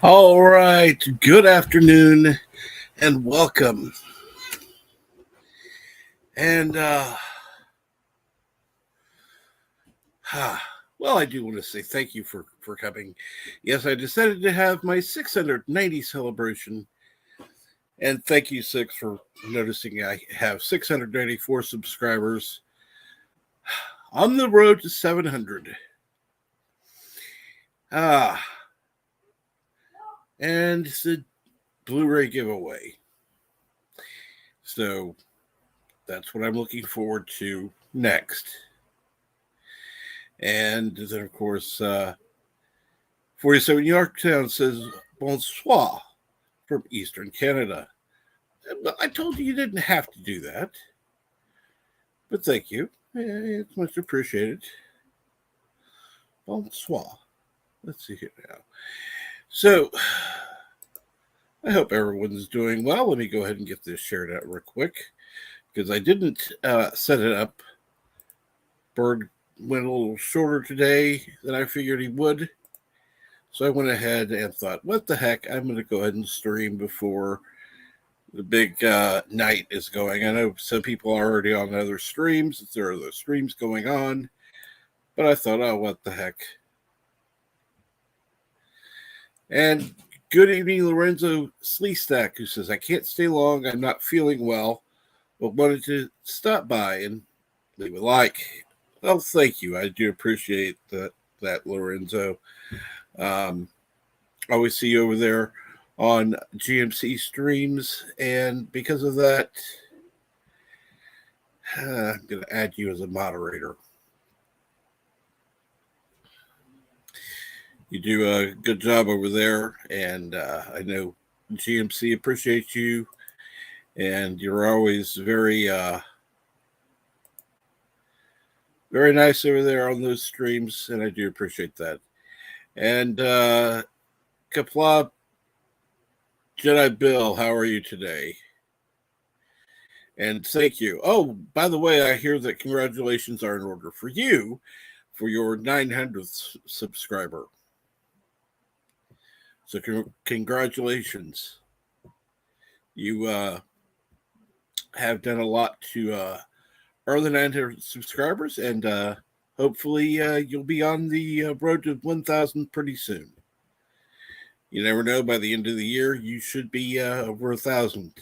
All right. Good afternoon and welcome. And well, I do want to say thank you for coming. Yes, I decided to have my 690 celebration, and thank you, Six, for noticing I have 694 subscribers on the road to 700. Ah, and it's a Blu-ray giveaway. So that's what I'm looking forward to next. And then, of course, 47 Yorktown says bonsoir from Eastern Canada. But I told you didn't have to do that. But thank you. It's much appreciated. Bonsoir. Let's see here now. So, I hope everyone's doing well. Let me go ahead and get this shared out real quick because I didn't set it up. Berg went a little shorter today than I figured he would. So I went ahead and thought, what the heck? I'm going to go ahead and stream before the big night is going. I know some people are already on other streams. There are those streams going on. But I thought, oh, what the heck? And good evening, Lorenzo Sleestack, who says, I can't stay long. I'm not feeling well, but wanted to stop by and leave a like. Well, thank you. I do appreciate that Lorenzo. Always see you over there on GMC streams, and because of that, I'm going to add you as a moderator. You do a good job over there, and I know GMC appreciates you, and you're always very very nice over there on those streams, and I do appreciate that. And Kapla Jedi Bill, how are you today? And thank you. Oh, by the way, I hear that congratulations are in order for you for your 900th subscriber. So congratulations. You have done a lot to earn the 900 subscribers, and hopefully you'll be on the road to 1,000 pretty soon. You never know, by the end of the year, you should be over 1,000.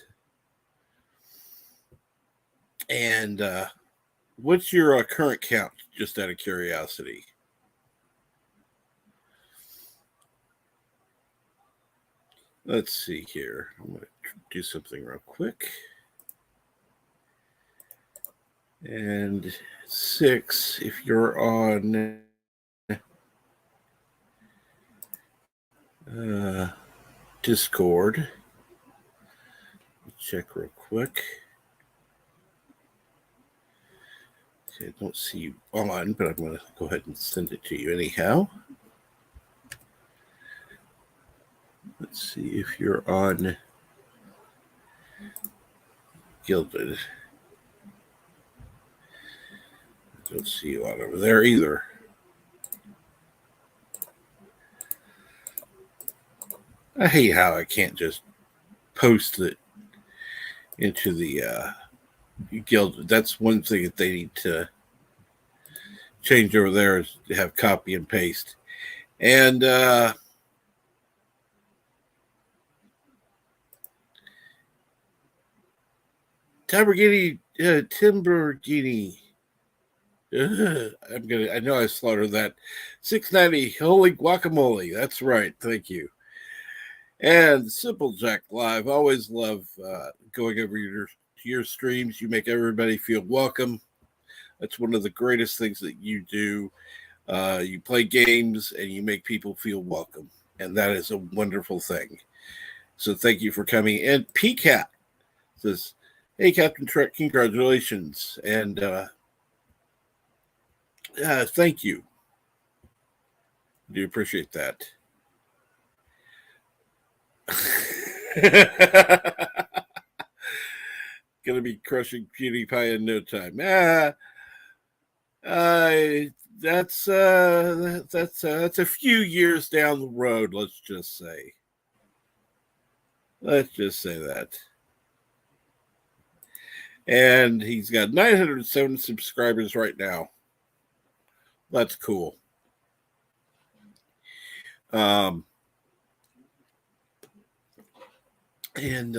And what's your current count, just out of curiosity? Let's see here. I'm going to do something real quick. And 6, if you're on Discord, check real quick. Okay, I don't see you on, but I'm going to go ahead and send it to you anyhow. Let's see if you're on Gilded. I don't see you on over there either. I hate how I can't just post it into the Gilded. That's one thing that they need to change over there, is to have copy and paste. And Timbergini, I know I slaughtered that. 690, holy guacamole. That's right. Thank you. And Simple Jack Live. Always love going over your streams. You make everybody feel welcome. That's one of the greatest things that you do. You play games and you make people feel welcome. And that is a wonderful thing. So thank you for coming. And PCAT says, hey, Captain Trek, congratulations. And thank you. I do appreciate that. Gonna be crushing PewDiePie in no time. That's a few years down the road, let's just say. Let's just say that. And he's got 907 subscribers right now. That's cool. Um, and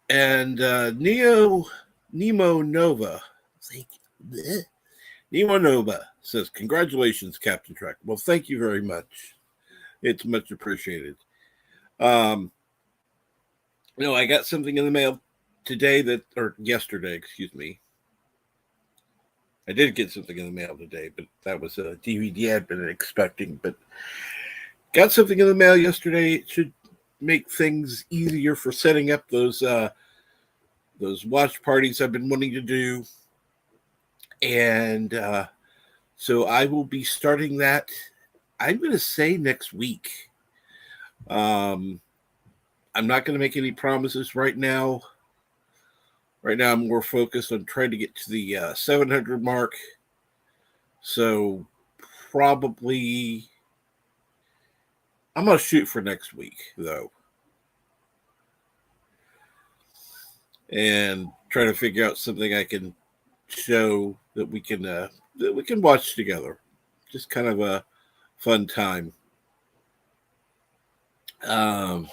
Nemo Nova. Nemo Nova says, "Congratulations, Captain Trek." Well, thank you very much. It's much appreciated. I got something in the mail today or yesterday, excuse me. I did get something in the mail today, but that was a DVD I'd been expecting. But got something in the mail yesterday. It should make things easier for setting up those watch parties I've been wanting to do. And so I will be starting that, I'm going to say, next week. I'm not going to make any promises right now. Right now, I'm more focused on trying to get to the 700 mark. So probably I'm going to shoot for next week, though. And try to figure out something I can show that we can watch together. Just kind of a fun time. And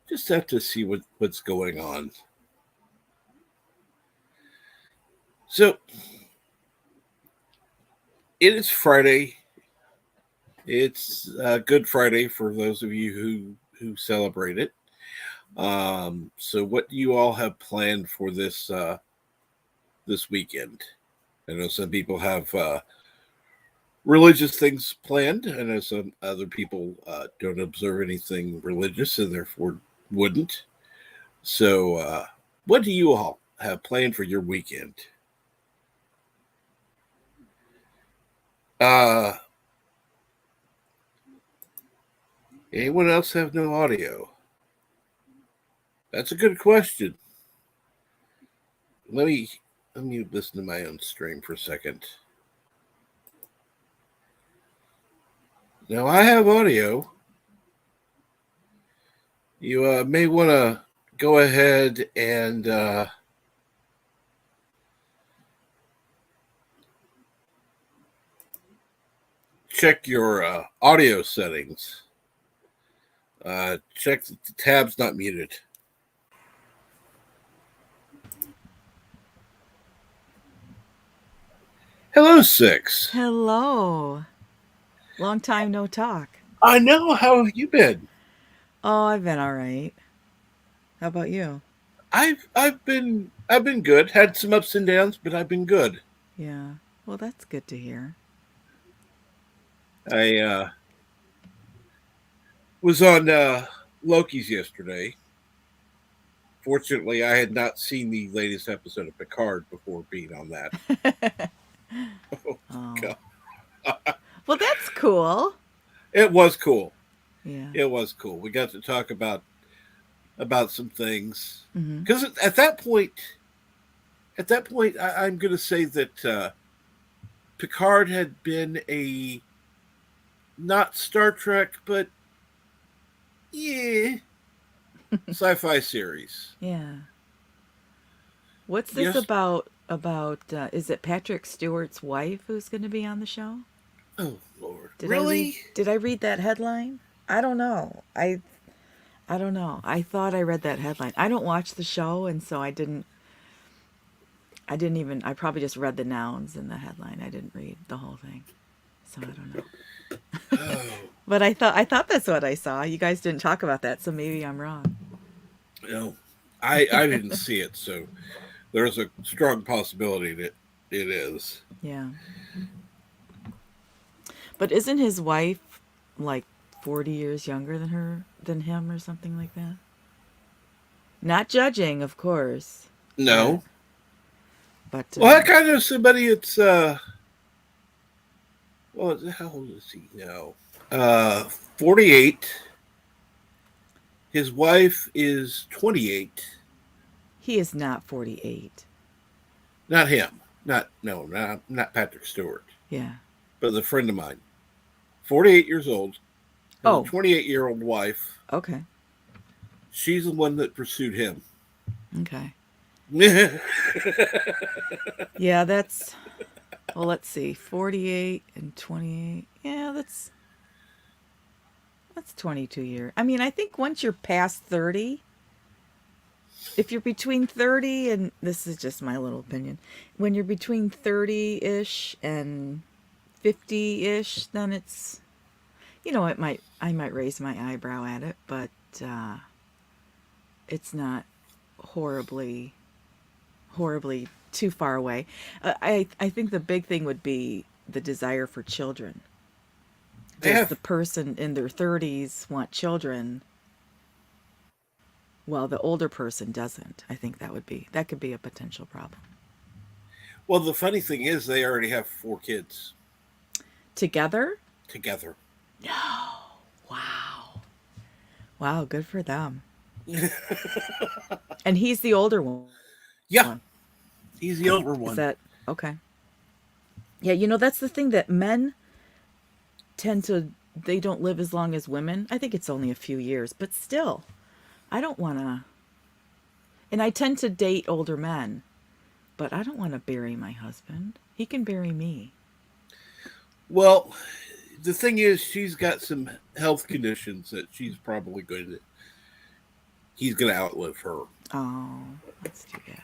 just have to see what's going on. So it is Friday. It's Good Friday for those of you who celebrate it. So what do you all have planned for this weekend? I know some people have religious things planned. I know some other people don't observe anything religious and therefore wouldn't. So what do you all have planned for your weekend? Anyone else have no audio? That's a good question. Let me listen to my own stream for a second. Now I have audio. You may want to go ahead and check your audio settings. Check that the tab's not muted. Hello, Six. Hello. Long time no talk. I know. How have you been? Oh, I've been all right. How about you? I've been good. Had some ups and downs, but I've been good. Yeah. Well, that's good to hear. I was on Loki's yesterday. Fortunately, I had not seen the latest episode of Picard before being on that. Oh, Oh. God. Well, that's cool. It was cool. Yeah. It was cool. We got to talk about some things Mm-hmm. because at that point, I'm going to say that Picard had been a not Star Trek, but yeah, sci-fi series. Yeah. What's this Yes. about? Is it Patrick Stewart's wife who's going to be on the show? Oh Lord, Did I read? really? Did I read that headline? I don't know. I don't know. I thought I read that headline. I don't watch the show, and so I didn't. I didn't even. I probably just read the nouns in the headline. I didn't read the whole thing, so I don't know. Oh But I thought that's what I saw. You guys didn't talk about that, so maybe I'm wrong. no, I didn't see it, so there's a strong possibility that it is. Yeah. But isn't his wife like 40 years younger than him or something like that? Not judging, of course, but No. but Well, that kind of somebody. It's well, how old is he now? 48. His wife is 28. he is not 48. Not him. not no, not Patrick Stewart, Yeah. but a friend of mine, 48 years old, has a Oh, 28-year-old wife. okay. She's the one that pursued him. Okay. Yeah. Yeah, that's, well, let's see. 48 and 28. Yeah, that's 22 years. I mean, I think once you're past 30, if you're between 30 and this is just my little opinion, when you're between 30-ish and 50-ish, then it's, I might raise my eyebrow at it, but uh it's not horribly horribly too far away. I think the big thing would be the desire for children. Does Yeah. the person in their 30s want children while the older person doesn't? I think that could be a potential problem. Well, the funny thing is, they already have 4 kids Together? together. No. Wow. Wow, good for them. And he's the older one. Yeah, he's the older Is one. that okay? Yeah, that's the thing that men tend to they don't live as long as women. I think it's only a few years, but still, I don't want to. And I tend to date older men, but I don't want to bury my husband. He can bury me. Well, the thing is, she's got some health conditions that she's probably going to. He's going to outlive her. Oh, that's too bad.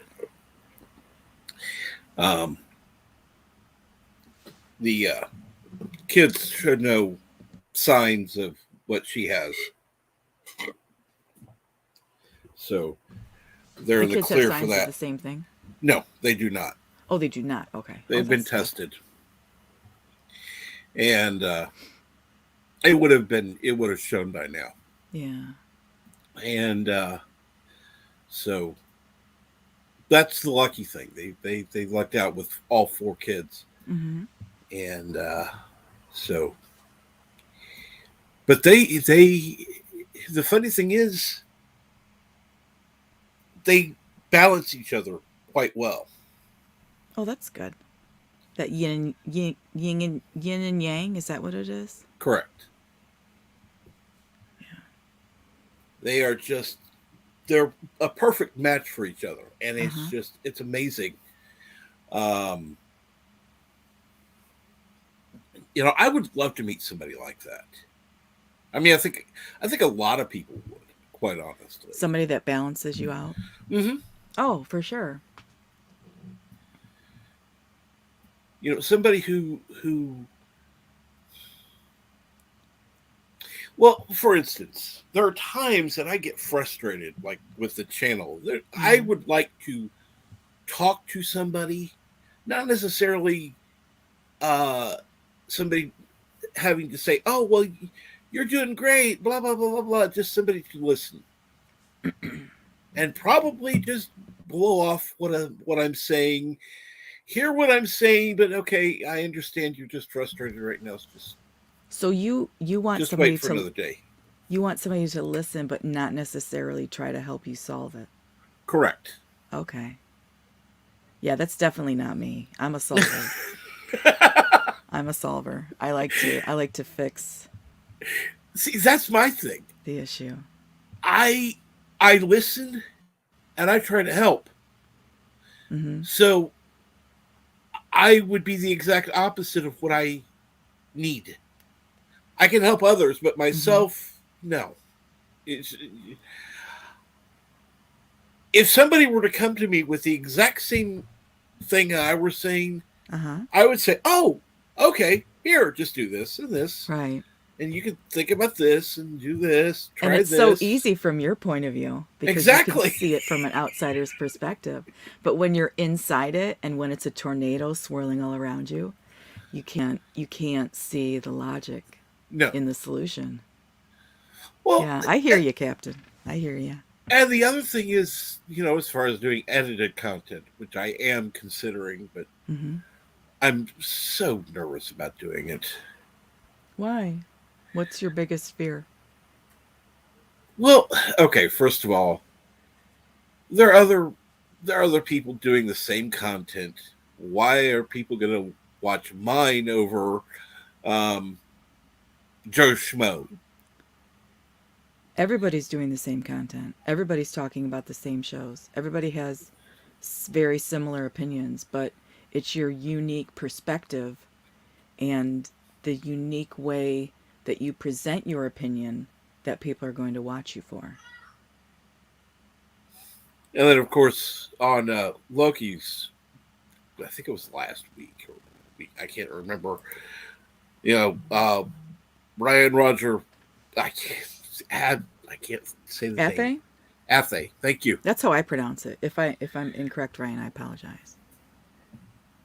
Um, the kids should know signs of what she has, so they're The in the kids have clear for signs of that. the same thing. No, they do not. Oh, they do not. Okay. Oh, They've been that's good. tested, and it would have shown by now. Yeah. And so that's the lucky thing. They lucked out with all 4 kids, Mm-hmm. and so. But the funny thing is, they balance each other quite well. Oh, that's good. That yin and yang. Is that what it is? Correct. They are just they're a perfect match for each other, and Uh huh. it's amazing. Um, I would love to meet somebody like that. I mean, I think a lot of people would, quite honestly. Somebody that balances you out. Hmm. Oh, for sure. Somebody who well, for instance, there are times that I get frustrated, like with the channel. I Mm-hmm. would like to talk to somebody, not necessarily uh, somebody having to say, "Oh, well, you're doing great," blah blah blah blah blah. Just somebody to listen and probably just blow off what I'm saying, hear what I'm saying, but okay, I understand you're just frustrated right now. So So you want just wait somebody for to another day. you want somebody to listen, but not necessarily try to help you solve it. Correct. Okay. Yeah, that's definitely not me. I'm a solver. I'm a solver. I like to fix See, that's my thing. the issue. I I listen and I try to help. Mm-hmm. So I would be the exact opposite of what I need. I can help others, but Mm-hmm. myself, no. It's, if somebody were to come to me with the exact same thing I was saying, Uh huh. I would say, "Oh, okay, here, just do this and this, Right. and you can think about this and do this, And try it's so this." easy from your point of view because you can Exactly. see it from an outsider's perspective. But when you're inside it and when it's a tornado swirling all around you, you can't see the logic No. in the solution. Well, Yeah, I hear you, Captain. I hear you. and the other thing is, as far as doing edited content, which I am considering, but Mm-hmm. I'm so nervous about doing it. Why? What's your biggest fear? Well, okay, first of all, there are other there are other people doing the same content why are people going to watch mine over um, Joe Schmo? Everybody's doing the same content. Everybody's talking about the same shows. Everybody has very similar opinions, but it's your unique perspective and the unique way that you present your opinion that people are going to watch you for. And then, of course, on Loki's, I think it was last week or week, I can't remember. You know, Ryan Roger, I can't say the name. Athe? Athe, thank you. That's how I pronounce it. If I'm incorrect, Ryan, I apologize.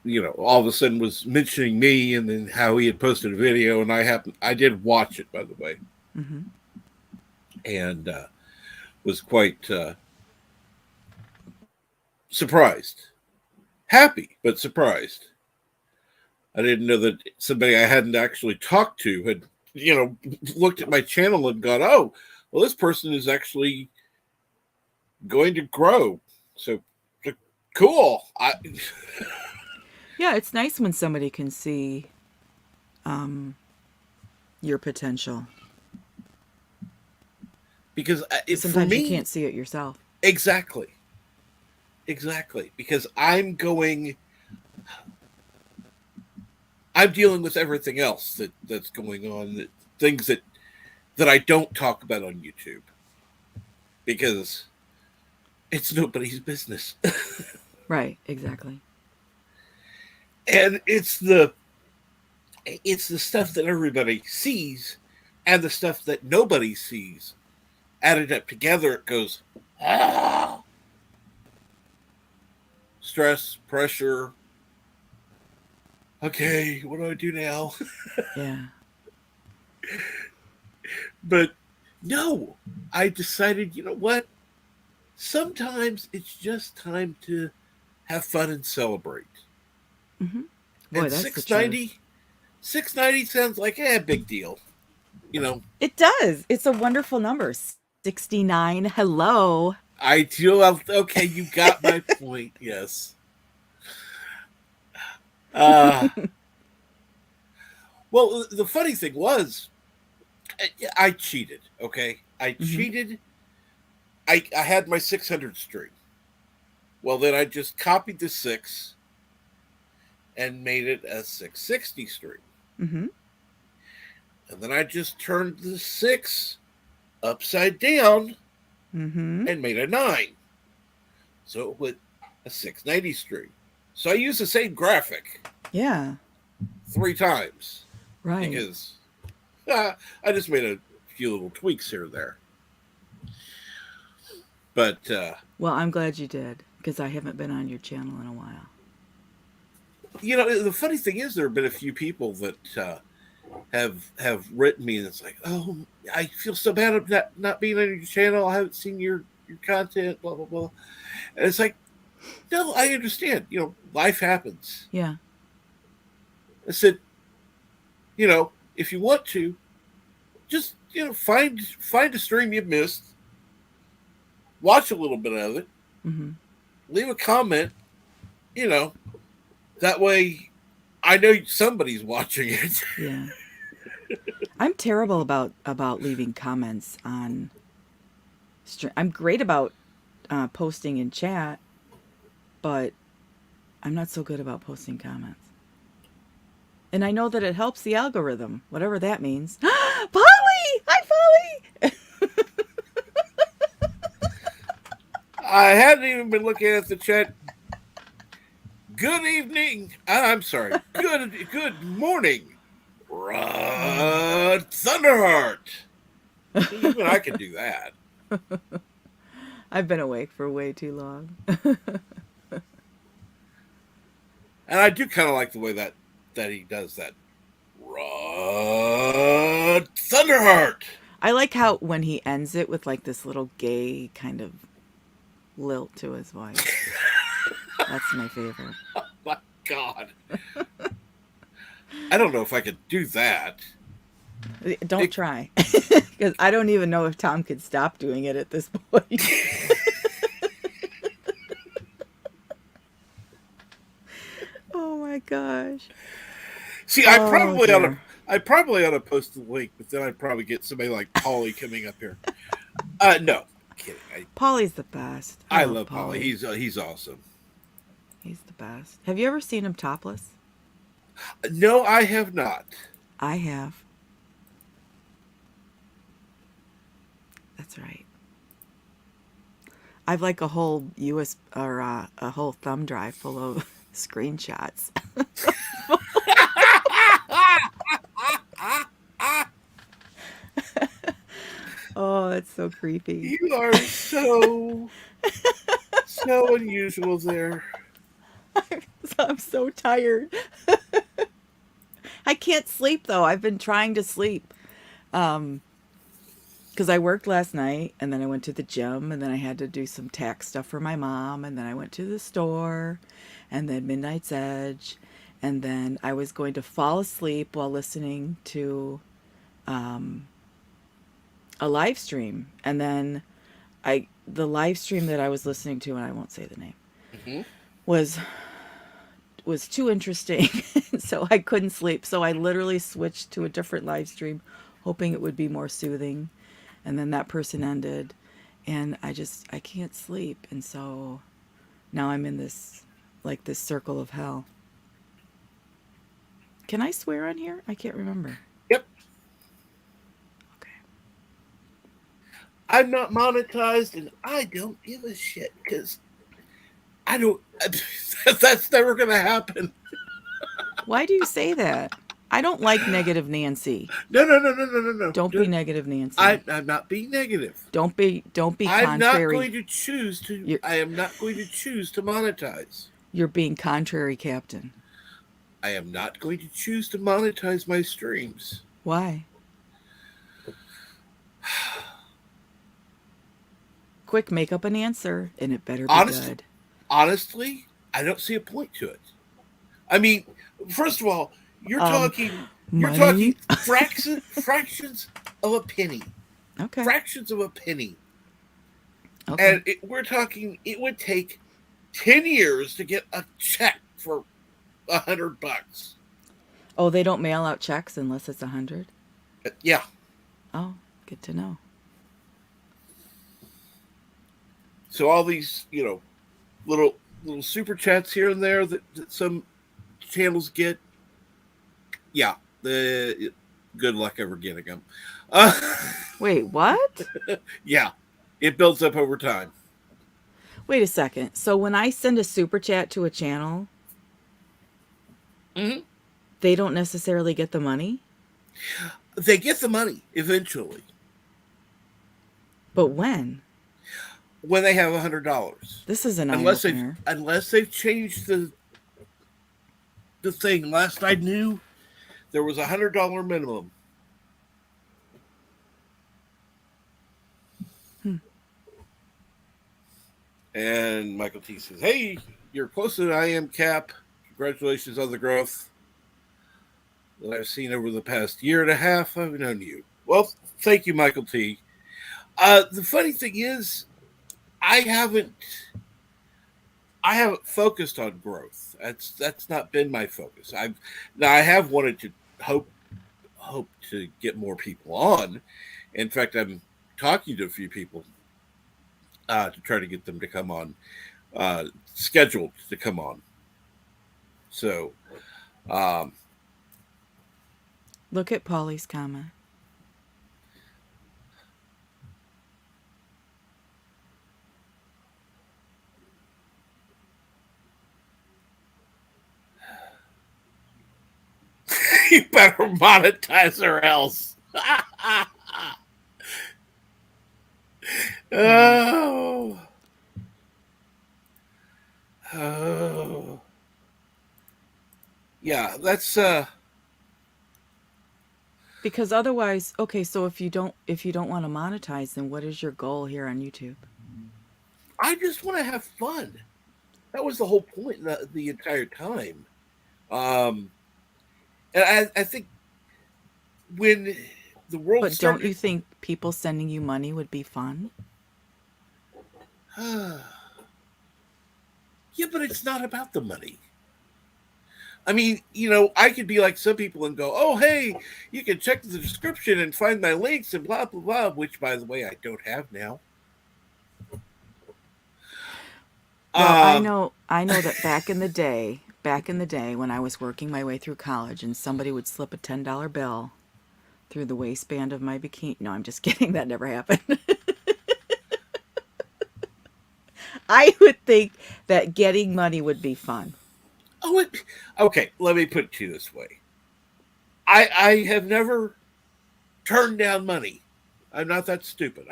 You know, all of a sudden was mentioning me and then how he had posted a video, and I did watch it, by the way, Mm-hmm. and was quite surprised, happy but surprised. I didn't know that somebody I hadn't actually talked to had, looked at my channel and gone, "Oh, well, this person is actually going to grow." So cool. Yeah, it's nice when somebody can see your potential. Because for Sometimes you me, can't see it yourself. exactly, because I'm dealing with everything else that's going on, things that I don't talk about on YouTube because it's nobody's business. Right, exactly. And it's the stuff that everybody sees and the stuff that nobody sees. Added up together, it goes, ah, stress, pressure. Okay, what do I do now? Yeah. But no, I decided, you know what? Sometimes it's just time to have fun and celebrate. Mm-hmm. Boy, And that's the truth. 690 sounds like big deal. You know, It does. It's a wonderful number. 69. Hello. I feel okay. You got my point. Yes. Uh well, the funny thing was, I cheated. Okay, I Mm-hmm. cheated. I had my 600 string. Well, then I just copied the six and made it a 660 string. Mm-hmm. And then I just turned the six upside down Mm-hmm. and made a nine. So it went a 690 string. So I used the same graphic Yeah. 3 times Right. because I just made a few little tweaks here and there. But Well, I'm glad you did because I haven't been on your channel in a while. the funny thing is, there have been a few people that have written me, and it's like, oh, I feel so bad about not being on your channel. I haven't seen your content, blah blah blah. And it's like, no, I understand. Life happens. Yeah. I said, if you want to, just find a stream you've missed, watch a little bit of it, Mm-hmm. leave a comment. You know, that way, I know somebody's watching it. Yeah. I'm terrible about leaving comments on I'm great about posting in chat, but I'm not so good about posting comments. And I know that it helps the algorithm, whatever that means. Polly! Hi, Polly! I hadn't even been looking at the chat. Good evening. I'm sorry. Good morning, Rod Thunderheart. Even I can do that. I've been awake for way too long. And I do kind of like the way that he does that. Rod Thunderheart. I like how when he ends it with like this little gay kind of lilt to his voice. That's my favorite. Oh my God. I don't know if I could do that. Don't try. Because I don't even know if Tom could stop doing it at this point. my gosh. See, Oh dear. I probably ought to post the link, but then I'd probably get somebody like Polly coming up here. No, kidding. Polly's the best. I I love love Polly. Polly. He's awesome. He's the best. Have you ever seen him topless? No, I have not. I have. That's right. I've like a whole US or a whole thumb drive full of screenshots. Oh, that's so creepy. You are so unusual there. I'm so tired. I can't sleep though. I've been trying to sleep. Because I worked last night and then I went to the gym and then I had to do some tax stuff for my mom and then I went to the store and then Midnight's Edge and then I was going to fall asleep while listening to a live stream and then the live stream that I was listening to, and I won't say the name, Hmm. was too interesting. So I couldn't sleep, so I literally switched to a different live stream hoping it would be more soothing, and then that person ended and I can't sleep, and so now I'm in this this circle of hell. Can I swear on here? I can't remember. Yep. Okay. I'm not monetized, and I don't give a shit because I don't. That's never going to happen. Why do you say that? I don't like negative Nancy. No. Don't be negative Nancy. I'm not being negative. Don't be I'm not contrary. going to choose to. You're I am not going to choose to monetize. you're being contrary, Captain. I am not going to choose to monetize my streams. Why? Quick, make up an answer, and it better be Honestly, good. honestly, I don't see a point to it. I mean, first of all, Um, you're talking money. fractions of a penny, Okay. fractions of a penny, Okay. and we're talking. It would take 10 years to get a check for $100. Oh, they don't mail out checks unless it's 100. Yeah. Oh, good to know. So all these, little super chats here and there that some channels get. Yeah, the good luck ever getting them. Uh, Wait, what? yeah, it builds up over time. Wait a second. So when I send a super chat to a channel, Hmm. they don't necessarily get the money, They get the money eventually but when? when they have $100, This is an eye unless they've opener. unless they've changed the thing. Last I knew, there was $100 minimum. Hmm. And Michael T says, "Hey, you're closer than I am, Cap. Congratulations on the growth that I've seen over the past year and a half. I've known you." Well, thank you, Michael T. The funny thing is, I haven't I haven't focused on growth. That's not been my focus. I have wanted to hope to get more people on. In fact, I'm talking to a few people to try to get them to come on, scheduled to come on. So, um, Look at Polly's comment. you better monetize or else. Yeah. Oh, oh, yeah. That's Because otherwise, okay, so if you don't want to monetize, then what is your goal here on YouTube? I just want to have fun. That was the whole point the entire time. Um, and I think when the world But don't started, you think people sending you money would be fun? yeah, but it's not about the money. I mean, I could be like some people and go, "Oh, hey, you can check the description and find my links and blah blah blah," which, by the way, I don't have now. Well, Um, I know that back in the day when I was working my way through college and somebody would slip a $10 bill through the waistband of my bikini. No, I'm just kidding. That never happened. I would think that getting money would be fun. oh, okay. Let me put it to you this way: I have never turned down money. I'm not that stupid.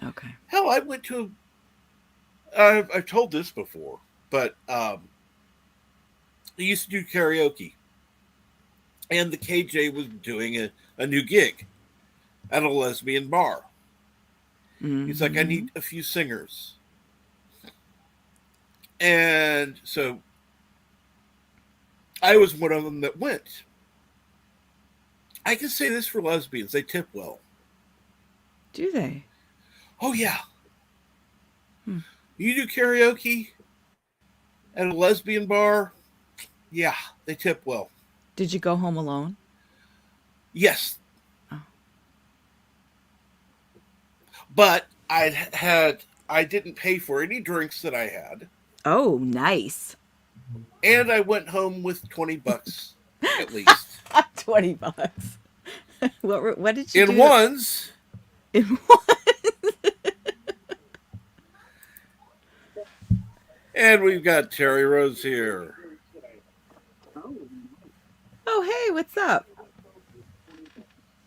Okay. Hell, I went to. I've told this before, but I used to do karaoke, and the KJ was doing a new gig at a lesbian bar. He's like, I Hmm. need a few singers. And so I was one of them that went. I can say this for lesbians, they tip well. Do they? Oh, yeah. Hmm. You do karaoke at a lesbian bar? Yeah, they tip well. Did you go home alone? Yes, Oh, but I didn't pay for any drinks that I had. oh nice. And I went home with $20 at least. $20. What did you In do? ones, In what? and we've got Terry Rose here. Oh, hey, what's up?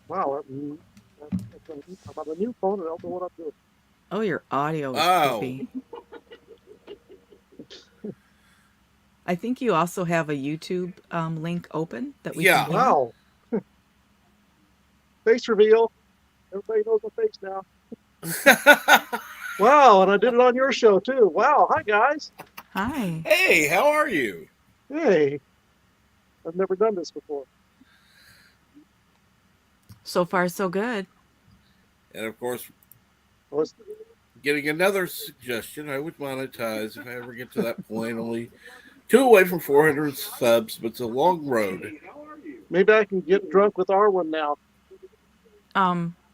Wow, I'm on a new phone and I don't know what I'm doing. Oh, your audio is Oh, poopy. I think you also have a YouTube link open that we can yeah. pin. Wow, face reveal. Everybody knows my face now. Wow, and I did it on your show too. Wow, hi guys. Hi. Hey, how are you? Hey, I've never done this before. So far, so good. And of course, I was, getting another suggestion, I would monetize if I ever get to that point. Only two away from 400 subs, but it's a long road. maybe I can get drunk with Arwen now.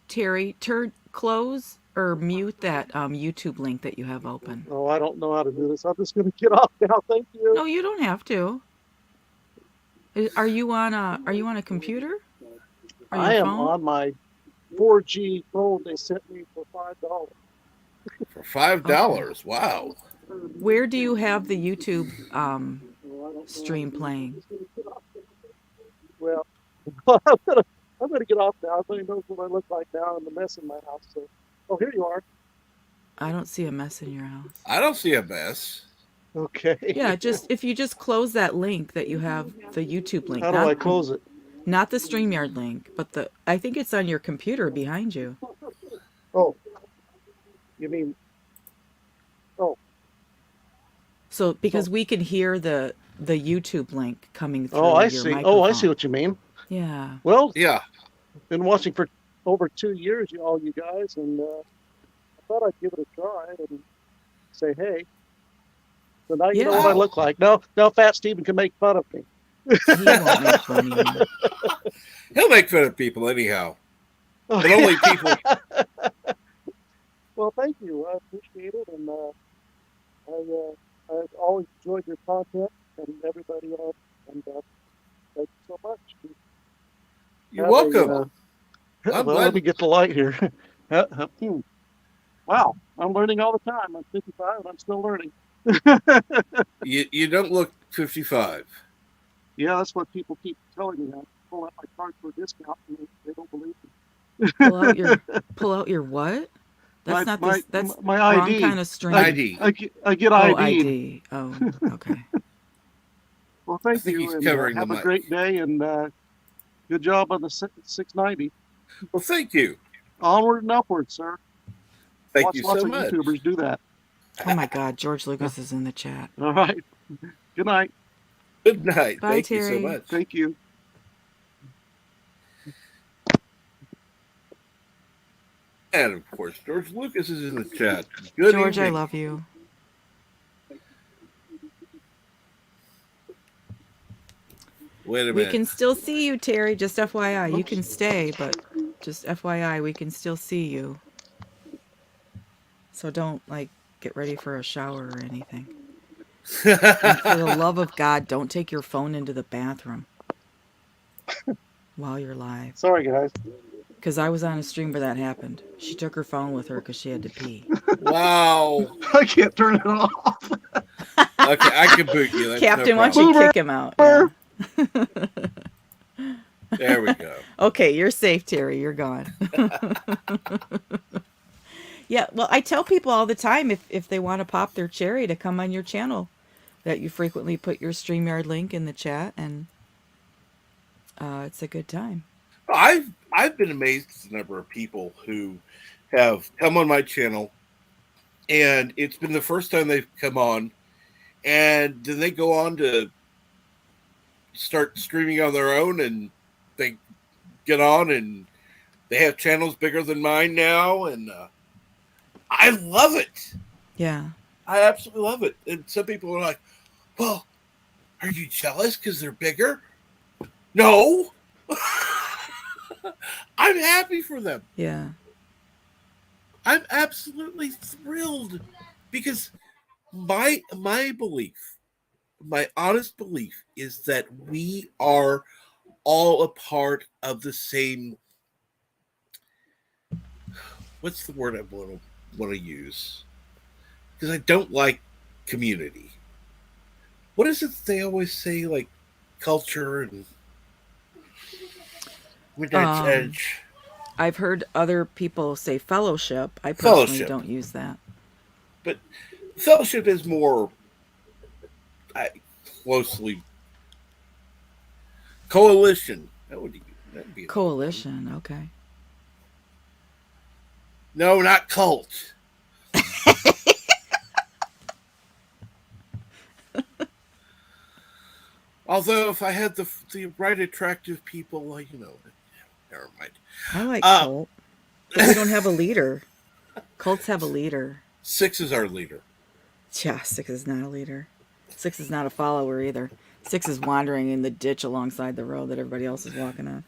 Terry, close or mute that YouTube link that you have open. Oh, I don't know how to do this. I'm just going to get off now. Thank you. No, you don't have to. Are you on a computer or your I am phone? on my 4G phone they sent me for $5. For five Okay. dollars. Wow. Where do you have the YouTube Oh, I don't know how to stream do this. I'm playing? just going to get off. Well, I'm gonna get off now. Everybody knows what I look like now and the mess in my house. So, oh, here you are. I don't see a mess in your house. I don't see a mess. Okay. Yeah, just if you just close that link that you have, the YouTube link, How do I close it? not the StreamYard link, but I think it's on your computer behind you. Oh, you mean? Oh, So oh, because we can hear the YouTube link coming oh, through I your see. Oh, I see microphone. what you mean. Yeah. Well, Yeah. been watching for over 2 years, all you guys, and I thought I'd give it a try and say hey. So now you know what I Yeah. Oh, look like. Now Fat Steven can make fun of me. He won't make fun of you. he'll make fun of people anyhow, but Okay. only people. Well, thank you. I appreciate it, and I've always enjoyed your content and everybody else, and thank you so much. You're Have a welcome. I'm well, let glad me get the light here. Wow, I'm learning all the time. I'm 55 and I'm still learning. you don't look 55. Yeah, that's what people keep telling me. I pull out my card for a discount and they don't believe Pull out me. your what? That's my not my this. That's my wrong ID. kind of I stream. ID. I get Oh, ID'd. ID. Oh, okay. Well, I thank think you, he's and covering the have a mic. great day, and good job on the 690. Well, thank you. Onward and upward, sir. Thank Watch you lots so of much. YouTubers do that. Oh my God, George Lucas is in the chat. All right. Good night. Good night. Bye, Thank you so Terry. much. Thank you. And of course, George Lucas is in the chat. Good George, I evening. love you. Wait a We minute. can still see you, Terry. Just FYI. You can stay, but just FYI, we can still see you. So don't, like, get ready for a shower or anything. And for the love of God, don't take your phone into the bathroom while you're live. Sorry, guys. Because I was on a stream where that happened. She took her phone with her because she had to pee. Wow. I can't turn it off. Okay, I can boot you. That's Captain, no why don't you problem. kick him out? Yeah. There we go. Okay, you're safe, Terry. You're gone. Yeah, well, I tell people all the time if they want to pop their cherry to come on your channel, that you frequently put your StreamYard link in the chat, and it's a good time. I've been amazed at the number of people who have come on my channel, and it's been the first time they've come on, and then they go on to start streaming on their own, and they get on, and they have channels bigger than mine now, and I love it. Yeah. I absolutely love it. And some people are like, "Well, are you jealous because they're bigger?" No. I'm happy for them. Yeah. I'm absolutely thrilled because my belief, my honest belief is that we are all a part of the same, what's the word I want to use? Because I don't like community. What is it they always say, like culture and edge? I've heard other people say fellowship. I personally don't use that. But fellowship is more closely coalition. That'd be coalition. Okay. No, not cult. Although, if I had the right attractive people, never mind. I like cult, but we don't have a leader. Cults have a leader. 6 is our leader. Yeah, 6 is not a leader. 6 is not a follower either. 6 is wandering in the ditch alongside the road that everybody else is walking on.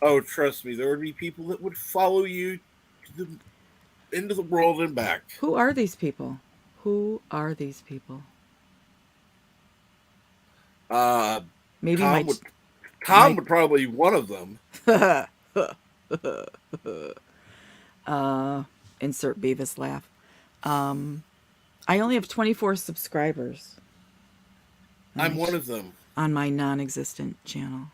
Oh, trust me, there would be people that would follow you into the world and back. Who are these people? Who are these people? Maybe Tom would probably be one of them. Insert Beavis laugh. I only have 24 subscribers. I'm one of them. On my non-existent channel.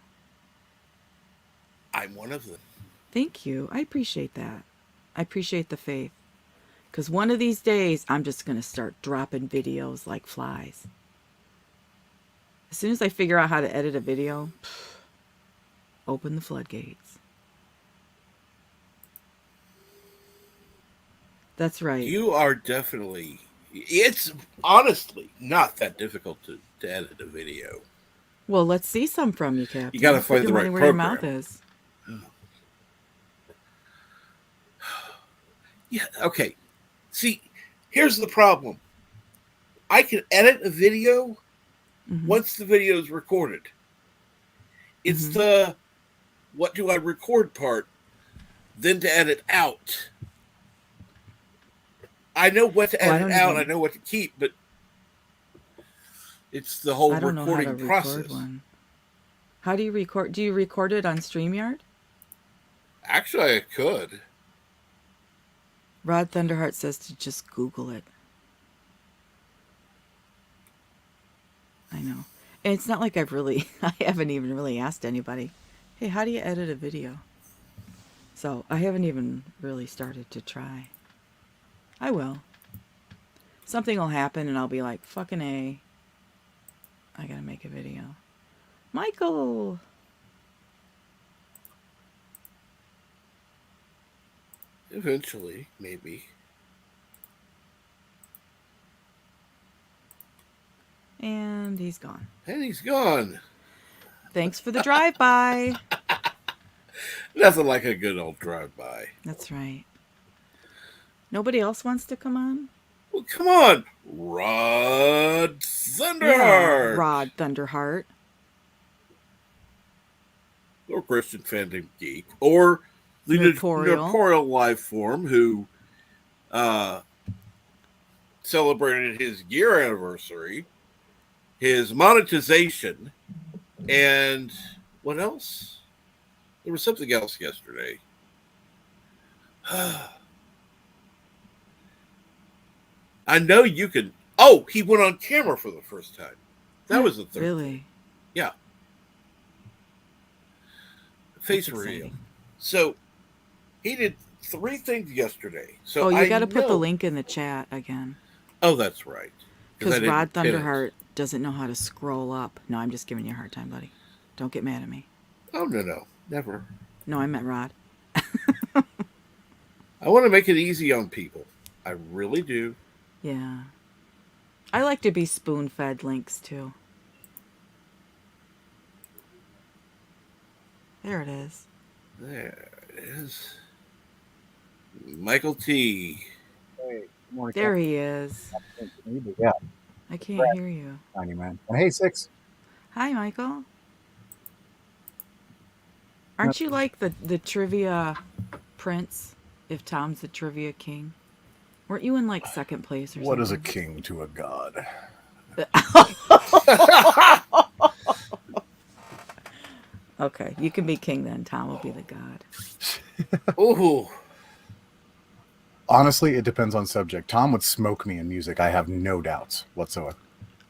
I'm one of them. Thank you. I appreciate that. I appreciate the faith. Because one of these days, I'm just going to start dropping videos like flies. As soon as I figure out how to edit a video, open the floodgates. That's right. You are definitely... It's honestly not that difficult to edit a video. Well, let's see some from you, Captain. You got to find the right where program. Your mouth is. Yeah, okay. See, here's the problem. I can edit a video once the video is recorded. It's the what do I record part, then to edit out. I know what to edit out, I know what to keep, but it's the whole recording process. How do you record? Do you record it on StreamYard? Actually, I could. Rod Thunderheart says to just Google it. I know. And it's not like I haven't even really asked anybody, hey, how do you edit a video? So I haven't even really started to try. I will. Something will happen and I'll be like, fucking A. I gotta make a video. Michael! Eventually, maybe. And he's gone. And he's gone. Thanks for the drive-by. Nothing like a good old drive-by. That's right. Nobody else wants to come on? Well, come on, Rod Yeah, Thunderheart. Rod Thunderheart. Or Christian Fandom Geek. Or the Nurporial. Nurporial life form who celebrated his year anniversary, his monetization, and what else? There was something else yesterday. I know you can. Oh, he went on camera for the first time. That was the third. Really? Thing. Yeah. Face That's reveal. exciting. So he did 3 things yesterday. So you got to put the link in the chat again. Oh, that's right. Because Rod Thunderheart doesn't know how to scroll up. No, I'm just giving you a hard time, buddy. Don't get mad at me. Oh, no. Never. No, I meant Rod. I want to make it easy on people. I really do. Yeah. I like to be spoon-fed links, too. There it is. There it is. Michael T. Hey, good morning, there he is. Yeah. I can't hear you. Tiny man. And hey, Six. Hi, Michael. Aren't you like the trivia prince if Tom's the trivia king? Weren't you in like second place or something? What is a king to a god? Okay, you can be king then. Tom will be the god. Ooh. Honestly, it depends on subject. Tom would smoke me in music. I have no doubts whatsoever.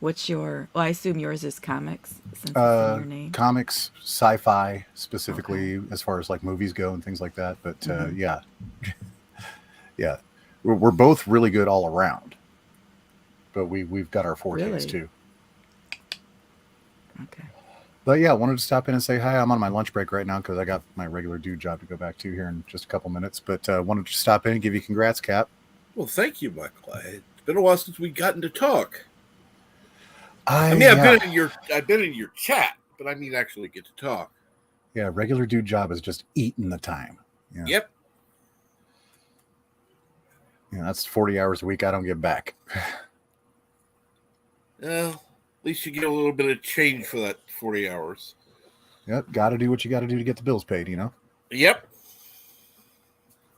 What's your... Well, I assume yours is comics, since it's in your name. Comics, sci-fi, specifically, as far as like movies go and things like that. But yeah. Yeah. We're both really good all around. But we've got our fortes Really? too. Okay. But yeah, I wanted to stop in and say hi. I'm on my lunch break right now because I got my regular dude job to go back to here in just a couple minutes. But wanted to stop in and give you congrats, Cap. Well, thank you, Michael. It's been a while since we've gotten to talk. I mean, yeah. I've been in your chat, but I mean actually get to talk. Yeah, regular dude job is just eating the time. Yeah. Yep. Yeah, that's 40 hours a week I don't get back. Well, at least you get a little bit of change for that 40 hours. Yep, got to do what you got to do to get the bills paid, you know? Yep.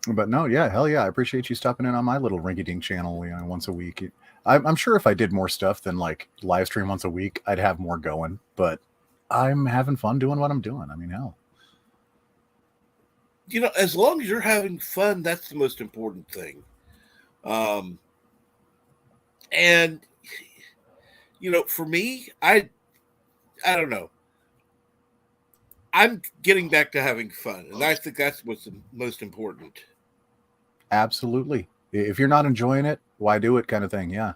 But no, yeah, hell yeah. I appreciate you stopping in on my little rinky-dink channel, once a week. I'm sure if I did more stuff than like live stream once a week, I'd have more going. But I'm having fun doing what I'm doing. I mean, hell. As long as you're having fun, that's the most important thing. And for me, I don't know. I'm getting back to having fun, and I think that's what's the most important. Absolutely. If you're not enjoying it, why do it, kind of thing. Yeah.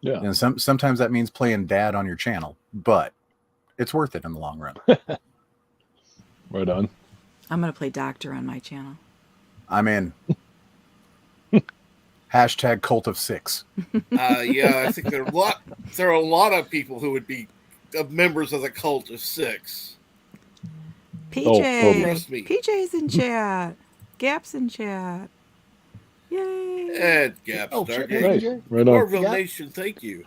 Yeah. And sometimes that means playing dad on your channel, but it's worth it in the long run. Right on. I'm going to play doctor on my channel. I'm in. Hashtag cult of 6. Yeah, I think there are a lot of people who would be members of the cult of 6. PJ, Trust me. PJ's in chat. Gap's in chat. Yay! And Gap Stargate. Nice. Right on. Marvel Yeah. Nation, thank you.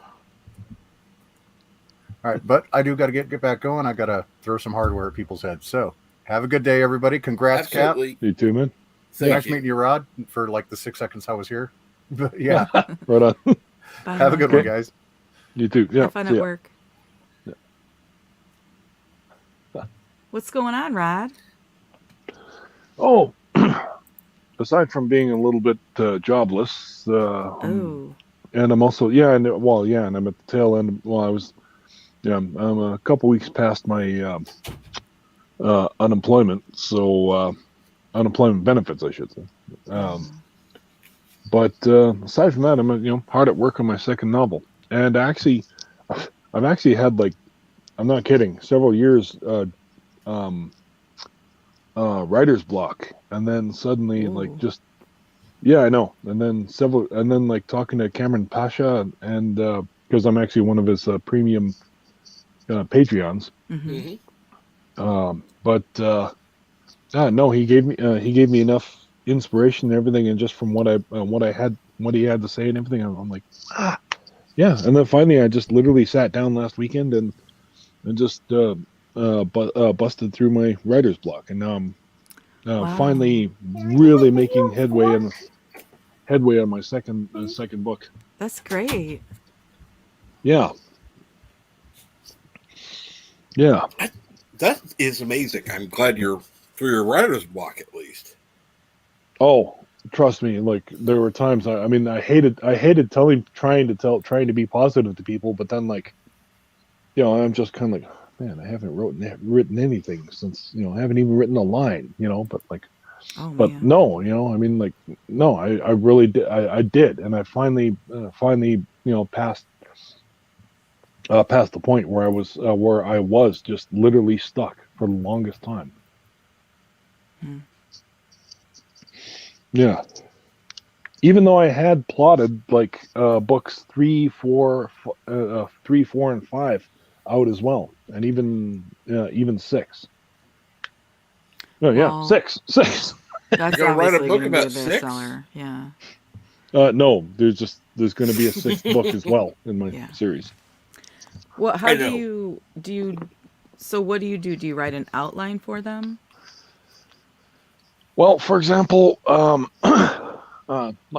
All right, but I do got to get back going. I got to throw some hardware at people's heads. So have a good day, everybody. Congrats, Absolutely. You too, man. Thank Cap. Nice you. meeting you, Rod, for like the 6 seconds I was here. But yeah, Right on. Bye. have a good one, guys. You too. Yeah. Have fun See at ya. work. What's going on, Rod? Oh, aside from being a little bit jobless, Oh, and I'm also and I'm at the tail end. I'm a couple weeks past my unemployment, so unemployment benefits, I should say. But aside from that, I'm hard at work on my second novel, and I've actually had, like, I'm not kidding, several years writer's block, and then suddenly Ooh. I know, and then like talking to Cameron Pasha, and because I'm actually one of his premium Patreons. Mm-hmm. Mhm. No, he gave me enough inspiration and everything, and just from what he had to say and everything, I'm like, yeah. And then finally, I just literally sat down last weekend and just busted through my writer's block, and now I'm Wow. finally really making headway on my second book. That's great. Yeah, yeah. That is amazing. I'm glad you're through your writer's block at least. Oh, trust me. Like there were times. I mean, I hated trying to be positive to people, but then like, I'm just kind of like, man, I haven't written anything since, I haven't even written a line, but like, Oh but man. no, I mean, like, no, I really did. I did. And I finally, passed the point where I was just literally stuck for the longest time. Hmm. Yeah. Even though I had plotted like books 3, 4, 3, 4, and 5 out as well, and even 6. Oh yeah, Well, 6. You're that's gonna write a obviously book going to be a about 6? bestseller. Yeah. No, there's going to be a 6th book as well in my Yeah. series. Well, how I do know. you so what do you do? Do you write an outline for them? Well, for example, I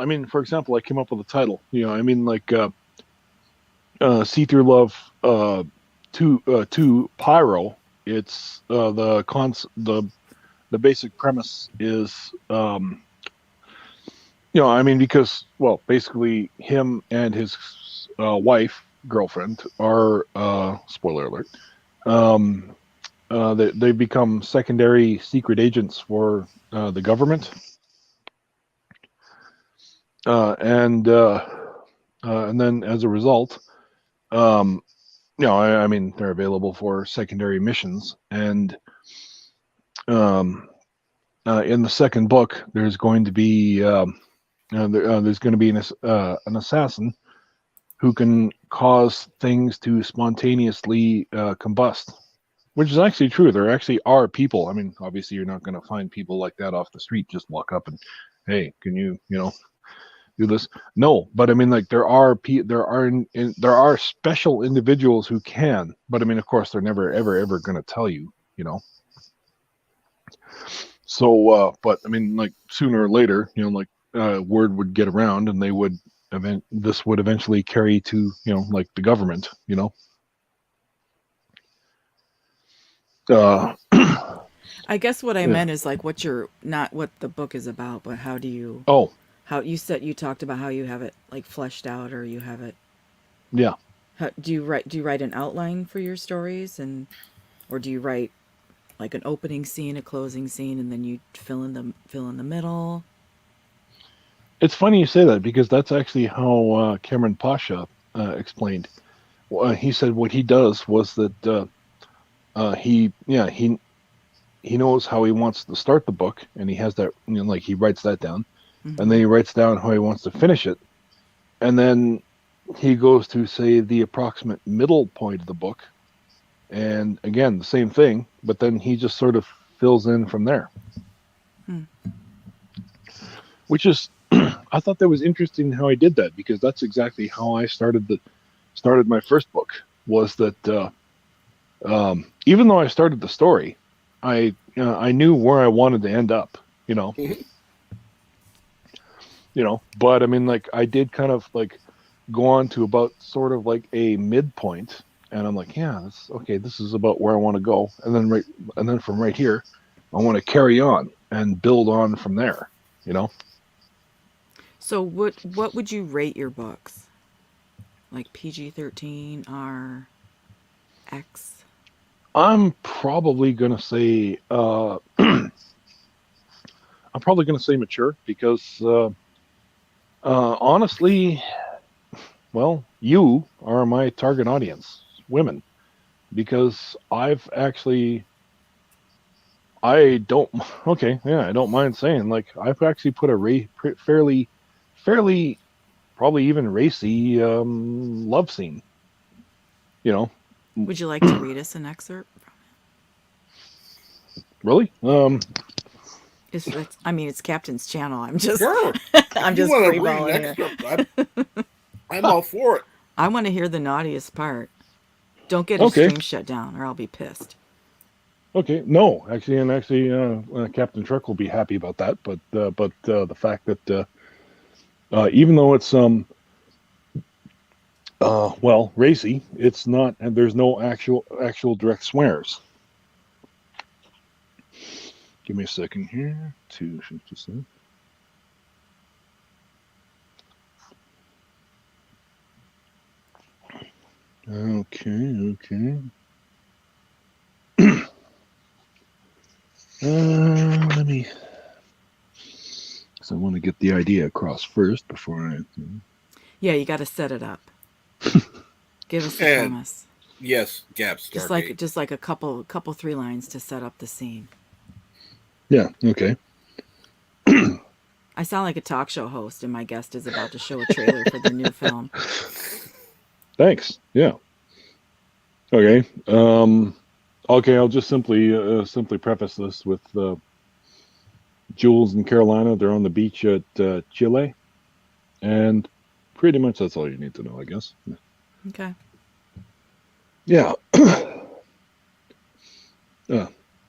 mean, for example, I came up with a title. I mean, like See Through Love to Pyro. It's the basic premise is I mean, because, well, basically him and his girlfriend are spoiler alert, they become secondary secret agents for the government, and then as a result, I mean, they're available for secondary missions. And in the second book, there's going to be there's going to be an assassin who can cause things to spontaneously combust, which is actually true. There actually are people. I mean, obviously, you're not going to find people like that off the street. Just walk up and, hey, can you, do this? No, but I mean, like there are special individuals who can, but I mean, of course, they're never ever going to tell you, So, but I mean, like sooner or later, word would get around, and this would eventually carry to, like the government, Uh, I guess what I yeah. meant is like not what the book is about, but Oh, how you talked about how you have it like fleshed out, or you have it. yeah. Do you write an outline for your stories, or do you write like an opening scene, a closing scene, and then you fill in the middle? It's funny you say that because that's actually how Cameron Pasha explained. He said what he does was that he knows how he wants to start the book, and he has that, like he writes that down, and Mm-hmm. then he writes down how he wants to finish it, and then he goes to say the approximate middle point of the book, and again the same thing, but then he just sort of fills in from there, Hmm. which is I thought that was interesting how he did that, because that's exactly how I started my first book. Was that even though I started the story, I knew where I wanted to end up, Mhm. But I mean, like I did kind of like go on to about sort of like a midpoint, and I'm like, yeah, that's okay. This is about where I want to go, and then from right here, I want to carry on and build on from there, So what would you rate your books? Like PG-13, R, X? I'm probably gonna say I'm probably gonna say mature, because honestly, well, you are my target audience, women, because I don't, okay, yeah, I don't mind saying, like, I've actually put a fairly, probably even racy love scene, you know, Would you like to read us an excerpt? really. It's Captain's channel. I'm just Sure. I'm If you just want to read freeballing an here. excerpt, I'm all for it. I want to hear the naughtiest part. Don't get her Okay. stream shut down, or I'll be pissed. Okay. No, actually, Captain Truck will be happy about that. But the fact that even though it's racy, it's not, and there's no actual direct swears. Give me a second here. 257. Okay. Let me. Because I want to get the idea across first before I. Yeah, you got to set it up. Give us the And premise. yes, Gap Stargate. Just like a couple 3 lines to set up the scene. Yeah. Okay. I sound like a talk show host, and my guest is about to show a trailer for the new film. Thanks. Yeah. Okay. Okay. I'll just simply preface this with Jules and Carolina. They're on the beach at Chile, and pretty much that's all you need to know, I guess. Okay. Yeah.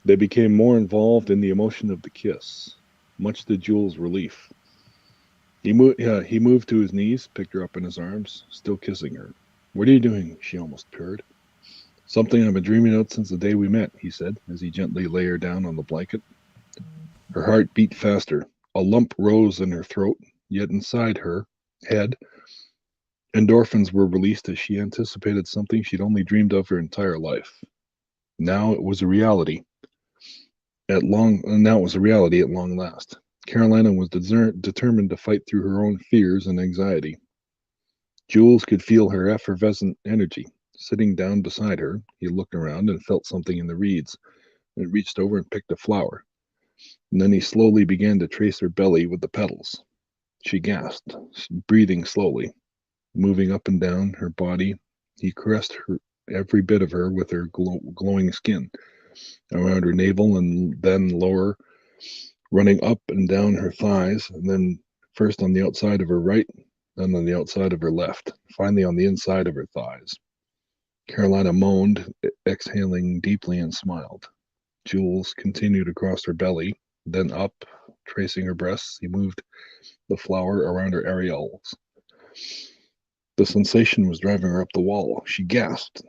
They became more involved in the emotion of the kiss, much to Jules' relief. He moved to his knees, picked her up in his arms, still kissing her. "What are you doing?" she almost purred. "Something I've been dreaming of since the day we met," he said, as he gently lay her down on the blanket. Her heart beat faster. A lump rose in her throat, yet inside her head, endorphins were released as she anticipated something she'd only dreamed of her entire life. Now it was a reality. At long last. Carolina was determined to fight through her own fears and anxiety. Jules could feel her effervescent energy. Sitting down beside her, he looked around and felt something in the reeds, and reached over and picked a flower. And then he slowly began to trace her belly with the petals. She gasped, breathing slowly, moving up and down her body. He caressed every bit of her with her glowing skin, around her navel and then lower, running up and down her thighs, and then first on the outside of her right, then on the outside of her left, finally on the inside of her thighs. Carolina moaned, exhaling deeply, and smiled. Jules continued across her belly, then up, tracing her breasts. He moved the flower around her areolas. The sensation was driving her up the wall. She gasped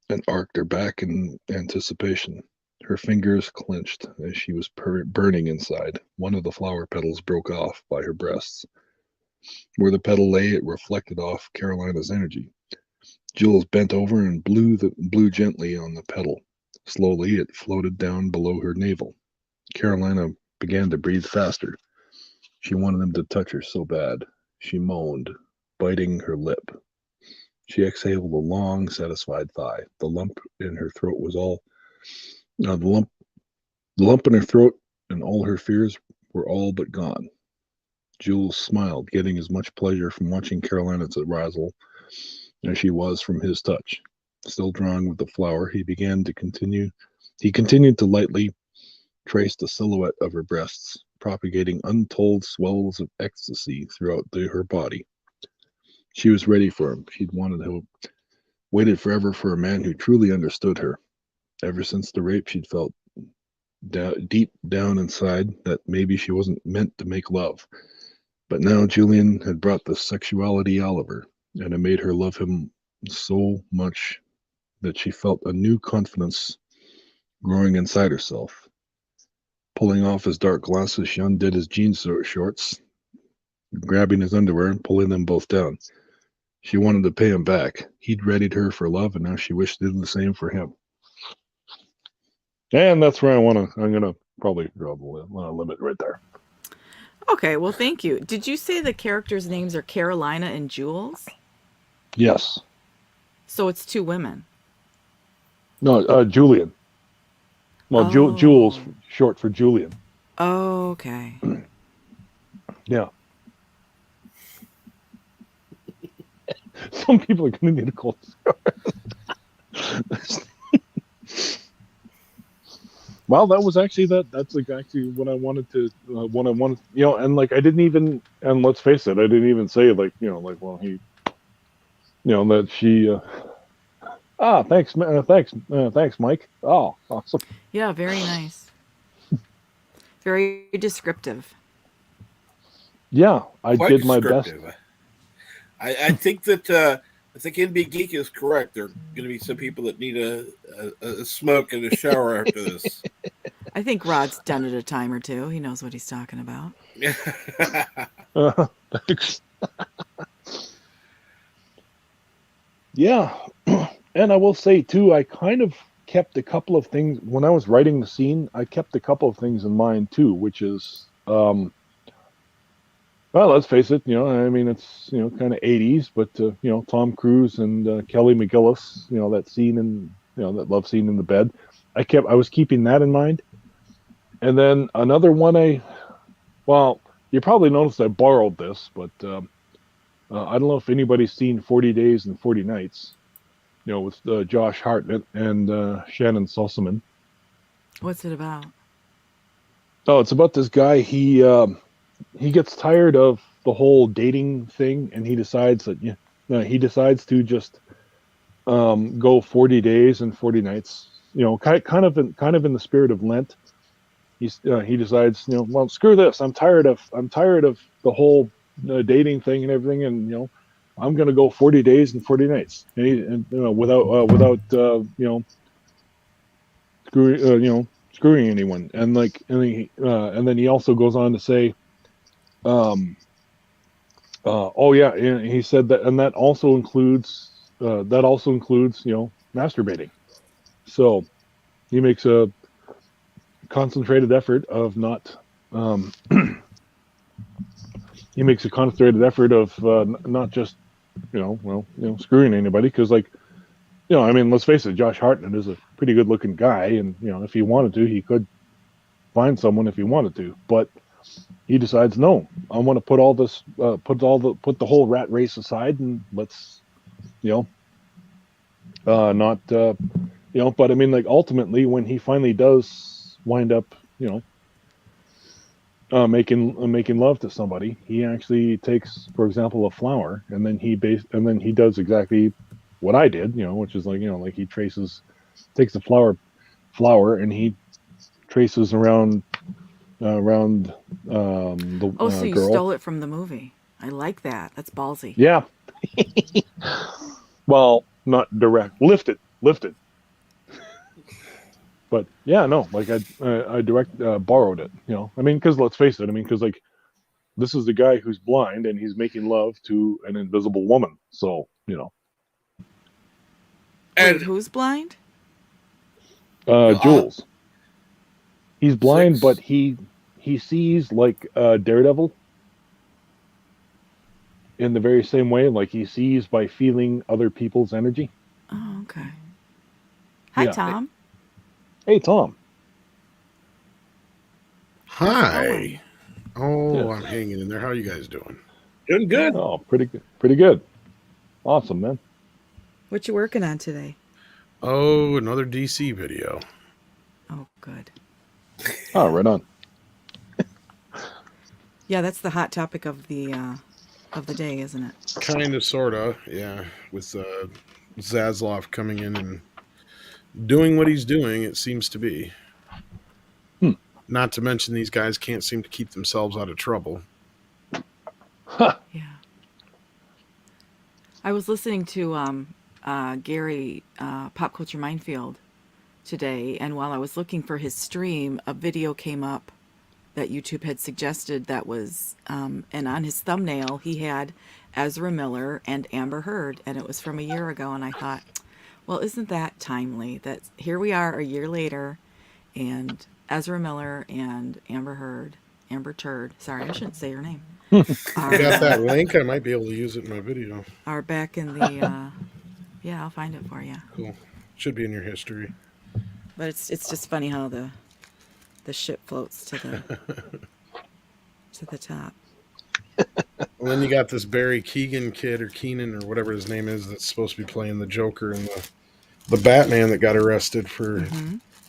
and arched her back in anticipation. Her fingers clenched as she was burning inside. One of the flower petals broke off by her breasts. Where the petal lay, it reflected off Carolina's energy. Jules bent over and blew gently on the petal. Slowly, it floated down below her navel. Carolina began to breathe faster. She wanted him to touch her so bad. She moaned, biting her lip. She exhaled a long, satisfied sigh. The lump in her throat was all. The lump in her throat and all her fears were all but gone. Jules smiled, getting as much pleasure from watching Carolina's arousal as she was from his touch. Still drawing with the flower, he continued to lightly trace the silhouette of her breasts, propagating untold swells of ecstasy throughout her body. She was ready for him. Waited forever for a man who truly understood her. Ever since the rape, she'd felt deep down inside that maybe she wasn't meant to make love. But now Julian had brought the sexuality out of her, and it made her love him so much that she felt a new confidence growing inside herself. Pulling off his dark glasses, she undid his jeans shorts, grabbing his underwear and pulling them both down. She wanted to pay him back. He'd readied her for love, and now she wished to do the same for him. And that's where I'm gonna probably draw the limit right there. Okay, well, thank you. Did you say the characters' names are Carolina and Jules? Yes. So it's 2 women. No, Julian. Well, Oh. Jules, short for Julian. Oh, okay. Yeah. Some people are going to need a cold. Well, that was actually that's exactly what I wanted to, and like I didn't even, and let's face it, I didn't even say like, like, well, he, that she, thanks, thanks, Mike. Oh, awesome. Yeah, very nice. Very descriptive. Yeah, I Quite did my best. descriptive. I think that I think NB Geek is correct. There are going to be some people that need a smoke and a shower after this. I think Rod's done it a time or two. He knows what he's talking about. Thanks. Yeah, and I will say too, I kind of kept a couple of things when I was writing the scene. I kept a couple of things in mind too, which is, well, let's face it, I mean, it's kind of 80s, but Tom Cruise and Kelly McGillis, that scene in that love scene in the bed. I was keeping that in mind, and then another one. Well, you probably noticed I borrowed this, but I don't know if anybody's seen 40 Days and 40 Nights. With Josh Hartnett and Shannon Susselman. What's it about? Oh, it's about this guy. He gets tired of the whole dating thing, and he decides to just go 40 days and 40 nights. Kind of in the spirit of Lent. He decides, well, screw this. I'm tired of the whole dating thing and everything, and I'm going to go 40 days and 40 nights, and without screwing anyone, and then he also goes on to say, oh yeah, and he said that, and that also includes masturbating. So he makes a concentrated effort of not. He makes a concentrated effort of not just screwing anybody, because I mean, let's face it, Josh Hartnett is a pretty good looking guy, and if he wanted to, he could find someone if he wanted to, but he decides, no, I want to put all this put the whole rat race aside, and let's not but I mean, like, ultimately when he finally does wind up making love to somebody, he actually takes, for example, a flower, and then he does exactly what I did, which is like he takes the flower, and he traces around the So you girl. stole it from the movie. I like that. That's ballsy. Yeah. Well, not direct. Lifted. But yeah, no, like I borrowed it. I mean, because let's face it. I mean, because like this is the guy who's blind and he's making love to an invisible woman. So Wait, who's blind? Jules. He's blind, 6. but he sees like Daredevil in the very same way. Like he sees by feeling other people's energy. Oh, okay. Hi, Yeah. Tom. Hey, Tom. Hi. Oh, Yeah. I'm hanging in there. How are you guys doing? Doing good. Oh, pretty good. Awesome, man. What you working on today? Oh, another DC video. Oh, good. Oh, right on. Yeah, that's the hot topic of the day, isn't it? Kind of, sort of, yeah. With Zaslav coming in and doing what he's doing, it seems to be. Not to mention these guys can't seem to keep themselves out of trouble. Huh. Yeah. I was listening to Gary Pop Culture Minefield today, and while I was looking for his stream, a video came up that YouTube had suggested that was, and on his thumbnail he had Ezra Miller and Amber Heard, and it was from a year ago, and I thought, well, isn't that timely that here we are a year later, and Ezra Miller and Amber Turd, sorry, I shouldn't say her name, I got that link. I might be able to use it in my video. are back in the, yeah, I'll find it for you. Cool. Should be in your history. But it's just funny how the ship floats to the top. Well, then you got this Barry Keegan kid, or Keenan, or whatever his name is, that's supposed to be playing the Joker and the Batman that got arrested for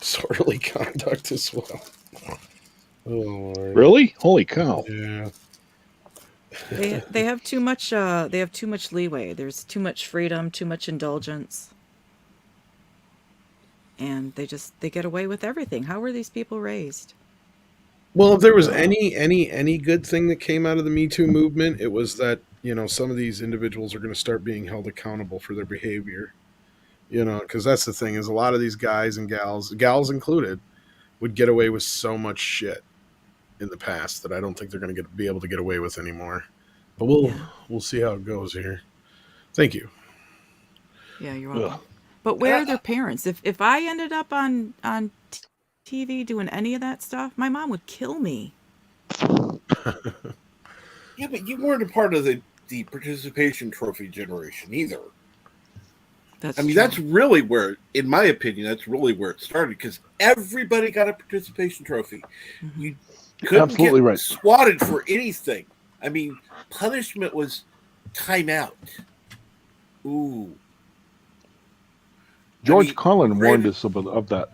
Disorderly conduct as well. Oh, Lord. Really? Holy cow! Yeah. They have too much leeway. There's too much freedom, too much indulgence. And they get away with everything. How were these people raised? Well, if there was any good thing that came out of the Me Too movement, it was that, some of these individuals are going to start being held accountable for their behavior. Because that's the thing, is a lot of these guys and gals included, would get away with so much shit in the past that I don't think they're going to be able to get away with anymore. But we'll see how it goes here. Thank you. Yeah, you're welcome. But where are their parents? If I ended up on TV doing any of that stuff, my mom would kill me. Yeah, but you weren't a part of the participation trophy generation either. That's I mean, true. that's really where, in my opinion, that's really where it started, because everybody got a participation trophy. Mm-hmm. You couldn't Absolutely get right. swatted for anything. I mean, punishment was timeout. Ooh. George Carlin warned us of that.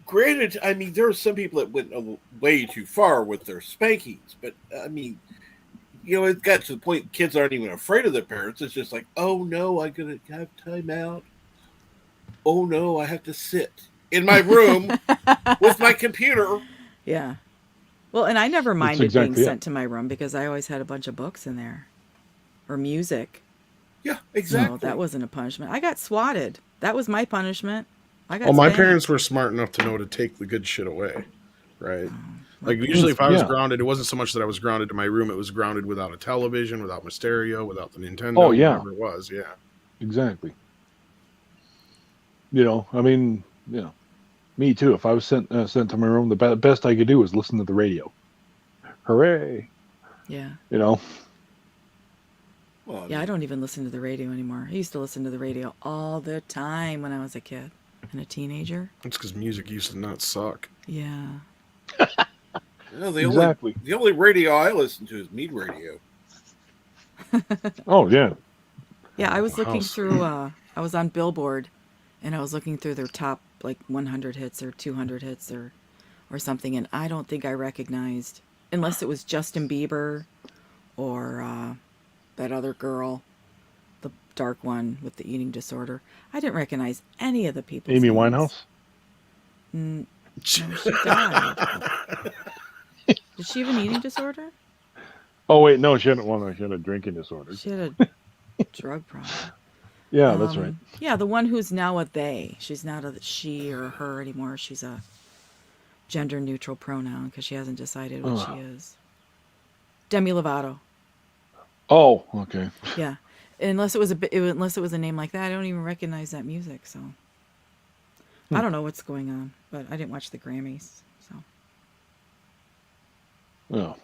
Granted, I mean, there are some people that went way too far with their spankings, but I mean, it got to the point kids aren't even afraid of their parents. It's just like, oh no, I'm gonna have timeout. Oh no, I have to sit in my room with my computer. Yeah. Well, and I never minded exactly being it. sent to my room because I always had a bunch of books in there or music. Yeah, exactly. So that wasn't a punishment. I got swatted. That was my punishment. I got Well, my spanked. parents were smart enough to know to take the good shit away, right? Like, usually if I was grounded, it wasn't so much that I was grounded in my room, it was grounded without a television, without my stereo, without the Nintendo, whatever it was, yeah. Exactly. I mean, me too. If I was sent to my room, the best I could do was listen to the radio. Hooray! Yeah. Well, Yeah, I don't even listen to the radio anymore. I used to listen to the radio all the time when I was a kid and a teenager. It's because music used to not suck. Yeah. the only radio I listen to is Mead Radio. Oh yeah. Yeah, I was looking through. I was on Billboard, and I was looking through their top 100 hits or 200 hits or something, and I don't think I recognized, unless it was Justin Bieber or that other girl, the dark one with the eating disorder. I didn't recognize any of the people. Amy Winehouse? No, she died. Did she have an eating disorder? Oh wait, no, she had a drinking disorder. She had a drug problem. Yeah, that's right. Yeah, the one who's now a they. She's not a she or her anymore. She's a gender neutral pronoun because she hasn't decided what she is. Demi Lovato. Oh, okay. Yeah, unless it was a name like that, I don't even recognize that music. So I don't know what's going on, but I didn't watch the Grammys. So Oh.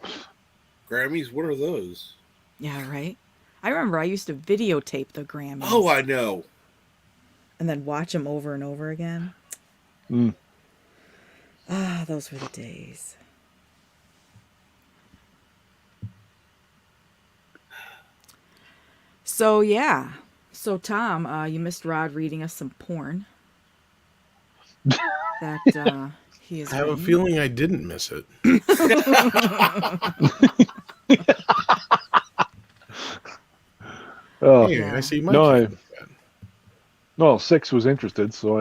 Grammys, what are those? yeah, right. I remember I used to videotape the Grammys. Oh, I know. And then watch them over and over again. Ah, those were the days. So yeah. So Tom, you missed Rod reading us some porn. That he is. I have a feeling I didn't miss it. Oh, Hey, I see Mike. No, 6 was interested, so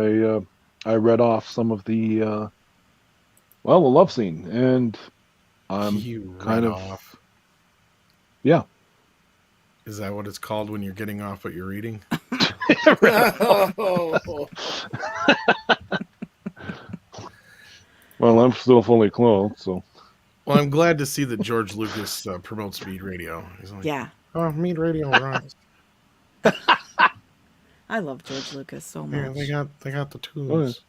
I read off some of the the love scene, and I'm kind of off. Yeah. Is that what it's called when you're getting off what you're reading? Well, I'm still fully clothed, so. Well, I'm glad to see that George Lucas promotes Mead Radio. He's like, Yeah. oh, Mead Radio rocks. I love George Lucas so much. Yeah, they got the tunes.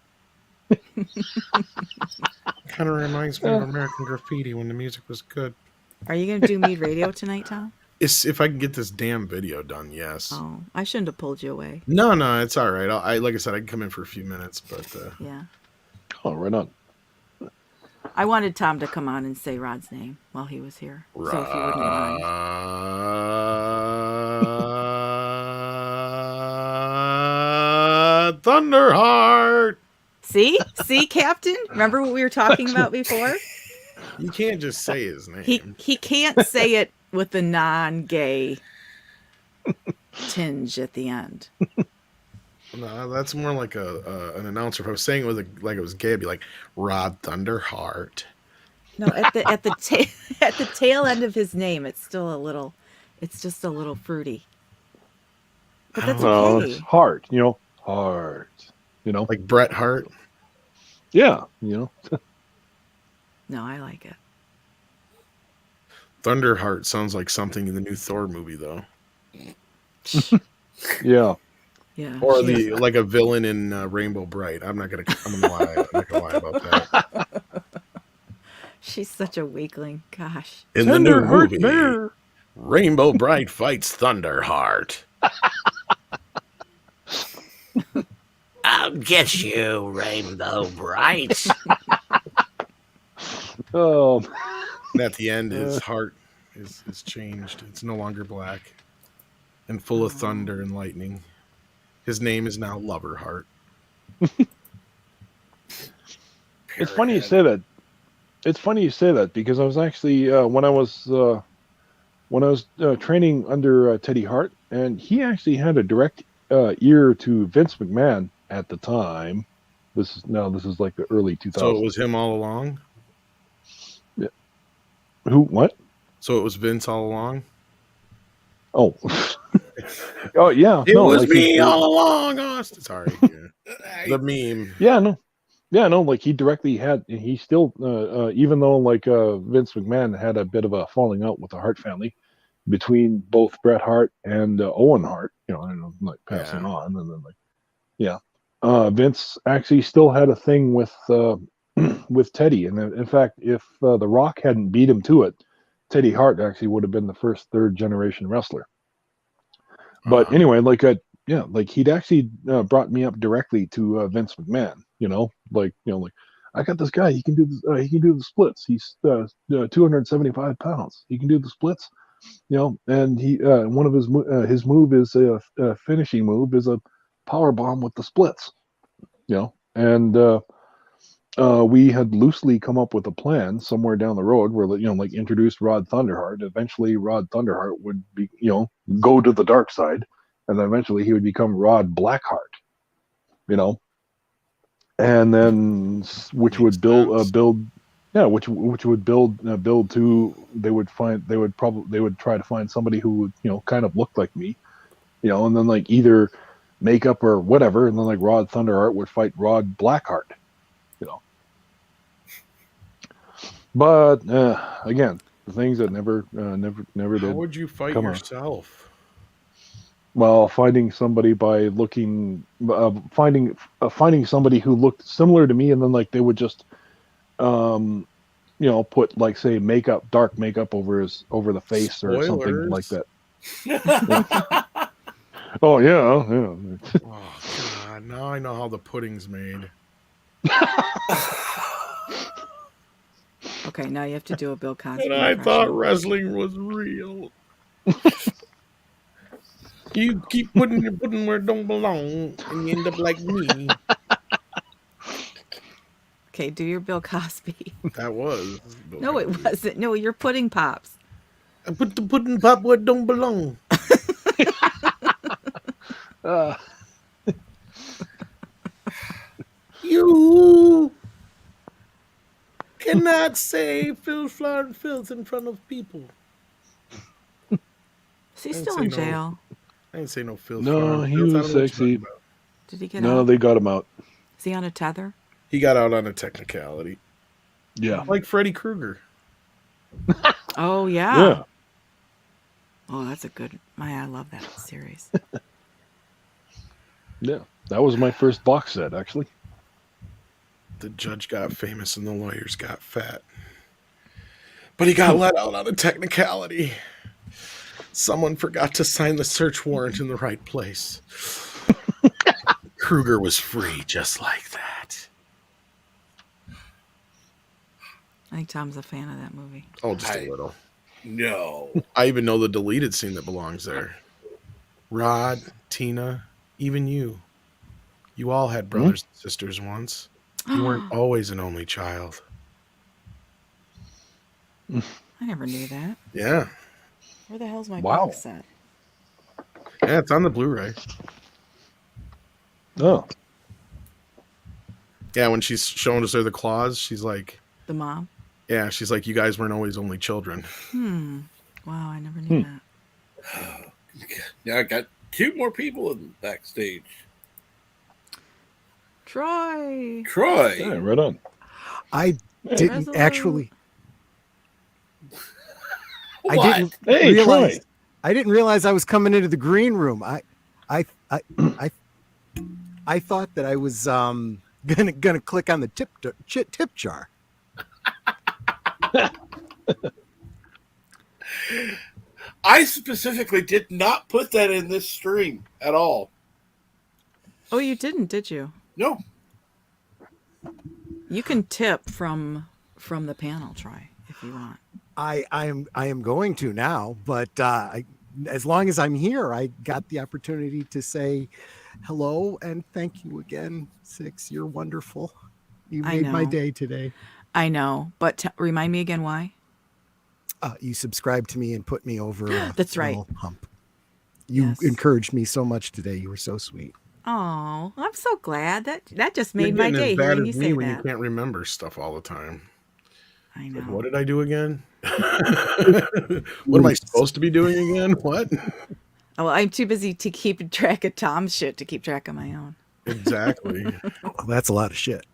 Oh, yeah. Kind of reminds me of American Graffiti when the music was good. Are you going to do Mead Radio tonight, Tom? If I can get this damn video done, yes. Oh, I shouldn't have pulled you away. No, it's all right. Like I said, I can come in for a few minutes, but yeah. Oh, right on. I wanted Tom to come on and say Rod's name while he was here. So if you wouldn't mind. Rod Thunderheart. See, Captain. Remember what we were talking about before? You can't just say his name. He can't say it with the non-gay tinge at the end. No, that's more like an announcer. If I was saying it was like it was gay, I'd be like Rod Thunderheart. No, at the tail end of his name, it's still a little. It's just a little fruity. But that's Well, okay. it's Hart, Hart, Like Bret Hart. Yeah, No, I like it. Thunderheart sounds like something in the new Thor movie, though, yeah. Yeah. or she like a villain in Rainbow Bright. I'm not gonna lie. I'm not gonna lie about that. She's such a weakling. Gosh. In the new Thunderheart movie, bear. Rainbow Bright fights Thunderheart. I'll get you, Rainbow Bright. Oh, And at the end, his heart is changed. It's no longer black and full of thunder and lightning. His name is now Loverheart. it's funny you say that. It's funny you say that because I was actually when I was training under Teddy Hart, and he actually had a direct ear to Vince McMahon at the time. This is like the early 2000s. So it was him all along? Who? What? So it was Vince all along? Oh. Oh yeah. It no, was like me all along, Austin. Sorry. The meme. Yeah, no, like he still, even though like Vince McMahon had a bit of a falling out with the Hart family between both Bret Hart and Owen Hart, like passing on, and then Vince actually still had a thing with with Teddy, and in fact, if The Rock hadn't beat him to it, Teddy Hart actually would have been the first third generation wrestler. But anyway, like he'd actually brought me up directly to Vince McMahon. Like I got this guy. He can do this. He can do the splits. He's 275 pounds. He can do the splits. And he one of his move is a finishing move is a power bomb with the splits. And we had loosely come up with a plan somewhere down the road where like introduced Rod Thunderheart. Eventually, Rod Thunderheart would be go to the dark side, and then eventually he would become Rod Blackheart. And then which would build which would build to they would try to find somebody who would kind of looked like me, and then like either makeup or whatever, and then like Rod Thunderheart would fight Rod Blackheart. But again, the things that never did. How would you fight yourself? Well, finding somebody by looking, finding somebody who looked similar to me, and then like they would just, put like say dark makeup over the face or something like that. Oh yeah. Oh God! Now I know how the pudding's made. Okay, now you have to do a Bill Cosby And I impression. thought wrestling was real. You keep putting your pudding where it don't belong, and you end up like me. Okay, do your Bill Cosby. That was. Bill No, Cosby. it wasn't. No, you're pudding pops. I put the pudding pop where it don't belong. You cannot say filth, flour, and filth in front of people. Is he still in jail? I didn't say no filth. No, flour, and he filth. I was don't know what you're sexy. talking about. Did he get No, out? they got him out. Is he on a tether? He got out on a technicality, Yeah. like Freddy Krueger. Oh yeah. Yeah. Oh, that's a good. I love that series. Yeah. That was my first box set, actually. The judge got famous and the lawyers got fat. But he got let out on a technicality. Someone forgot to sign the search warrant in the right place. Krueger was free just like that. I think Tom's a fan of that movie. Oh, just a little. No. I even know the deleted scene that belongs there. Rod, Tina, even you. You all had brothers and sisters once. You weren't always an only child. I never knew that. Yeah. Where the hell's my Wow. box set? Yeah, it's on the Blu-ray. Oh, Yeah, when she's showing us the claws, she's like, The mom? yeah, she's like, you guys weren't always only children. Wow, I never knew that. Now I got 2 more people in backstage. Troy. Troy. yeah, right on. I didn't Resolute. actually. What? I didn't Hey, realize. Troy. I didn't realize I was coming into the green room. I thought that I was gonna click on the tip jar. I specifically did not put that in this stream at all. Oh, you didn't, did you? No. You can tip from the panel, Troy, if you want. I am going to now, but as long as I'm here, I got the opportunity to say hello and thank you again, Six. You're wonderful. You I made my know. day today. I know, but remind me again why. You subscribed to me and put me over. That's right. little hump. You Yes. encouraged me so much today. You were so sweet. Oh, I'm so glad that just You're made my getting day as bad hearing you as me say when you that. can't remember stuff all the time. I know. Like, what did I do again? What am I supposed to be doing again? What? Oh, well, I'm too busy to keep track of Tom's shit to keep track of my own. Exactly. Well, that's a lot of shit.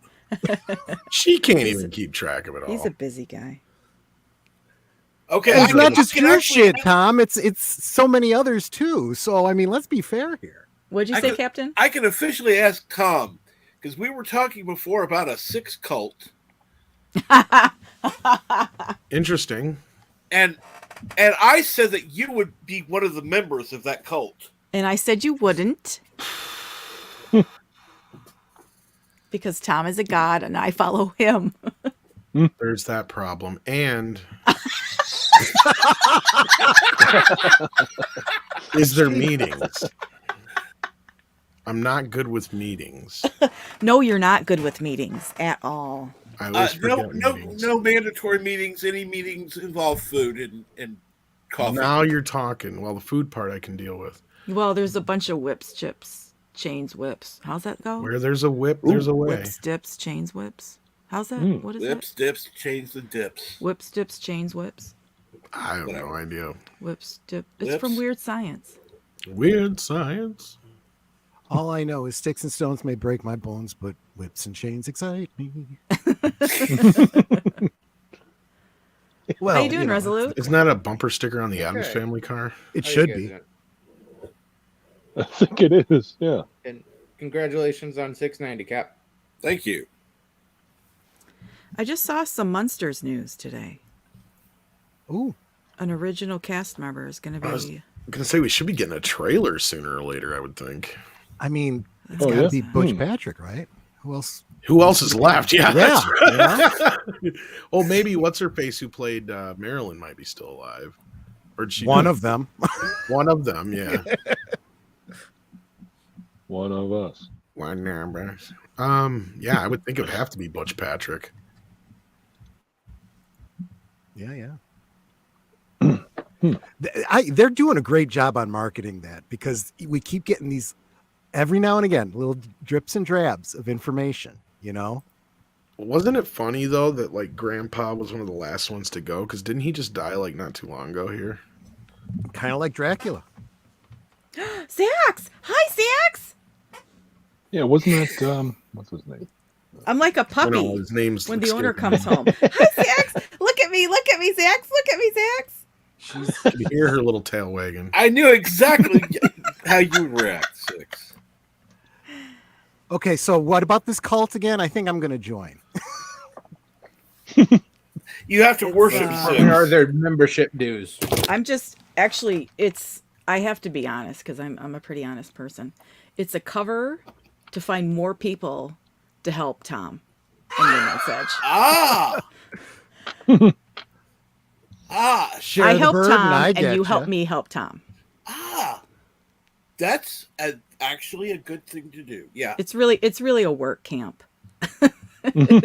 She can't even keep track of it all. He's a busy guy. Okay. It's I not can- just I can your actually- shit, Tom. It's so many others too. So I mean, let's be fair here. What'd you I say, could- Captain? I can officially ask Tom because we were talking before about a 6 cult, Interesting. and I said that you would be one of the members of that cult. And I said you wouldn't. Because Tom is a god and I follow him. There's that problem. And is there meetings? I'm not good with meetings. No, you're not good with meetings at all. I always forget No meetings. mandatory meetings. Any meetings involve food and coffee. Now you're talking. Well, the food part I can deal with. Well, there's a bunch of whips, chips, chains, whips. How's that go? Where there's a whip, there's a way. Whips, dips, chains, whips. How's that? What is Lips, it? dips, change the dips. Whips, dips, chains, whips. I have no idea. Whips, dip. It's Lips. from Weird Science. Weird science. All I know is sticks and stones may break my bones, but whips and chains excite me. Well, How you doing, Resolute? Isn't that a bumper sticker on the Addams Okay. Family car? It How you should guys be. doing? I think it is. Yeah. And congratulations on 690, Cap. Thank you. I just saw some Munsters news today. Ooh, An original cast member is going to I was- be. I'm going to say we should be getting a trailer sooner or later, I would think. I mean, it's Oh, got to yeah? be Butch Patrick, right? Who else? Who else is left? Yeah, Yeah, that's right. Oh, maybe what's her face who played Marilyn might be still alive, or did she? One of them. one of them. Yeah, One of us. one number. Yeah, I would think it would have to be Butch Patrick. Yeah. They're doing a great job on marketing that because we keep getting these every now and again little drips and drabs of information, you know. Wasn't it funny though that like Grandpa was one of the last ones to go? Because didn't he just die like not too long ago here? Kind of like Dracula. Zax! Hi, Zax! Yeah, wasn't that what's his name? I'm like a Oh, puppy no, his name's when the escaping owner me. comes home. Hi, Zax! Look at me, Zax! Look at me, Zax! You can hear her little tail wagging. I knew exactly how you would react, Six. Okay, so what about this cult again? I think I'm going to join. You have to worship What What are Six. their membership dues? I'm just actually I have to be honest because I'm a pretty honest person. It's a cover to find more people to help Tom and Midnight's Edge. Ah, Share I the help burden, Tom I and you getcha. help me help Tom. ah. That's actually a good thing to do. Yeah. It's really a work camp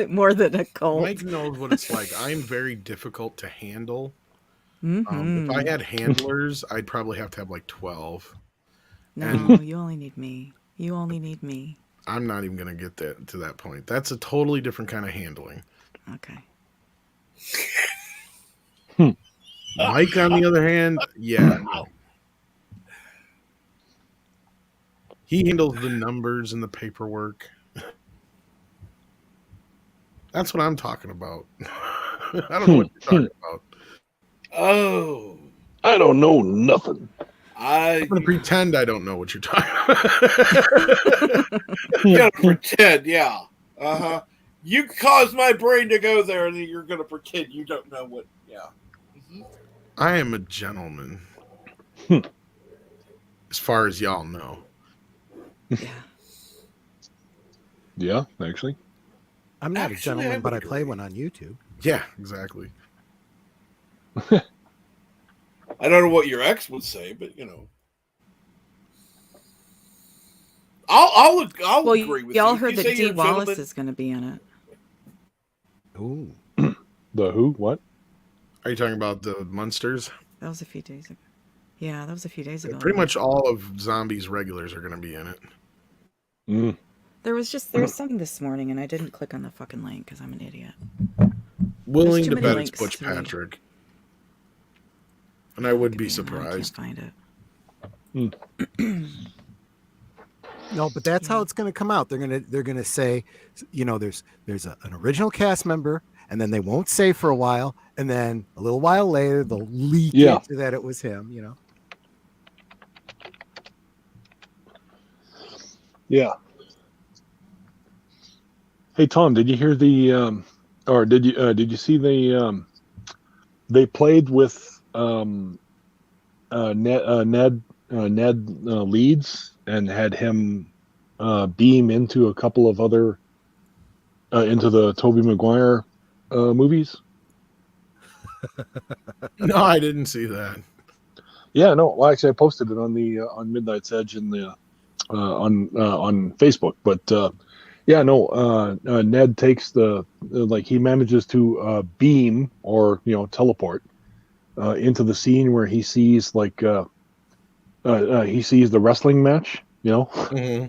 more than a cult. Mike knows what it's like. I'm very difficult to handle. Mm-hmm. If I had handlers, I'd probably have to have like 12. No, you only need me. You only need me. I'm not even going to get to that point. That's a totally different kind of handling. Okay. Mike, on the other hand, yeah, no. He handles the numbers and the paperwork. That's what I'm talking about. I don't know what you're talking about. Oh. I don't know nothing. I'm going to pretend I don't know what you're talking about. You gotta pretend, yeah. Uh-huh. You caused my brain to go there, and then you're going to pretend you don't know what, yeah. Mm-hmm. I am a gentleman. As far as y'all know. Yeah. Yeah, actually. I'm not Actually, a gentleman, I but I would play agree. one on YouTube. Yeah, exactly. I don't know what your ex would say, but you know. I'll Well, agree with you. y'all If heard you that say Dee you're a Wallace gentleman- is going to be in it. Ooh. The who? What? Are you talking about the Munsters? That was a few days ago. Yeah, that was a few days ago. Pretty much all of Zombies regulars are going to be in it. Mm. There was some this morning, and I didn't click on the fucking link because I'm an idiot. Willing too to many bet links it's Butch to read. Patrick. And I would be I can't surprised. find it. No, but that's how it's going to come out. They're going to say, you know, there's an original cast member, and then they won't say for a while, and then a little while later they'll leak it so that it was him. You know. Yeah. Hey Tom, did you hear the or did you see the they played with Ned Leeds and had him beam into a couple of other into the Tobey Maguire movies? No, I didn't see that. Yeah, no. Well, actually, I posted it on the on Midnight's Edge in the on Facebook. But yeah, no. Ned takes the like he manages to beam or teleport into the scene where he sees like he sees the wrestling match. Mm-hmm.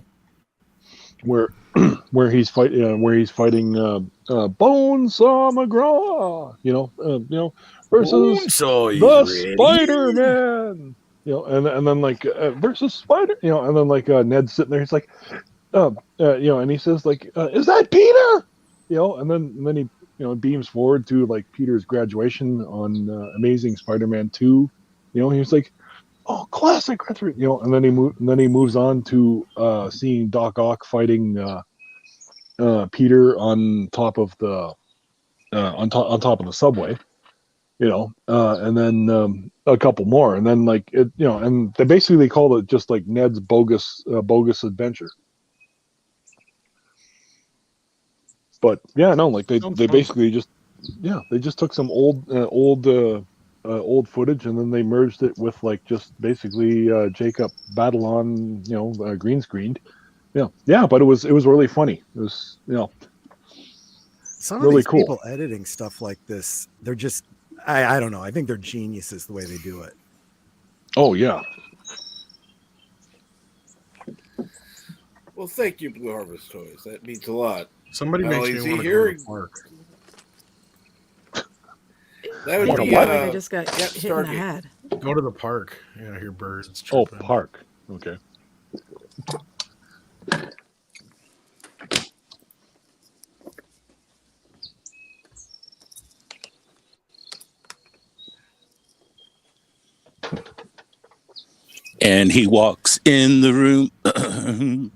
Where he's fighting Bonesaw McGraw, versus the Spider-Man, and then like versus Spider, and then like Ned's sitting there, he's like, and he says like, is that Peter? And then he beams forward to like Peter's graduation on Amazing Spider-Man 2. He was like, oh, classic, and then he moves on to seeing Doc Ock fighting Peter on top of the on top of the subway, and then a couple more, and then like it, and they basically called it just like Ned's bogus adventure. But yeah, no, like they basically just took some old footage and then they merged it with like just basically Jacob battle on green screened. Yeah, but it was really funny. It was some really of these cool. people editing stuff like this, they're just I don't know. I think they're geniuses the way they do it. Oh yeah. Well, thank you, Blue Harvest Toys. That means a lot. Somebody Not makes only is me he want to here, go to the park. That would I be feel like I just got hit in the Stargate. head. Go to the park. Yeah, I hear birds Oh, chirping. park. Okay. And he walks in the room.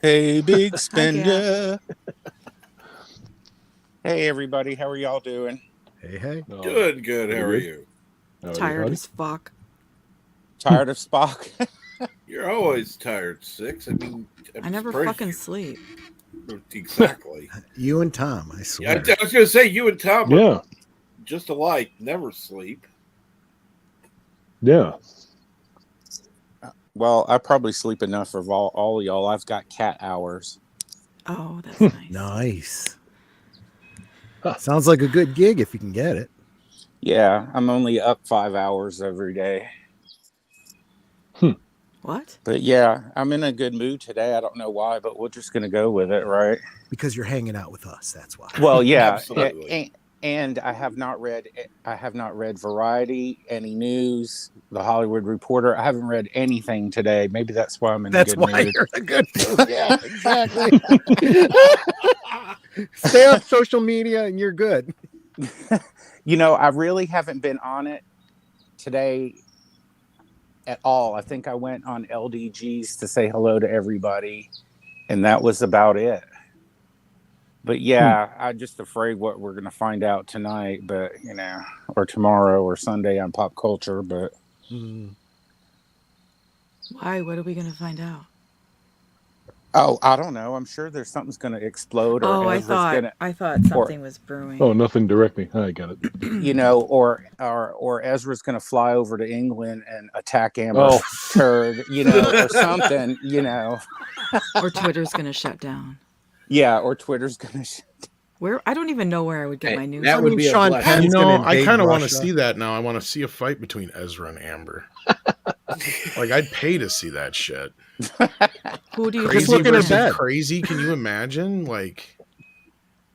Hey, big spender. Hey, everybody. How are y'all doing? Hey. Good. How are you? Tired as fuck. Tired of Spock? You're always tired, Six. I mean, I never surprised fucking sleep. Exactly. You and Tom, I swear. I was going to say, you and Tom Yeah. are just alike. Never sleep. Yeah. Well, I probably sleep enough for all y'all. I've got cat hours. Oh, that's nice. Nice. Sounds like a good gig if you can get it. Yeah, I'm only up 5 hours every day. What? But yeah, I'm in a good mood today. I don't know why, but we're just gonna go with it, right? Because you're hanging out with us. That's why. Well, yeah, Absolutely. and I have not read Variety, any news, the Hollywood Reporter. I haven't read anything today. Maybe that's why I'm in That's a good why mood. you're in a good mood. Yeah, exactly. Stay off social media and you're good. You know, I really haven't been on it today at all. I think I went on LDGs to say hello to everybody, and that was about it. But yeah, I'm just afraid what we're going to find out tonight, but you know, or tomorrow or Sunday on Pop Culture. But Why? What are we going to find out? oh, I don't know. I'm sure there's something's going to explode, or Oh, Ezra's gonna, I thought something was brewing. Oh, nothing directly. I got it. you know, or Ezra's going to fly over to England and attack Amber Turd, you know, or something, you know. Or Twitter's going to shut down. Yeah, or Twitter's going to. Where? I don't even know where I would get my news. That would be a Sean blessing. Penn's You gonna know, I invade kind of want to Russia. see that now. I want to see a fight between Ezra and Amber. Like, I'd pay to see that shit. Who do you Crazy look in her versus bed. crazy. Can you imagine? Like,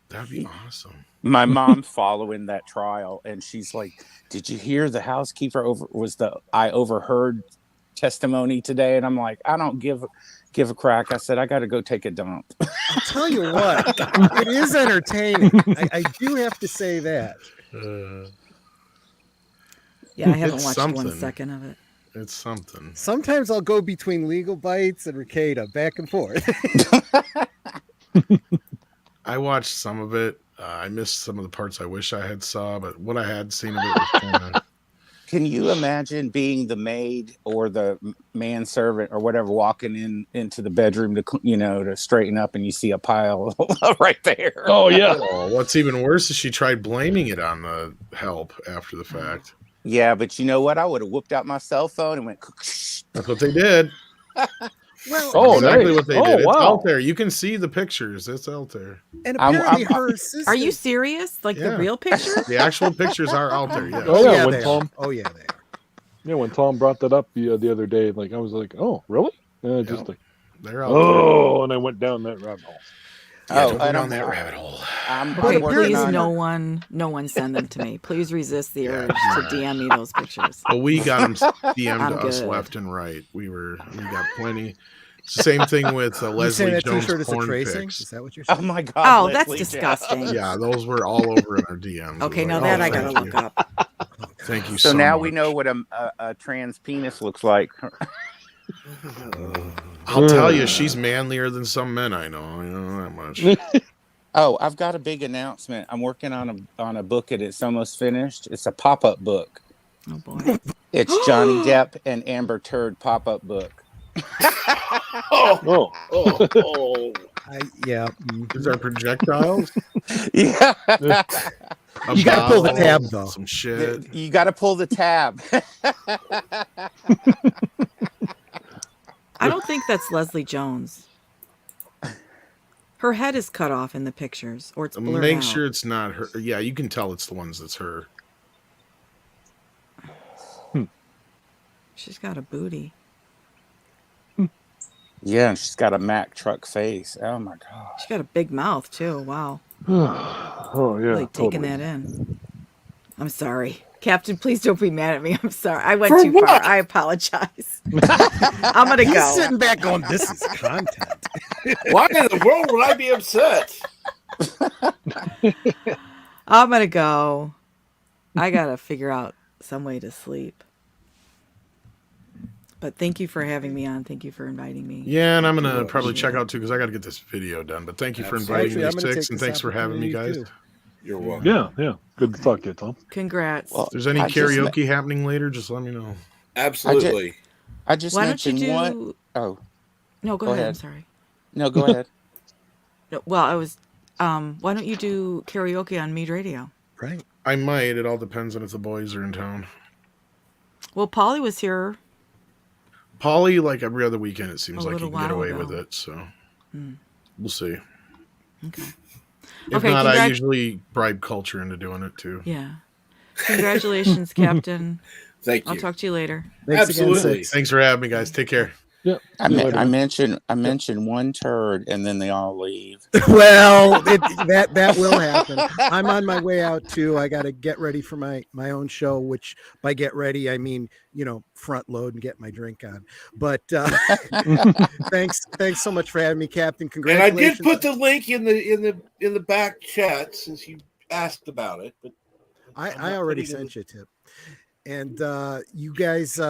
that'd be awesome. My mom's following that trial, and she's like, "Did you hear the housekeeper I overheard testimony today?" And I'm like, "I don't give a crack." I said, "I got to go take a dump." I'll tell you what, it is entertaining. I do have to say that. Yeah, I haven't It's watched something. 1 second of it. It's something. Sometimes I'll go between Legal Bites and Ricada, back and forth. I watched some of it. I missed some of the parts I wish I had saw, but what I had seen of it was kind of... Can you imagine being the maid or the manservant or whatever walking into the bedroom to straighten up, and you see a pile right there? Oh yeah. Oh, what's even worse is she tried blaming it on the help after the fact. Yeah, but you know what? I would have whipped out my cell phone and went. That's what they did. Well, Oh, exactly nice. what they Oh, did. It's wow. out there. You can see the pictures. It's out there. and apparently I'm- her assistant. Are you serious? Like Yeah. the real picture? The actual pictures are out there. Yes. Oh, yeah, when they Tom- are. Oh yeah, they are. Yeah, when Tom brought that up the other day, like I was like, "Oh, really?" Just like, They're out there. oh, and I went down that rabbit hole. Yeah, Oh, don't go and down I'm- that rabbit hole. I'm Okay, working please, on no one send them to me. Please resist the Yeah. urge to DM me those pictures. But we got them DM'd I'm to us good. left and right. We got plenty. It's the same thing with You saying Leslie that Jones T-shirt is a porn tracing? pics. Is that what you're Oh saying? my god! Oh, that's Leslie disgusting. Yeah, those were all over in our DMs. Okay, It was now like, that oh, I gotta thank look you. up. Thank you So now much. we know what a trans penis looks like. I'll tell you, she's manlier than some men I know. I know that much. Oh, I've got a big announcement. I'm working on a book, and it's almost finished. It's a pop-up book. Oh boy. It's Johnny Depp and Amber Turd pop-up book. Oh, Yeah. These are projectiles. Yeah. A You gotta pull the bottle, tab, though. Some shit. You got to pull the tab. I don't think that's Leslie Jones. Her head is cut off in the pictures, or it's blurred Make out. sure it's not her. Yeah, you can tell it's the ones that's her. She's got a booty. Yeah, and she's got a Mack truck face. Oh my god. She's got a big mouth too. Wow. oh yeah, Really taking totally. that in. I'm sorry. Captain, please don't be mad at me. I'm sorry. I went For too what? far. I apologize. I'm going to He's go. sitting back going, "This is content." Why in the world would I be upset? I'm going to go. I got to figure out some way to sleep. But thank you for having me on. Thank you for inviting me. Yeah, and I'm gonna Well, probably check appreciate out too because I got to get this video done. But thank you for Absolutely. inviting Actually, me, I'm gonna Six, take and this thanks for having me, guys. opportunity, You're welcome. Yeah. Good to talk to you, Tom. Congrats. Well, If there's any I just karaoke happening later, just let me know. Absolutely. I just Why don't you mentioned do... one. Oh, No, go Go ahead. ahead. I'm sorry. no, go ahead. No, well, I was... why don't you do karaoke on Mead Radio? Right. I might. It all depends on if the boys are in town. Well, Polly was here. Polly, like every other weekend, it seems A like you little can get while away ago. with it. So Hmm. we'll see. Okay. If Okay, not, I usually bribe culture into doing it too. Yeah. Congratulations, Captain. Thank I'll you. talk to you later. Thanks again, Absolutely. Six. Thanks for having me, guys. Take care. Yeah. I, See you later, I man. mentioned one turd, and then they all leave. Well, that will happen. I'm on my way out too. I got to get ready for my own show, which by get ready I mean front load and get my drink on. But thanks so much for having me, Captain. And I Congratulations. did put the link in the back chat since you asked about it, but I already sent you a tip. And you guys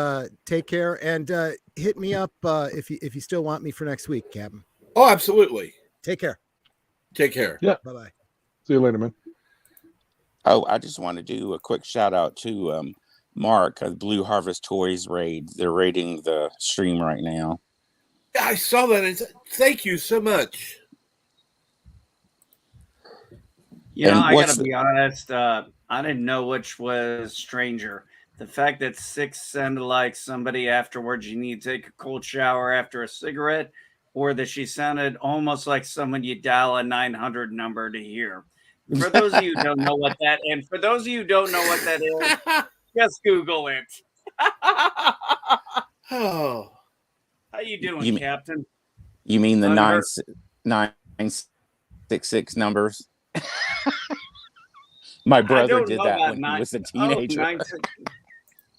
take care and hit me up if you still want me for next week, Captain. Oh, absolutely. Take care. Take care. Yeah. Bye-bye. See you later, man. Oh, I just want to do a quick shout out to Mark of Blue Harvest Toys Raid. They're raiding the stream right now. I saw that. Thank you so much. I gotta be honest. I didn't know which was stranger. The fact that Six sounded like somebody afterwards you need to take a cold shower after a cigarette, or that she sounded almost like someone you dial a 900 number to hear. For those of you who don't know what that, and for those of you who don't know what that is, just Google it. Oh, how you doing, Captain? You mean the 966 numbers? My brother did that when he was a teenager.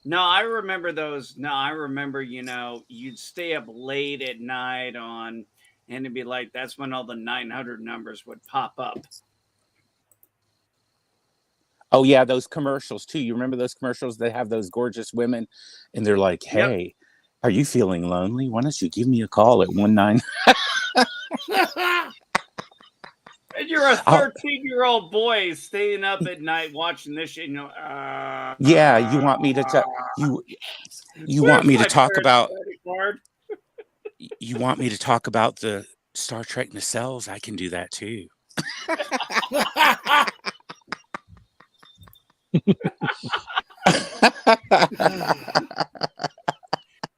No, I remember those. No, I remember, you'd stay up late at night and it'd be like, that's when all the 900 numbers would pop up. Oh, yeah, those commercials, too. You remember those commercials that have those gorgeous women? And they're like, hey, are you feeling lonely? Why don't you give me a call at 19... And you're a 13-year-old boy staying up at night watching this shit. Yeah, you want me to you want me to talk about you want me to talk about the Star Trek nacelles? I can do that too.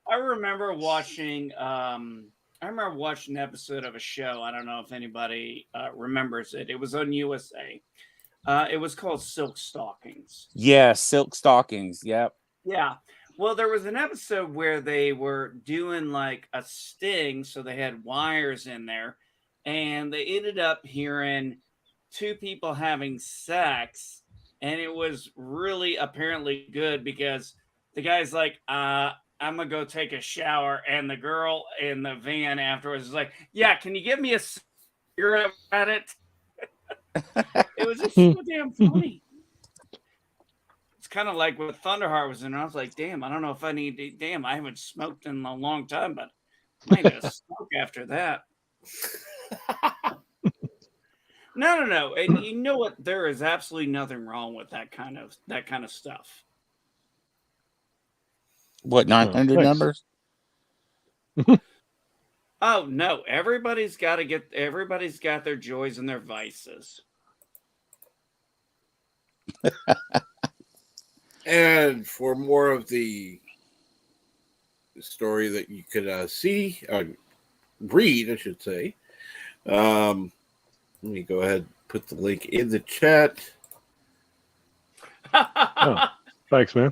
I remember watching an episode of a show. I don't know if anybody remembers it. It was on USA. It was called Silk Stockings. Yeah, Silk Stockings. Yep. Yeah. Well, there was an episode where they were doing like a sting, so they had wires in there, and they ended up hearing two people having sex, and it was really apparently good because the guy's like, I'm gonna go take a shower, and the girl in the van afterwards is like, yeah, can you give me a cigarette at it? It was just so damn funny. It's kind of like what Thunderheart was in. I was like, damn, I don't know if I need to, damn, I haven't smoked in a long time, but I might have smoke after that. No. And you know what? There is absolutely nothing wrong with that kind of stuff. What, 900 numbers? Oh no, everybody's got their joys and their vices. And for more of the story that you could read, I should say, let me go ahead and put the link in the chat. Oh, thanks, man.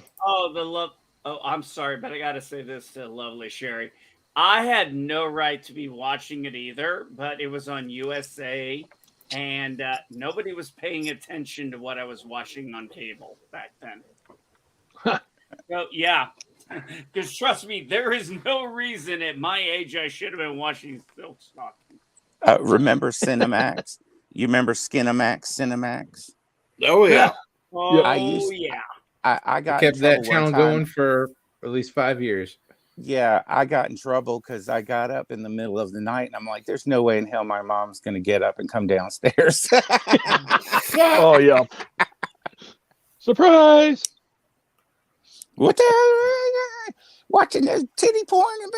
Oh, I'm sorry, but I got to say this to lovely Sherry. I had no right to be watching it either, but it was on USA, and nobody was paying attention to what I was watching on cable back then. So, yeah, because trust me, there is no reason at my age I should have been watching Silk Stockings. Remember Cinemax? You remember Cinemax? Oh, yeah. I got kept that channel one going for at least 5 years. Yeah, I got in trouble because I got up in the middle of the night and I'm like, there's no way in hell my mom's going to get up and come downstairs. Oh, yeah. Surprise! What the hell? Watching this titty porn? Oh,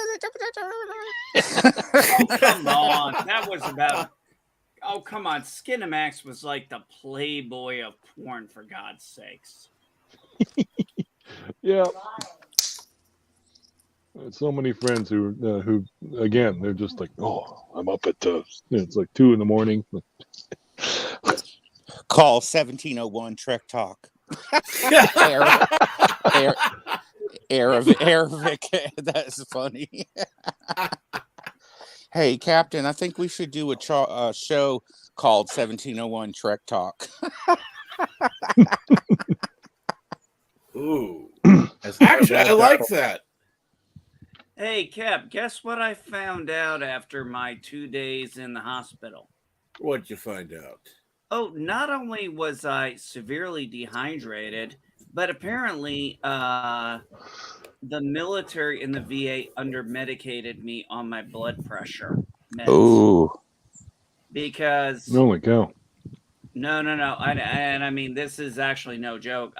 come on. That was about... Oh, come on. Skinamax was like the Playboy of porn, for God's sakes. Yeah. So many friends who again, they're just like, oh, I'm up at it's like 2 a.m. Call 1701 Trek Talk. Aravic. That's funny. Hey, Captain, I think we should do a show called 1701 Trek Talk. Ooh. Actually, I like that. Hey, Cap, guess what I found out after my 2 days in the hospital? What'd you find out? Oh, not only was I severely dehydrated, but apparently the military and the VA under-medicated me on my blood pressure meds. Ooh. Because... Holy cow. No. And I mean, this is actually no joke.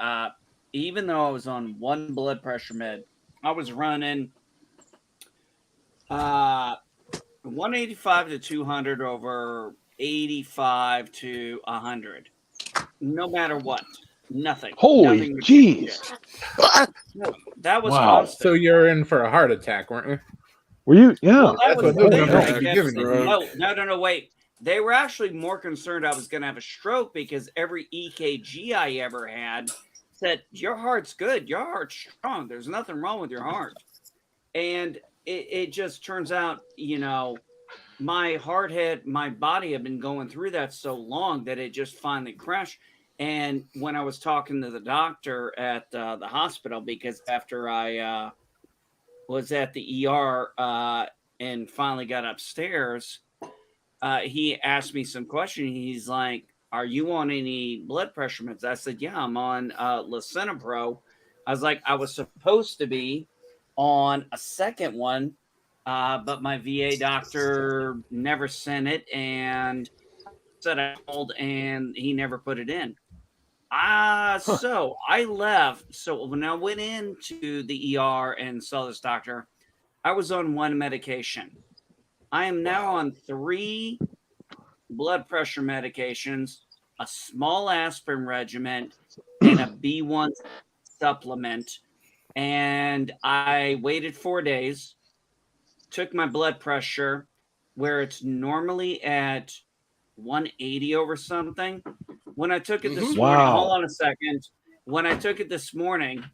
Even though I was on one blood pressure med, I was running 185 to 200 over 85 to 100. No matter what. Nothing. Holy Nothing jeez. No, that was Wow. constant. So you're in for a heart attack, weren't you? Were you? Yeah. Well, that That's was what the those thing. numbers I should be guess giving that- you. no, wait. They were actually more concerned I was going to have a stroke because every EKG I ever had said, your heart's good. Your heart's strong. There's nothing wrong with your heart. And it just turns out, you know, my body had been going through that so long that it just finally crashed. And when I was talking to the doctor at the hospital, because after I was at the ER and finally got upstairs, he asked me some questions. He's like, are you on any blood pressure meds? I said, yeah, I'm on Lisinopril. I was like, I was supposed to be on a second one, but my VA doctor never sent it and said I called and he never put it in. So I left. So when I went into the ER and saw this doctor, I was on one medication. I am now on 3 blood pressure medications, a small aspirin regimen, and a B1 supplement. And I waited 4 days, took my blood pressure where it's normally at 180 over something. When I took it this morning, hold on a second. When I took it this morning,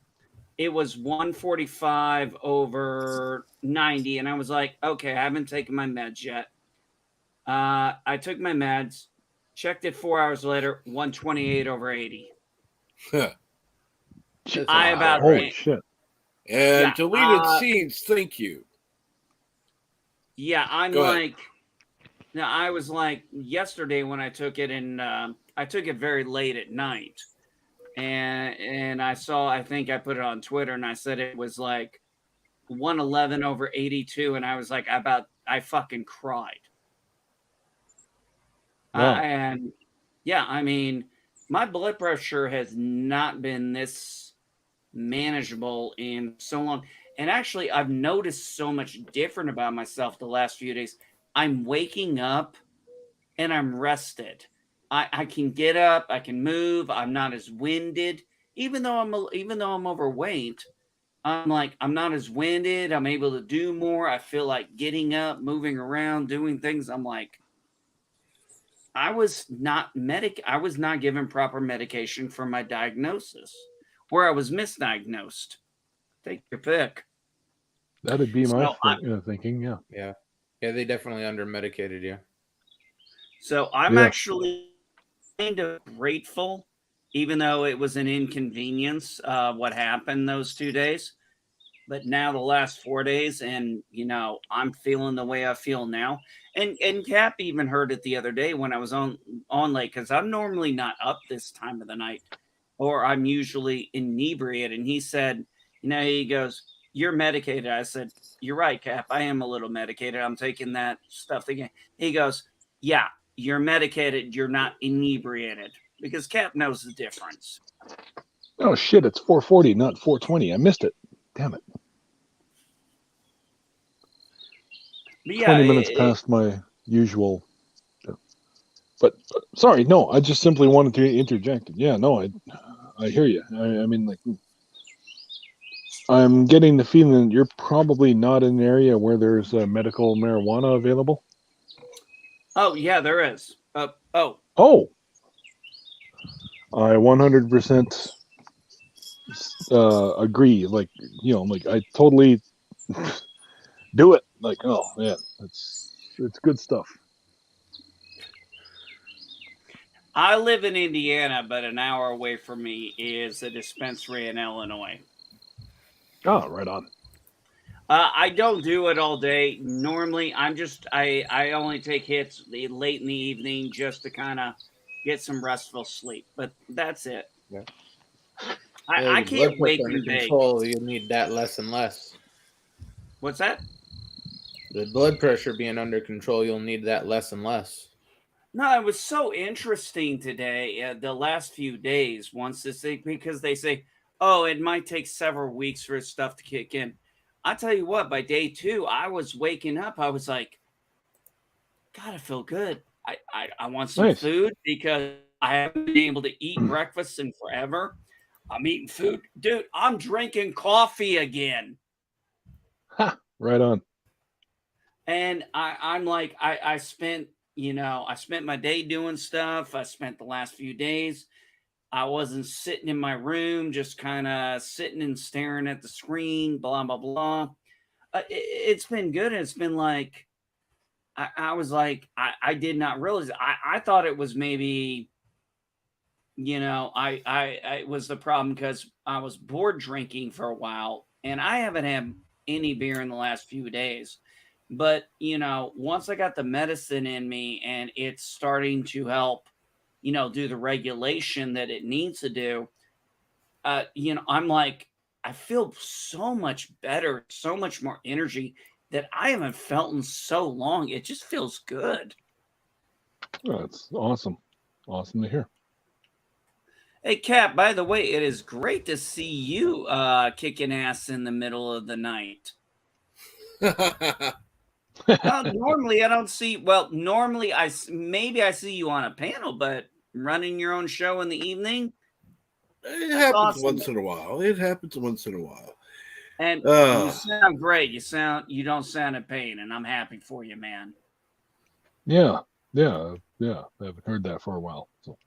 it was 145 over 90. And I was like, okay, I haven't taken my meds yet. I took my meds, checked it 4 hours later, 128 over 80. Holy shit. And deleted scenes, thank you. Yeah, I'm Go ahead. like, now I was like yesterday when I took it, and I took it very late at night, and I saw, I think I put it on Twitter, and I said it was like 111 over 82, and I was like, I fucking cried. Wow. And yeah, I mean, my blood pressure has not been this manageable in so long. And actually, I've noticed so much different about myself the last few days. I'm waking up and I'm rested. I can get up, I can move, I'm not as winded. Even though I'm overweight, I'm like, I'm not as winded, I'm able to do more. I feel like getting up, moving around, doing things. I'm like, I was not given proper medication for my diagnosis, or I was misdiagnosed. Take your pick. That'd be my So thinking, yeah. Yeah. Yeah, they definitely under medicated you. So I'm Yeah. actually kind of grateful, even though it was an inconvenience, what happened those 2 days. But now the last 4 days, and you know, I'm feeling the way I feel now. And Cap even heard it the other day when I was on late, because I'm normally not up this time of the night, or I'm usually inebriated. And he said, you know, he goes, you're medicated. I said, you're right, Cap. I am a little medicated. I'm taking that stuff again. He goes, yeah, you're medicated. You're not inebriated, because Cap knows the difference. Oh shit! It's 4:40, not 4:20. I missed it. Damn it. But yeah, 20 minutes past my usual. But sorry, no. I just simply wanted to interject. Yeah, no. I hear you. I mean, like, I'm getting the feeling that you're probably not in an area where there's medical marijuana available. Oh yeah, there is. Oh, Oh, I 100% agree. Like, like I totally do it. Like, oh man, it's good stuff. I live in Indiana, but an hour away from me is a dispensary in Illinois. Oh, right on. I don't do it all day. Normally, I only take hits late in the evening just to kind of get some restful sleep. But that's it. Yeah. I Your blood can't wake pressure under and bake. control, you need that less and less. What's that? The blood pressure being under control, you'll need that less and less. No, it was so interesting today, the last few days, once this thing, because they say, oh, it might take several weeks for stuff to kick in. I tell you what, by day 2, I was waking up. I was like, God, I feel good. I want some Nice. food because I haven't been able to eat breakfast in forever. I'm eating food. Dude, I'm drinking coffee again. Ha, right on. And I'm like, I spent my day doing stuff. I spent the last few days. I wasn't sitting in my room, just kind of sitting and staring at the screen, blah, blah, blah. It's been good. It's been like, I was like, I did not realize. I thought it was maybe, it was the problem because I was bored drinking for a while and I haven't had any beer in the last few days. But, once I got the medicine in me and it's starting to help, do the regulation that it needs to do, I'm like, I feel so much better, so much more energy that I haven't felt in so long. It just feels good. Oh, that's awesome. Awesome to hear. Hey, Cap, by the way, it is great to see you kicking ass in the middle of the night. Normally I don't see. Well, normally maybe I see you on a panel, but running your own show in the evening. It happens once in a while. And you sound great. You don't sound in pain, and I'm happy for you, man. Yeah. I haven't heard that for a while. So.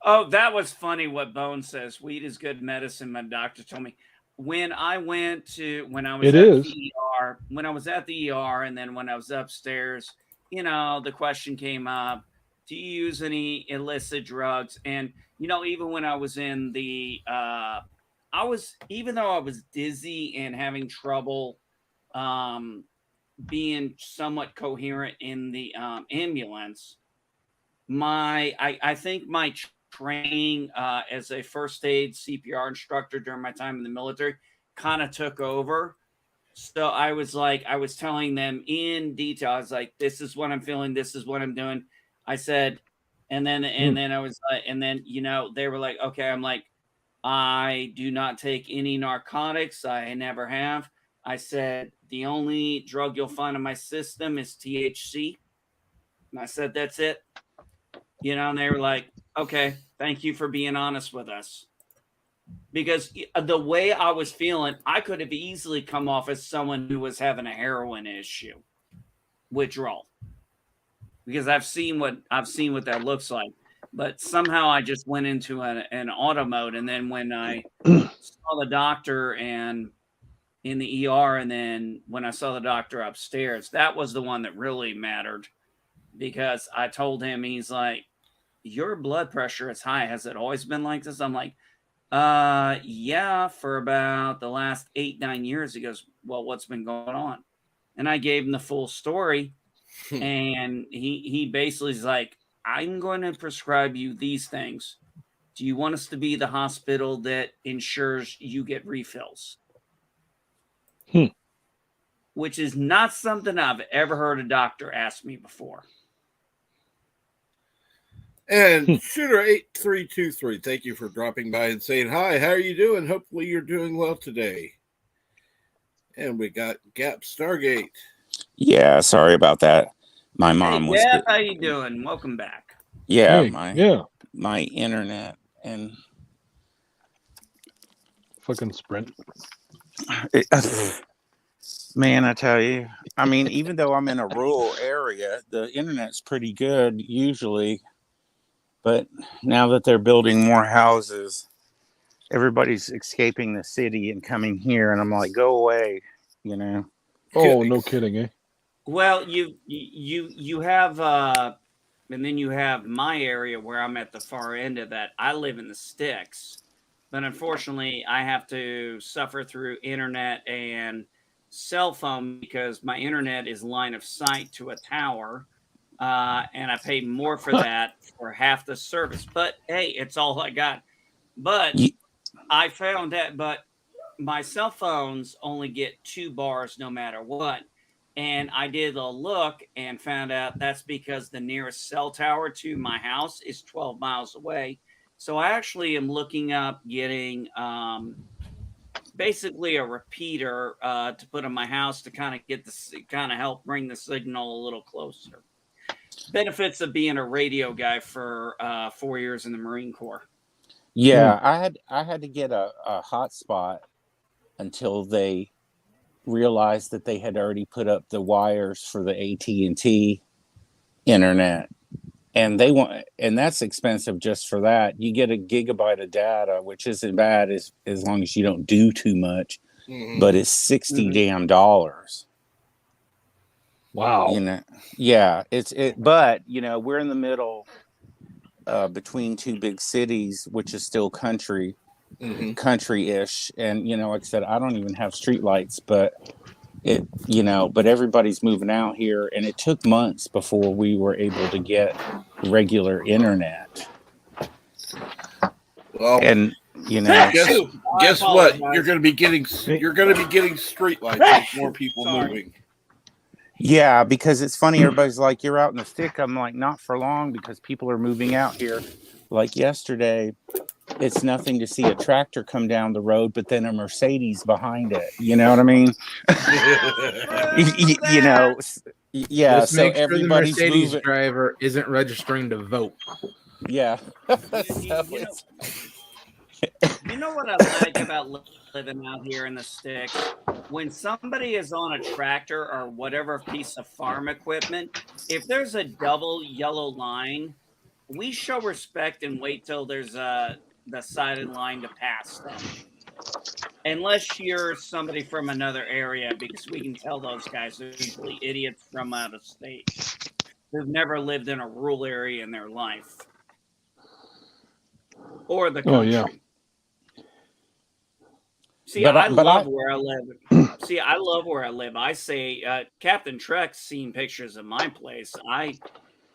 Oh, that was funny what Bone says. Weed is good medicine. My doctor told me. When I was at the ER and then when I was upstairs, the question came up, do you use any illicit drugs? And, even when I was in the, even though I was dizzy and having trouble being somewhat coherent in the ambulance, I think my training as a first aid CPR instructor during my time in the military kind of took over. So I was telling them in detail. I was like, this is what I'm feeling. This is what I'm doing. I said, and then I was like, and then, they were like, okay. I'm like, I do not take any narcotics. I never have. I said, the only drug you'll find in my system is THC. And I said, that's it. And they were like, okay, thank you for being honest with us. Because the way I was feeling, I could have easily come off as someone who was having a heroin issue, withdrawal. Because I've seen what that looks like. But somehow I just went into an auto mode. And then when I saw the doctor and in the ER, and then when I saw the doctor upstairs, that was the one that really mattered. Because I told him, he's like, your blood pressure is high. Has it always been like this? I'm like, yeah, for about the last 8-9 years. He goes, well, what's been going on? And I gave him the full story. And he basically is like, I'm going to prescribe you these things. Do you want us to be the hospital that ensures you get refills? Which is not something I've ever heard a doctor ask me before. And Shooter8323, thank you for dropping by and saying hi. How are you doing? Hopefully you're doing well today. And we got Gap Stargate. Yeah, sorry about that. My mom was. Gap, how you doing? Welcome back. Yeah, hey, my internet and fucking Sprint. Man, I tell you, I mean, even though I'm in a rural area, the internet's pretty good usually. But now that they're building more houses, everybody's escaping the city and coming here, and I'm like, go away, you know. Oh, no kidding, eh? Well, you have and then you have my area where I'm at the far end of that. I live in the sticks, but unfortunately, I have to suffer through internet and cell phone because my internet is line of sight to a tower, and I pay more for that for half the service. But hey, it's all I got. But I found that, but my cell phones only get 2 bars no matter what. And I did a look and found out that's because the nearest cell tower to my house is 12 miles away. So I actually am looking up getting basically a repeater to put in my house to kind of get this, kind of help bring the signal a little closer. Benefits of being a radio guy for 4 years in the Marine Corps. Yeah, I had to get a hotspot until they realized that they had already put up the wires for the AT&T internet, and that's expensive just for that. You get a gigabyte of data, which isn't bad as long as you don't do too much, but it's $60 damn dollars. Wow. You know, yeah, but you know, we're in the middle between two big cities, which is still country-ish, and you know, like I said, I don't even have streetlights, but but everybody's moving out here, and it took months before we were able to get regular internet. Well, and you know, guess what? You're going to be getting streetlights with more people moving. Yeah, because it's funny. Everybody's like, "You're out in the stick." I'm like, "Not for long," because people are moving out here. Like yesterday, it's nothing to see a tractor come down the road, but then a Mercedes behind it. You know what I mean? you know, yeah. Just So make sure the everybody's Mercedes moving. driver isn't registering to vote. Yeah. You know what I like about living out here in the sticks? When somebody is on a tractor or whatever piece of farm equipment, if there's a double yellow line, we show respect and wait till there's the sided line to pass them. Unless you're somebody from another area, because we can tell those guys are usually idiots from out of state who've never lived in a rural area in their life or the country. Oh yeah. See, I love where I live. See, I love where I live. I say, Captain Trek's seen pictures of my place.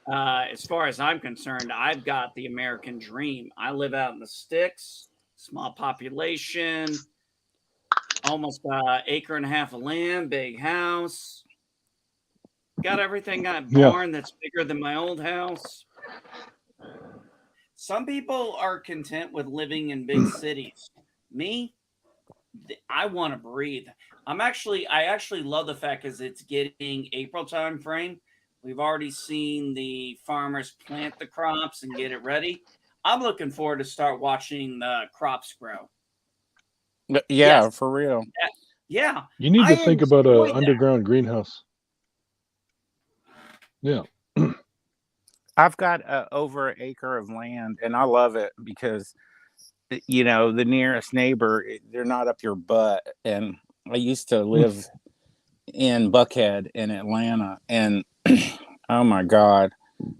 As far as I'm concerned, I've got the American dream. I live out in the sticks, small population, almost acre and a half of land, big house. Got everything. Got a barn that's bigger than my old house. Some people are content with living in big cities. Me, I want to breathe. I actually love the fact because it's getting April time frame. We've already seen the farmers plant the crops and get it ready. I'm looking forward to start watching the crops grow. Yeah, yes. For real. Yeah. You need to think about an underground greenhouse. Yeah. I've got over an acre of land, and I love it because, you know, the nearest neighbor, they're not up your butt. And I used to live in Buckhead in Atlanta, and oh my God.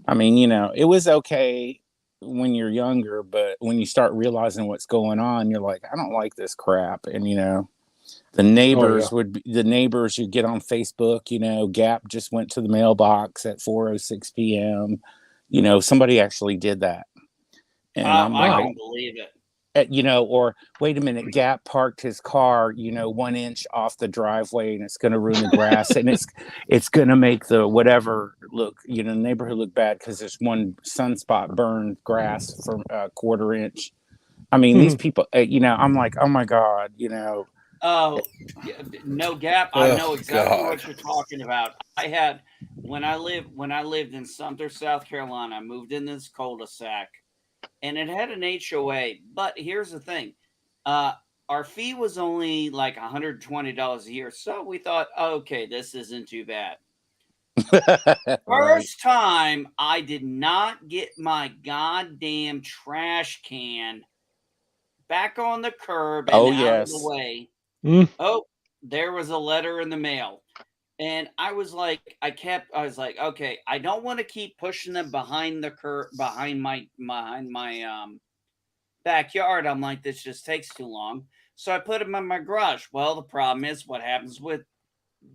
I mean, you know, it was okay when you're younger, but when you start realizing what's going on, you're like, I don't like this crap. And, you know, the neighbors you get on Facebook, you know, Gap just went to the mailbox at 4:06 p.m. You know, somebody actually did that. And I can believe it. You know, or wait a minute, Gap parked his car, you know, 1 inch off the driveway, and it's going to ruin the grass, and it's going to make the whatever look, you know, neighborhood look bad because there's one sunspot burned grass for a 1/4 inch. I mean, these people, you know, I'm like, oh my God, you know. Oh, no Gap. I know exactly what you're talking about. I had when I lived in Sumter, South Carolina. I moved in this cul-de-sac. And it had an HOA, but here's the thing. our fee was only like $120 a year. So we thought, okay, this isn't too bad. Right. First time I did not get my goddamn trash can back on the curb and Oh, out of the yes. way. Mm. Oh, there was a letter in the mail. And I was like, okay, I don't want to keep pushing them behind the curb, behind my backyard. I'm like, this just takes too long. So I put them in my garage. Well, the problem is what happens with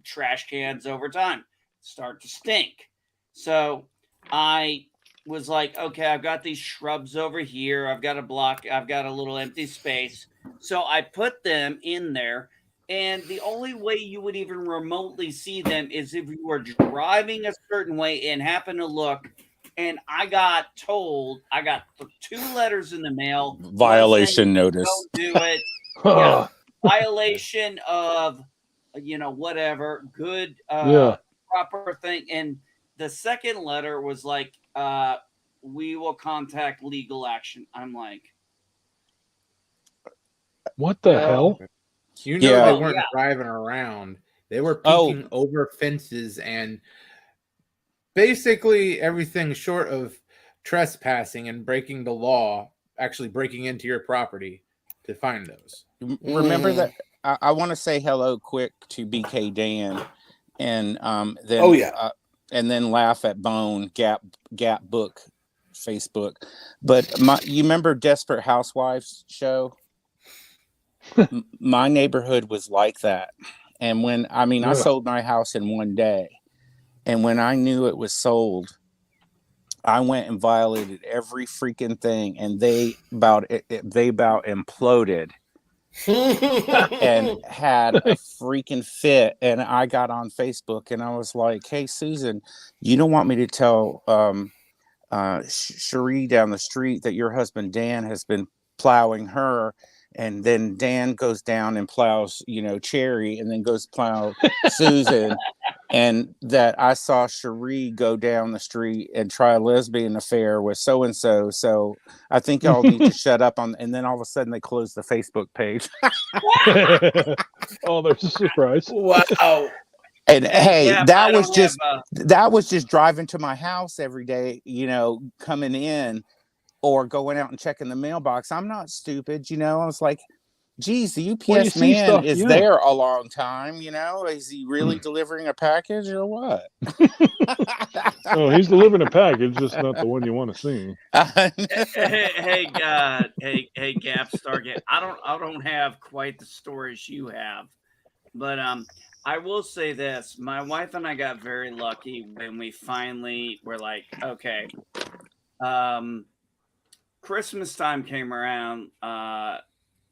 trash cans over time start to stink. So I was like, okay, I've got these shrubs over here. I've got a little empty space. So I put them in there. And the only way you would even remotely see them is if you were driving a certain way and happen to look. And I got told, I got 2 letters in the mail. Violation Listen, notice. don't do it. Yeah. Violation of whatever good Yeah. proper thing. And the second letter was like, we will contact legal action. I'm like, What the hell? You know Yeah. they oh weren't yeah, driving around. They were Oh, peeking over fences and basically everything short of trespassing and breaking the law, actually breaking into your property to find those. remember that I want to say hello quick to BK Dan, and then Oh, yeah. And then laugh at Bone Gap Book Facebook. But you remember Desperate Housewives show? My neighborhood was like that, and when I Yeah. sold my house in one day, and when I knew it was sold, I went and violated every freaking thing, and they about imploded and had a freaking fit. And I got on Facebook and I was like, "Hey, Susan, you don't want me to tell Cherie down the street that your husband Dan has been plowing her?" And then Dan goes down and plows, Cherry, and then goes plow Susan. And that I saw Cherie go down the street and try a lesbian affair with so and so. So I think y'all need to shut up on. And then all of a sudden they closed the Facebook page. Oh, there's a surprise. Wow. And hey, hey, Gap, that I was don't have just driving to my house every day, coming in or going out and checking the mailbox. I'm not stupid, I was like, geez, the Well, you UPS see man stuff, is yeah. there a long time, Is he really delivering a package or what? Oh, he's delivering a package, just not the one you want to see. hey Gap Stargate. I don't have quite the stories you have, but I will say this: my wife and I got very lucky when we finally were like, okay, Christmas time came around a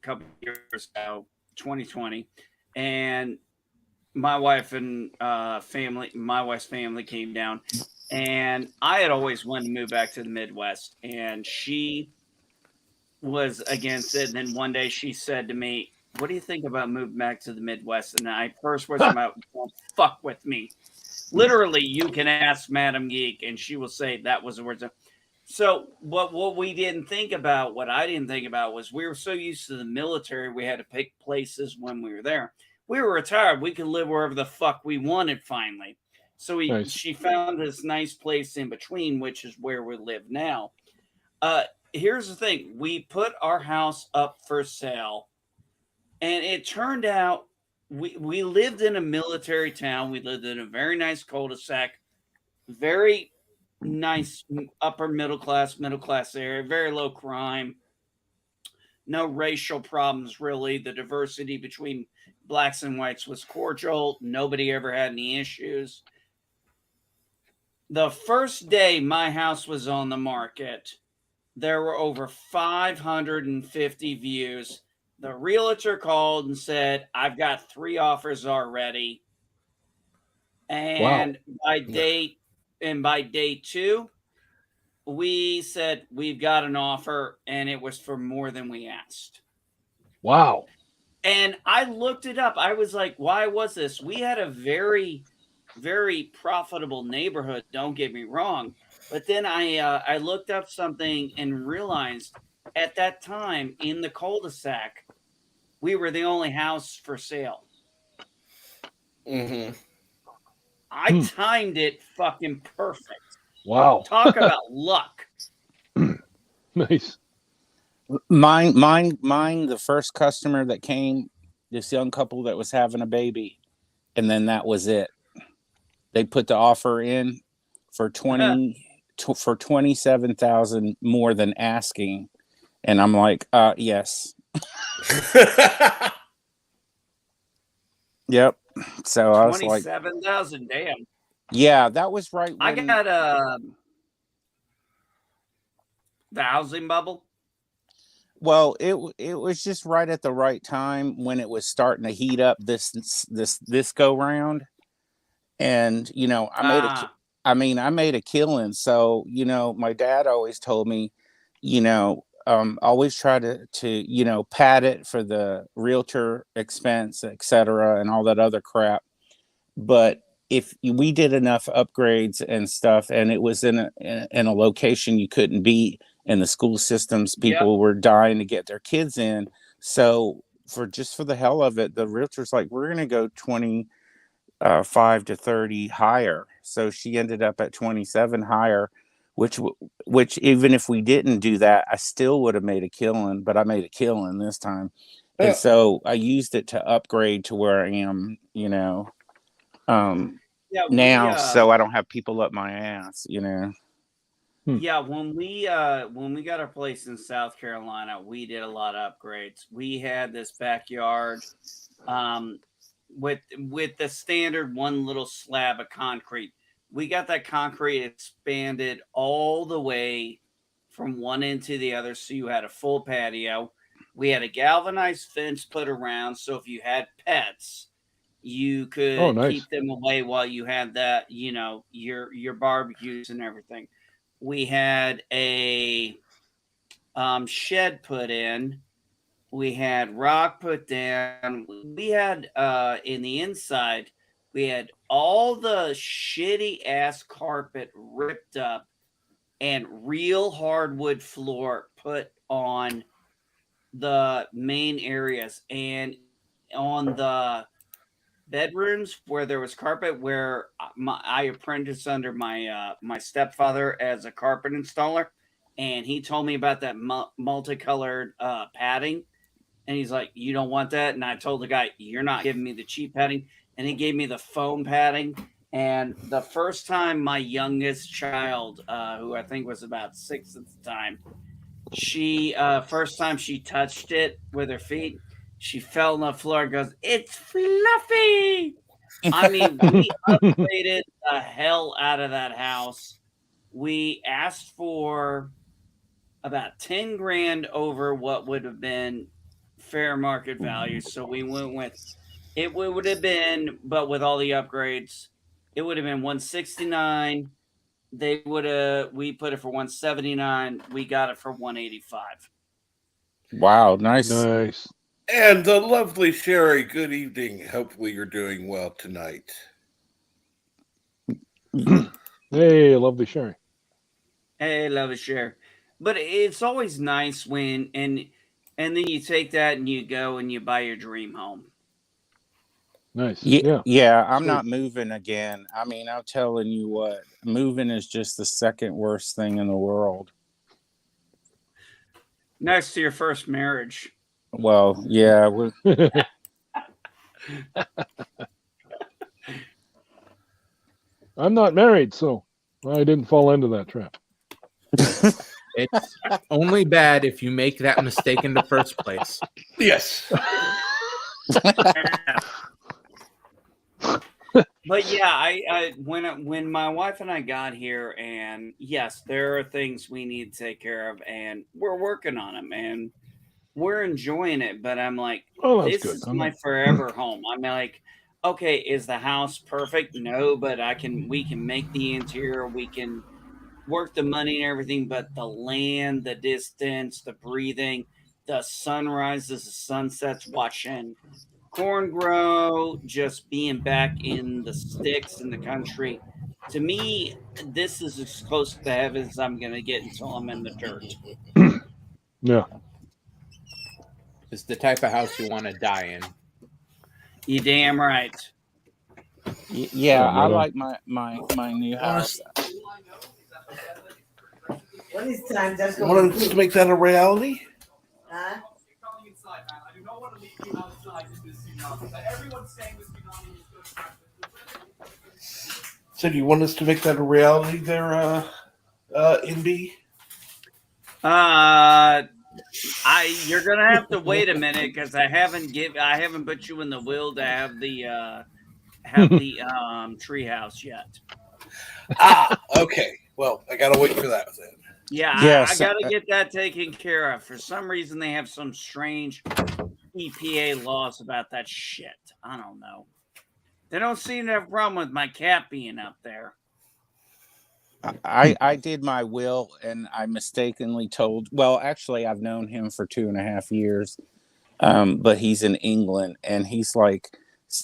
couple years ago, 2020, and my wife and my wife's family came down, and I had always wanted to move back to the Midwest, and she was against it. And then one day she said to me, "What do you think about moving back to the Midwest?" And I first was about, "Don't fuck with me." Literally, you can ask Madam Geek, and she will say that was the words. So, what we didn't think about, what I didn't think about, was we were so used to the military, we had to pick places when we were there. We were retired; we could live wherever the fuck we wanted. Finally, so Nice. she found this nice place in between, which is where we live now. Here's the thing: we put our house up for sale, and it turned out we lived in a military town. We lived in a very nice cul-de-sac, very nice upper middle class area, very low crime, no racial problems really. The diversity between blacks and whites was cordial. Nobody ever had any issues. The first day my house was on the market, there were over 550 views. The realtor called and said, "I've got 3 offers already." And by day 2, we said, "We've got an offer," and it was for more than we asked. Wow. And I looked it up. I was like, why was this? We had a very, very profitable neighborhood, don't get me wrong. But then I looked up something and realized at that time in the cul-de-sac, we were the only house for sale. Mm-hmm. I timed it fucking perfect. Wow. Talk about luck. Nice. Mine. The first customer that came, this young couple that was having a baby, and then that was it. They put the offer in for 27,000 more than asking, and I'm like, yes. Yep. So I was like, 27,000. Damn. yeah, that was right when I got the housing bubble. Well, it was just right at the right time when it was starting to heat up this go round, and I made a killing. So my dad always told me, always try to pad it for the realtor expense, etc., and all that other crap. But if we did enough upgrades and stuff, and it was in a location you couldn't be, and the school systems, people were dying to get their kids in. So for the hell of it, the realtor's like, we're going to go 25 to 30 higher. So she ended up at 27 higher, which even if we didn't do that, I still would have made a killing, but I made a killing this time. And so I used it to upgrade to where I am, now, so I don't have people up my ass, Yeah, when we got our place in South Carolina, we did a lot of upgrades. We had this backyard with the standard one little slab of concrete. We got that concrete expanded all the way from one end to the other, so you had a full patio. We had a galvanized fence put around, so if you had pets, you could keep them away while you had that, your barbecues and everything. We had a shed put in. We had rock put down. We had in the inside, we had all the shitty ass carpet ripped up and real hardwood floor put on the main areas, and on the bedrooms where there was carpet, where I apprenticed under my my stepfather as a carpet installer, and he told me about that multicolored padding, and he's like, "You don't want that," and I told the guy, "You're not giving me the cheap padding," and he gave me the foam padding. And the first time my youngest child, who I think was about 6 at the time, she first time she touched it with her feet, she fell on the floor and goes, "It's fluffy." I mean, we upgraded the hell out of that house. We asked for about 10 grand over what would have been fair market value. So we went with it would have been, but with all the upgrades, it would have been 169. We put it for 179. We got it for 185. Wow, nice. And the lovely Sherry, good evening. Hopefully you're doing well tonight. Hey, lovely Sherry. Hey, lovely Sherry. But it's always nice when and then you take that and you go and you buy your dream home. Nice. Yeah, I'm not moving again. I mean, I'm telling you what, moving is just the second worst thing in the world. Next to your first marriage. Well, yeah. I'm not married, so I didn't fall into that trap. It's only bad if you make that mistake in the first place. Yes. But yeah, I when my wife and I got here, and yes, there are things we need to take care of, and we're working on them, and we're enjoying it. But I'm like, this is my forever home. I'm like, okay, is the house perfect? No, but we can make the interior, we can work the money and everything, but the land, the distance, the breathing, the sunrises, the sunsets, watching corn grow, just being back in the sticks in the country. To me, this is as close to heaven as I'm going to get until I'm in the dirt. Yeah. It's the type of house you want to die in. You damn right. Yeah, Oh, I right on. like my new house. Want us to make that a reality? Huh? So do you want us to make that a reality there, NB? You're gonna have to wait a minute because I haven't put you in the will to have the treehouse yet. Okay. Well, I gotta wait for that then. Yeah, I Yes, gotta get that taken care of. For some reason, they have some strange EPA laws about that shit. I don't know. They don't seem to have a problem with my cat being up there. I did my will, and I mistakenly told. Well, actually, I've known him for 2.5 years, but he's in England, and he's like,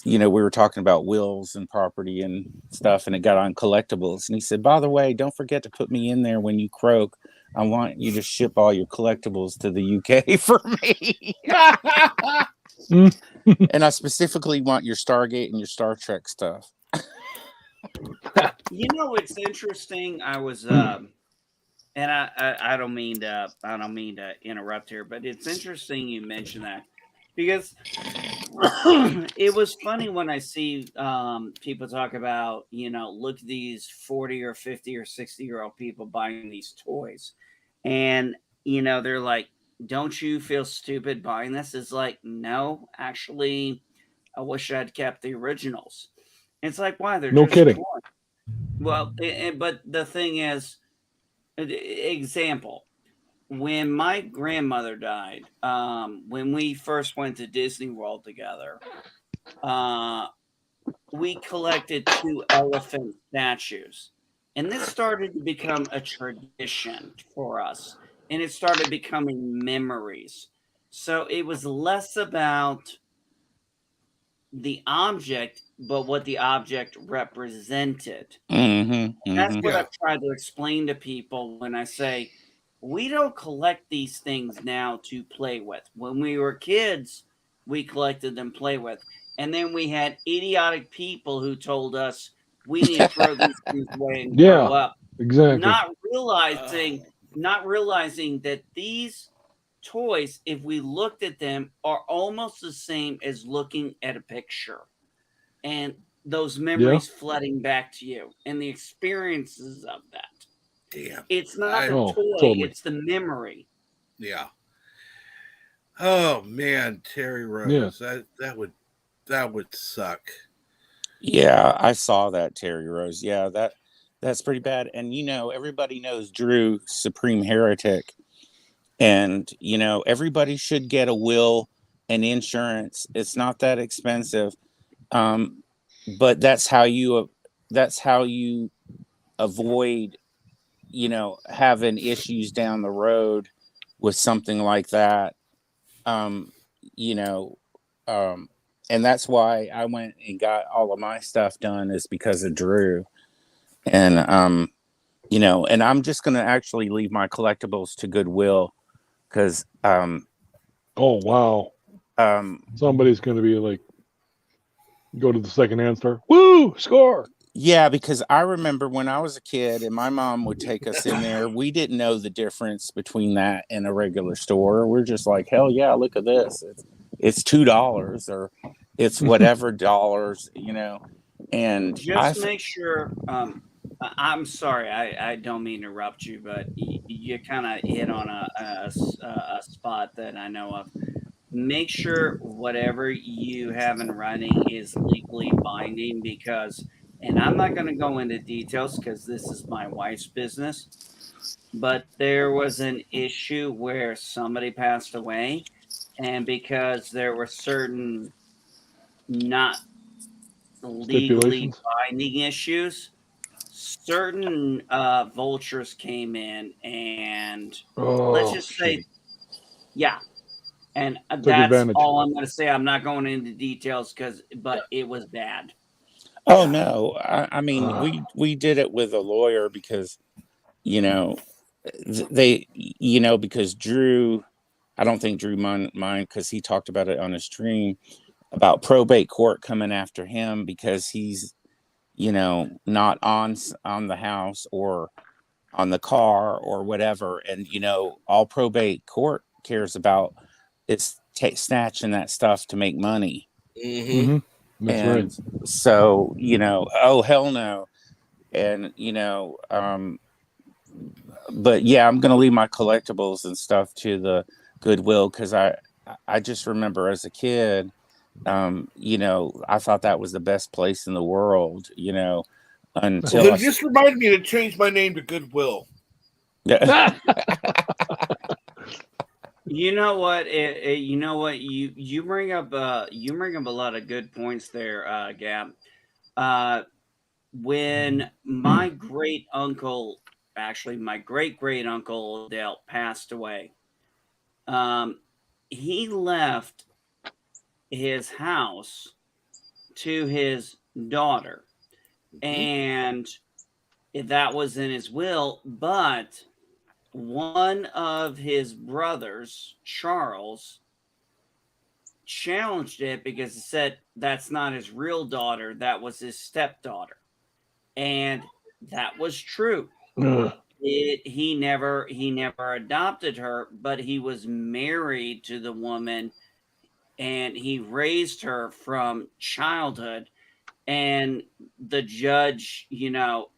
we were talking about wills and property and stuff, and it got on collectibles, and he said, by the way, don't forget to put me in there when you croak. I want you to ship all your collectibles to the UK for me. And I specifically want your Stargate and your Star Trek stuff. It's interesting. I was and I don't mean to interrupt here, but it's interesting you mentioned that because it was funny when I see people talk about, look at these 40 or 50 or 60-year-old people buying these toys. And, they're like, don't you feel stupid buying this? It's like, no, actually, I wish I'd kept the originals. It's like, why? They're No just kidding. toys. Well, but the thing is, example, when my grandmother died, when we first went to Disney World together, we collected 2 elephant statues. And this started to become a tradition for us. And it started becoming memories. So it was less about the object, but what the object represented. That's what I've tried to explain to people when I say, we don't collect these things now to play with. When we were kids, we collected them to play with. And then we had idiotic people who told us we need to throw these things away and grow up. Exactly. Not realizing that these toys, if we looked at them, are almost the same as looking at a picture. And those memories flooding back to you and the experiences of that. Damn. It's not the toy, totally. it's the memory. Yeah. Oh man, Terry Rose. Yeah. That would suck. Yeah, I saw that, Terry Rose. Yeah, that's pretty bad. And everybody knows Drew, Supreme Heretic. And everybody should get a will and insurance. It's not that expensive. But that's how you avoid having issues down the road with something like that. And that's why I went and got all of my stuff done, is because of Drew. And and I'm just going to actually leave my collectibles to Goodwill, because oh wow, somebody's going to be like, go to the secondhand store, woo, score. Yeah, because I remember when I was a kid and my mom would take us in there, we didn't know the difference between that and a regular store. We're just like, hell yeah, look at this. It's $2 or it's whatever dollars, And just make sure. I'm sorry, I don't mean to interrupt you, but you kind of hit on a spot that I know of. Make sure whatever you have in writing is legally binding, because, and I'm not going to go into details because this is my wife's business, but there was an issue where somebody passed away, and because there were certain not legally binding issues, certain vultures came in and let's just say, yeah. And that's all I'm going to say. I'm not going into details but it was bad. Oh no, I mean we did it with a lawyer because, because Drew I don't think Drew mind because he talked about it on his stream about probate court coming after him because he's, not on the house or on the car or whatever. And, all probate court cares about is snatching that stuff to make money. Mm-hmm. That's and right. so, oh, hell no. And, but yeah, I'm going to leave my collectibles and stuff to the Goodwill because I just remember as a kid, I thought that was the best place in the world, Well, until then just reminded me to change my name to Goodwill. You know what? You know what? You bring up a lot of good points there, Gab. When my great uncle, actually my great great uncle Dale, passed away, he left his house to his daughter, and that was in his will. But one of his brothers, Charles, challenged it because he said that's not his real daughter, that was his stepdaughter. And that was true. He never adopted her, but he was married to the woman and he raised her from childhood. And the judge,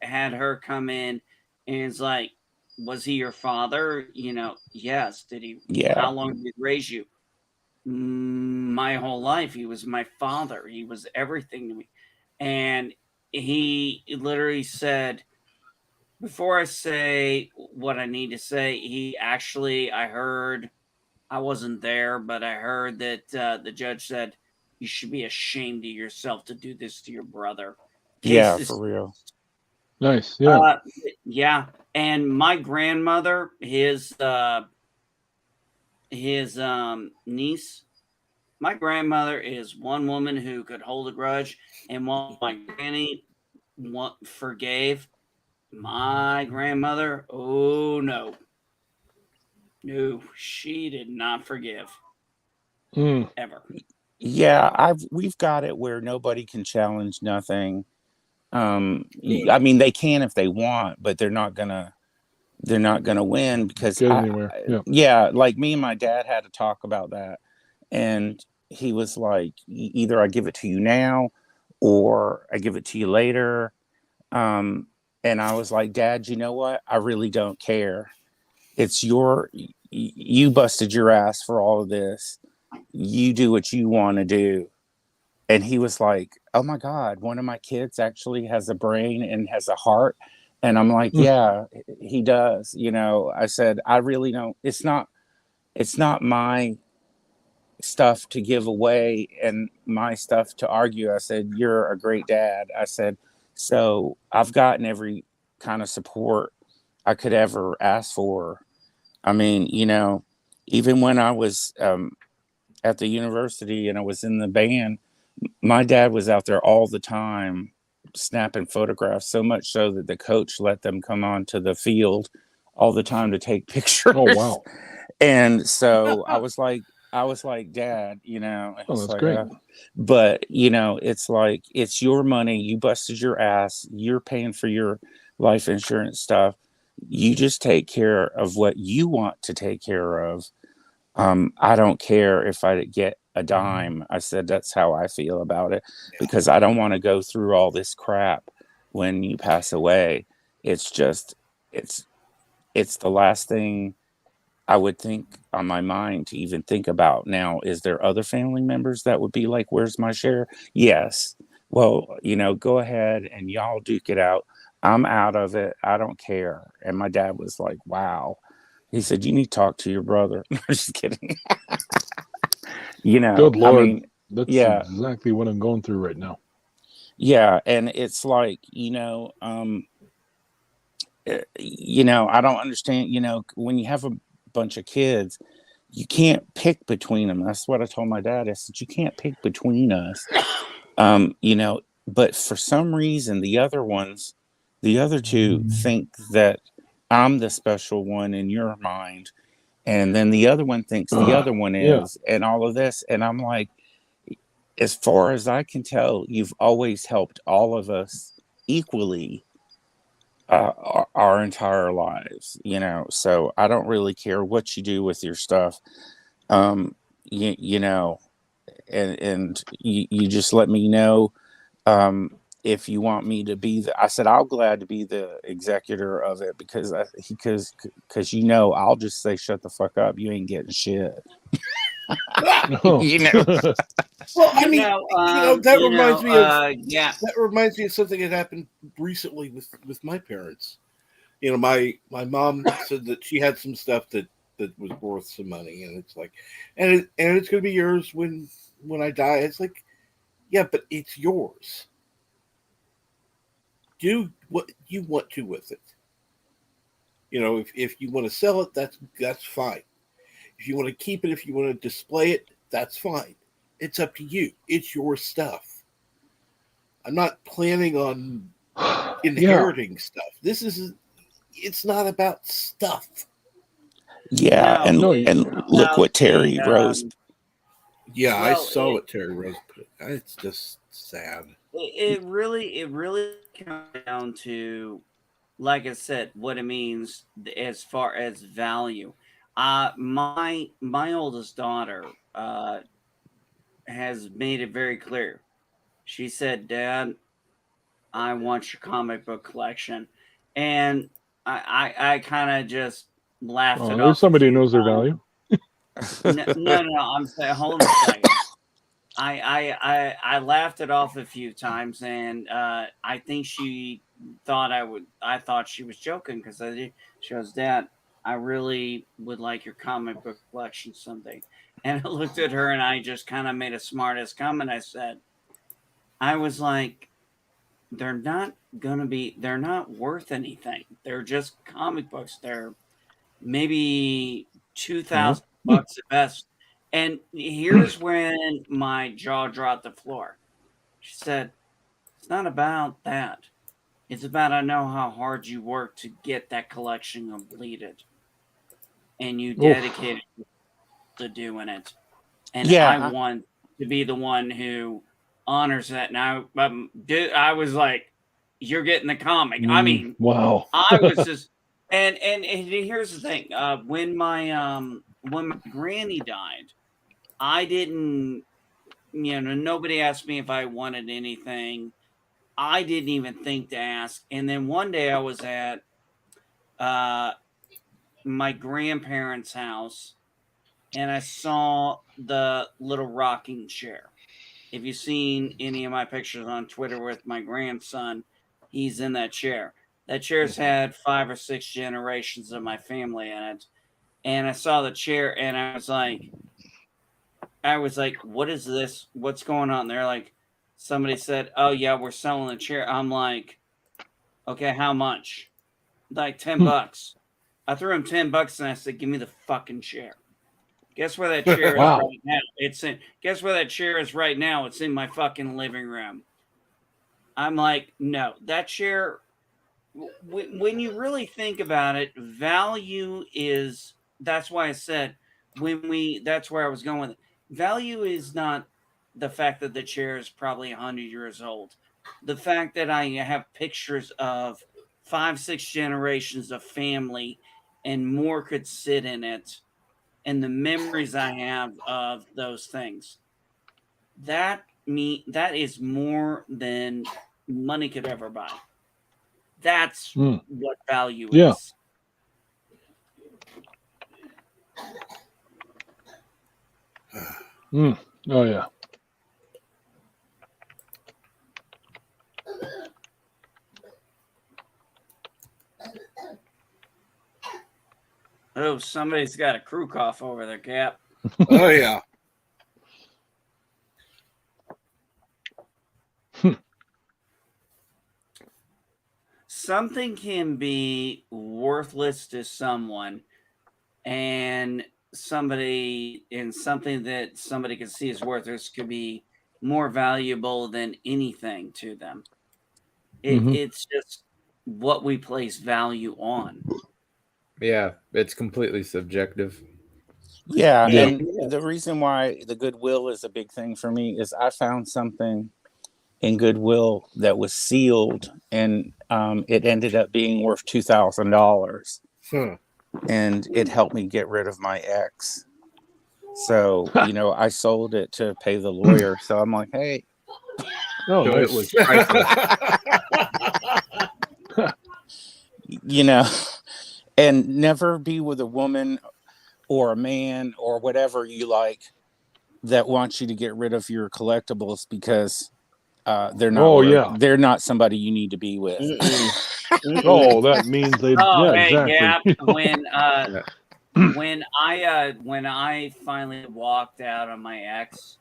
had her come in and it's like, was he your father? Yes. Did he? Yeah. How long did he raise you? My whole life. He was my father. He was everything to me. And he literally said, before I say what I need to say, I heard, I wasn't there, but I heard that the judge said, you should be ashamed of yourself to do this to your brother. Yeah, for real. Nice. Yeah. Yeah. And my grandmother, his niece, my grandmother is one woman who could hold a grudge, and while my granny forgave, my grandmother, oh no, she did not forgive ever. Yeah, we've got it where nobody can challenge nothing. I mean, they can if they want, but they're not gonna win because get anywhere. Yeah, like me and my dad had to talk about that, and he was like, either I give it to you now or I give it to you later. And I was like, Dad, you know what? I really don't care. It's you busted your ass for all of this. You do what you want to do. And he was like, oh my God, one of my kids actually has a brain and has a heart. And I'm like, yeah, he does. I said, I really don't, it's not my stuff to give away and my stuff to argue. I said, you're a great dad. I said, so I've gotten every kind of support I could ever ask for. I mean, even when I was at the university and I was in the band, my dad was out there all the time snapping photographs, so much so that the coach let them come onto the field all the time to take pictures. Oh, wow. And so I was like, Dad, Oh, that's like, great. but it's like, it's your money. You busted your ass. You're paying for your life insurance stuff. You just take care of what you want to take care of. I don't care if I get a dime. I said, that's how I feel about it, because I don't want to go through all this crap when you pass away. It's just, it's the last thing I would think on my mind to even think about. Now, is there other family members that would be like, where's my share? Yes. Well, go ahead and y'all duke it out. I'm out of it. I don't care. And my dad was like, wow. He said, you need to talk to your brother. I'm just kidding. Good Lord. I mean, that's yeah, exactly what I'm going through right now. Yeah. And it's like, I don't understand, when you have a bunch of kids, you can't pick between them. That's what I told my dad. I said, you can't pick between us. But for some reason, the other two think that I'm the special one in your mind. And then the other one thinks the other one Yeah. is, and all of this. And I'm like, as far as I can tell, you've always helped all of us equally our entire lives, you know. So I don't really care what you do with your stuff. You know, and you just let me know if you want me to be I said I'll glad to be the executor of it because you know I'll just say shut the fuck up, you ain't getting shit. You know. Well, I mean, that reminds me of yeah. that reminds me of something that happened recently with my parents. You know, my mom said that she had some stuff that was worth some money, and it's like, and it's going to be yours when I die. It's like, yeah, but it's yours. Do what you want to with it. You know, if you want to sell it, that's fine. If you want to keep it, if you want to display it, that's fine. It's up to you. It's your stuff. I'm not planning on inheriting stuff. It's not about stuff. Yeah, No, and look what Terry Rose. Yeah, I well, saw what Terry Rose put. It's just sad. it really comes down to, like I said, what it means as far as value. My oldest daughter has made it very clear. She said, "Dad, I want your comic book collection," and I kind of just laughed it There's off a somebody who few knows their times. value. No. I'm saying, hold on a second. I laughed it off a few times, and I think she thought I thought she was joking because she goes, "Dad, I really would like your comic book collection someday." And I looked at her, and I just kind of made a smartass comment. I was like, they're not worth anything. They're just comic books. They're maybe $2,000 at best. And here's when my jaw dropped the floor. She said, "It's not about that. It's about I know how hard you work to get that collection completed, and you dedicated to doing it. And I Yeah, want to be the one who honors that." Now, I was like, "You're getting the comic." I mean, Wow. I was just, and here's the thing: when my granny died, I didn't, nobody asked me if I wanted anything. I didn't even think to ask. And then one day I was at uh, my grandparents' house, and I saw the little rocking chair. If you've seen any of my pictures on Twitter with my grandson, he's in that chair. That chair's had 5 or 6 generations of my family in it. And I saw the chair, and I was like, "What is this? What's going on?" They're like, somebody said, "Oh yeah, we're selling the chair." I'm like, "Okay, how much?" Like $10. I threw him $10 and I said, "Give me the fucking chair." Guess where that chair is Wow. right now? Guess where that chair is right now? It's in my fucking living room. I'm like, no, that chair. When you really think about it, value is. That's why I said That's where I was going with it. Value is not the fact that the chair is probably 100 years old. The fact that I have pictures of 5, 6 generations of family and more could sit in it, and the memories I have of those things. That is more than money could ever buy. That's what value Yeah. is. Oh yeah. Oh, somebody's got a crew cough over there, Cap. Oh yeah. Something can be worthless to someone, and something that somebody can see as worthless could be more valuable than anything to them. It's just what we place value on. Yeah, it's completely subjective. Yeah, Yeah. and the reason why the Goodwill is a big thing for me is I found something in Goodwill that was sealed, and it ended up being worth $2,000, Huh. and it helped me get rid of my ex. So I sold it to pay the lawyer. So I'm like, hey, Oh, So nice. it was priceless. and never be with a woman or a man or whatever you like that wants you to get rid of your collectibles because they're not Oh, yeah. they're not somebody you need to be with. Oh, that means they. Oh, Yeah, hey, exactly. yeah. When I finally walked out on my ex,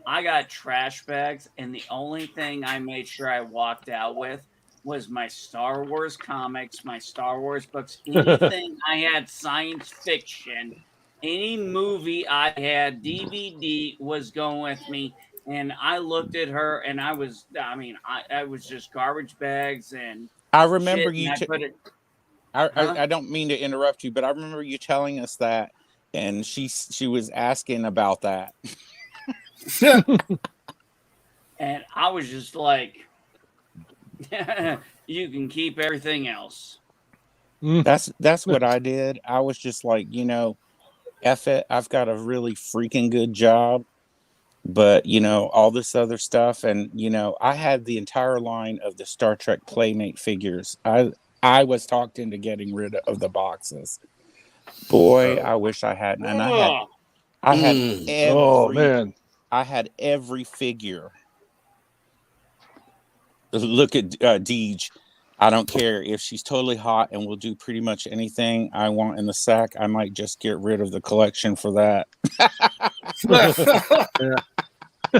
I got trash bags, and the only thing I made sure I walked out with was my Star Wars comics, my Star Wars books, anything I had science fiction, any movie I had DVD was going with me. And I looked at her, and I was just garbage bags and I remember shit, and you. I put it. I don't mean to interrupt you, but I remember you telling us that, and she was asking about that. And I was just like, you can keep everything else. That's what I did. I was just like, F it. I've got a really freaking good job, but all this other stuff, and I had the entire line of the Star Trek Playmate figures. I was talked into getting rid of the boxes. Boy, I wish I hadn't. And I had Oh, man. I had every figure. Look at Deej. I don't care if she's totally hot and will do pretty much anything I want in the sack. I might just get rid of the collection for that.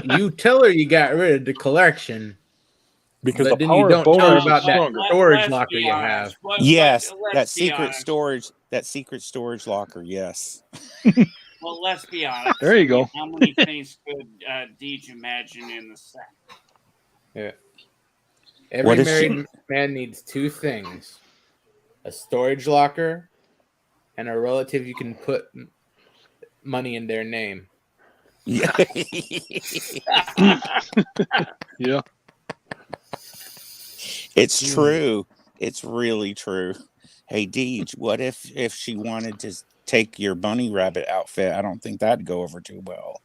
You tell her you got rid of the collection, because but the then you power of don't tell her bonus is about that stronger. storage locker you have. Yes, that let's be secret honest. storage. That secret storage locker. Yes. Well, let's be honest. There you go. How many things could Deej imagine in the sack? Yeah. What Every is she- married man needs two things: a storage locker and a relative you can put money in their name. Yeah. Yeah. It's true. It's really true. Hey, Deej, what if she wanted to take your bunny rabbit outfit? I don't think that'd go over too well.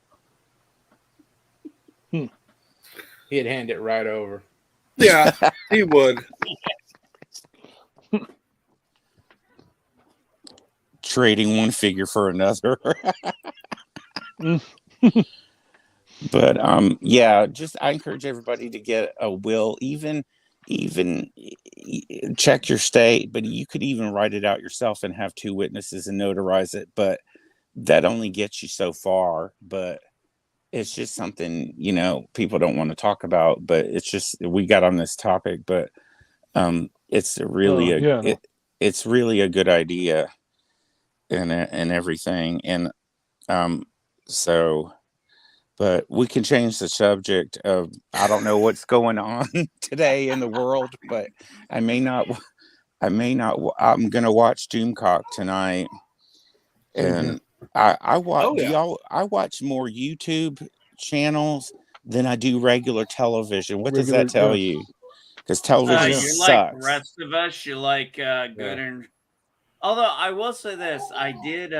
He'd hand it right over. Yeah, he would. Trading one figure for another. But yeah, just I encourage everybody to get a will, even check your state, but you could even write it out yourself and have two witnesses and notarize it, but that only gets you so far. But it's just something people don't want to talk about, but it's just we got on this topic, but it's really it's really a good idea and everything, and so. But we can change the subject of, I don't know what's going on today in the world, but I'm going to watch Doomcock tonight. And I watch more YouTube channels than I do regular television. What does that tell you? Because television you're sucks. like the rest of us. You like good and. Although I will say this, I did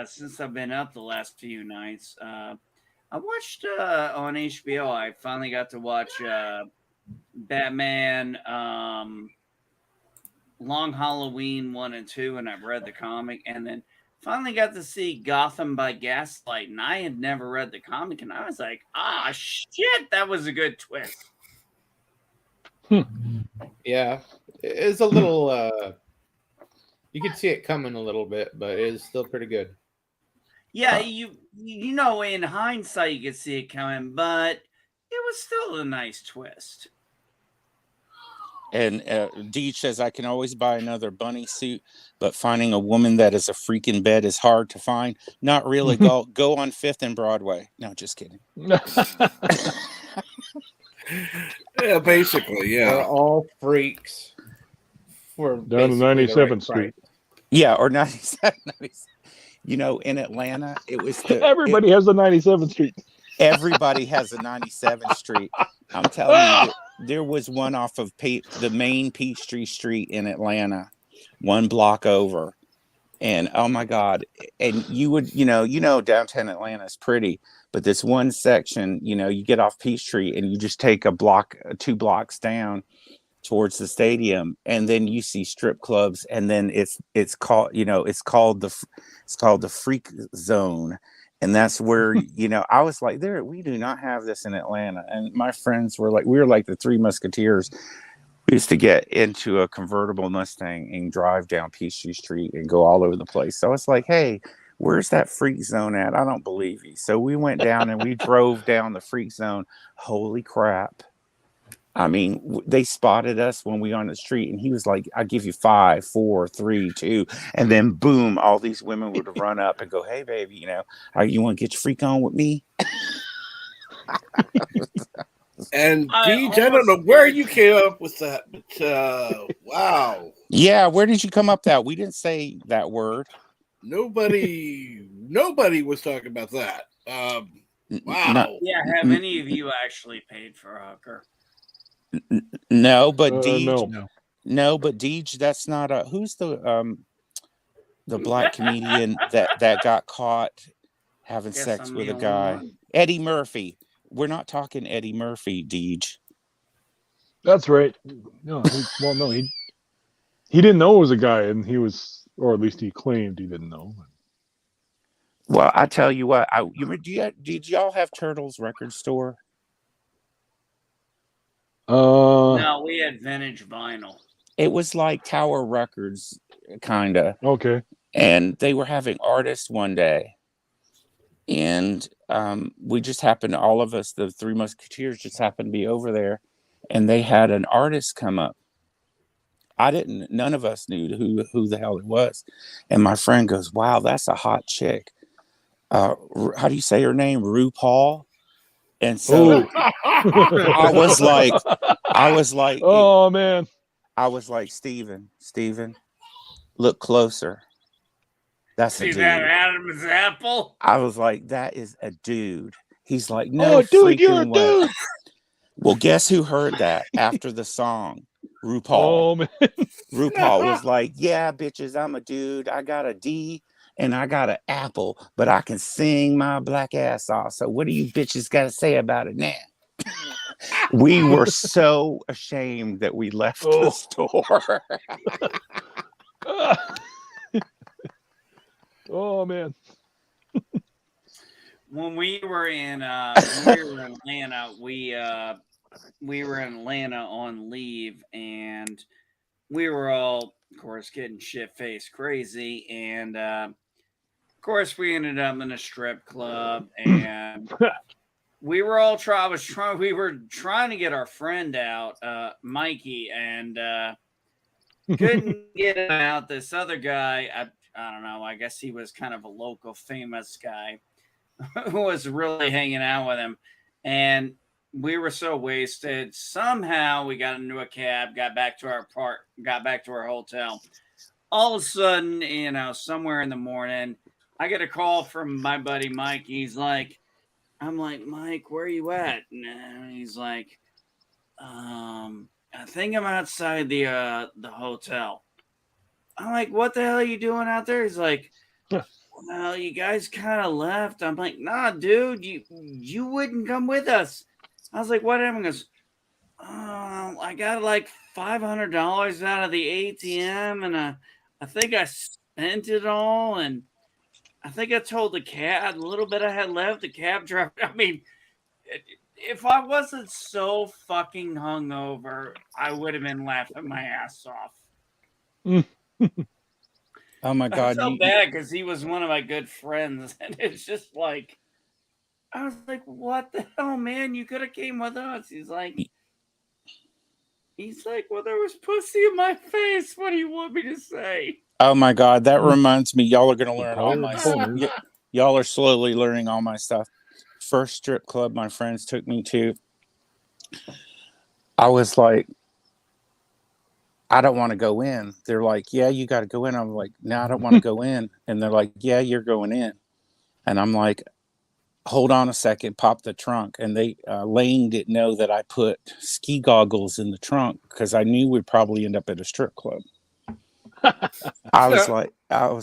since I've been up the last few nights. I watched on HBO. I finally got to watch Batman, Long Halloween 1 and 2, and I've read the comic, and then finally got to see Gotham by Gaslight, and I had never read the comic, and I was like, shit, that was a good twist. Yeah, it's a little. You could see it coming a little bit, but it is still pretty good. Yeah, you know, in hindsight, you could see it coming, but it was still a nice twist. And Deej says, I can always buy another bunny suit, but finding a woman that is a freaking bed is hard to find. Not really. Go on 5th and Broadway. No, just kidding. Yeah, basically, yeah. We're all freaks. For down to 97th Street. Yeah, or 97. You know, in Atlanta, it was the Everybody has the 97th Street. everybody has a 97th Street. I'm telling you, there was one off of the main Peachtree Street in Atlanta, one block over. And oh my God. And you would, downtown Atlanta is pretty, but this one section, you get off Peachtree and you just take 2 blocks down towards the stadium, and then you see strip clubs, and then it's called the freak zone. And that's where, I was like, we do not have this in Atlanta. And my friends were like, we were like the Three Musketeers. We used to get into a convertible Mustang and drive down Peachtree Street and go all over the place. So it's like, hey, where's that freak zone at? I don't believe you. So we went down and we drove down the freak zone. Holy crap. I mean, they spotted us when we were on the street, and he was like, I'll give you 5, 4, 3, 2. And then boom, all these women would run up and go, hey, baby, you want to get your freak on with me? And Deej, I don't know where you came up with that, but wow. Yeah, where did you come up with that? We didn't say that word. Nobody was talking about that. Wow. No. Yeah, have any of you actually paid for a hooker? No, but Deej, but Deej, that's not who's the black comedian that got caught having sex with a guy? Eddie Murphy. We're not talking Eddie Murphy, Deej. That's right. No, he didn't know it was a guy, and he was, or at least he claimed he didn't know. Well, I tell you what, did y'all have Turtles record store? No, we had vintage vinyl. It was like Tower Records, kind of. Okay. And they were having artists one day. And we just happened, all of us, the Three Musketeers, just happened to be over there. And they had an artist come up. None of us knew who the hell it was. And my friend goes, wow, that's a hot chick. How do you say her name? RuPaul? And so I was like, oh man. I was like, Steven, look closer. That's a dude. See that Adam's apple? I was like, that is a dude. He's like, no, dude, you're a dude. Well, guess who heard that after the song? RuPaul. Oh man. RuPaul was like, yeah, bitches, I'm a dude. I got a D and I got an apple, but I can sing my black ass off. So what do you bitches got to say about it now? We were so ashamed that we left the store. Oh man. When we were in Atlanta, we were in Atlanta on leave, and we were all, of course, getting shit-faced crazy, and of course we ended up in a strip club, and we were all we were trying to get our friend out, Mikey, and couldn't get him out. This other guy, I don't know, I guess he was kind of a local famous guy who was really hanging out with him. And we were so wasted. Somehow we got into a cab, got back to our hotel. All of a sudden, somewhere in the morning, I get a call from my buddy Mike. I'm like, Mike, where are you at? And he's like, I think I'm outside the hotel. I'm like, what the hell are you doing out there? He's like, well, you guys kind of left. I'm like, nah, dude, you wouldn't come with us. I was like, what happened? He goes, I got like $500 out of the ATM, and I think I spent it all, and I think I told the cab, a little bit I had left, the cab driver. I mean, if I wasn't so fucking hungover, I would have been laughing my ass off. Oh my God. I felt bad because he was one of my good friends. And it's just like, I was like, what the hell, man? You could have came with us. He's like, well, there was pussy in my face. What do you want me to say? Oh my God. That reminds me, y'all are going to learn all my stuff. Y'all are slowly learning all my stuff. First strip club my friends took me to, I was like, I don't want to go in. They're like, yeah, you got to go in. I'm like, no, I don't want to go in. And they're like, yeah, you're going in. And I'm like, hold on a second, pop the trunk. And they, Lane didn't know that I put ski goggles in the trunk because I knew we'd probably end up at a strip club. I was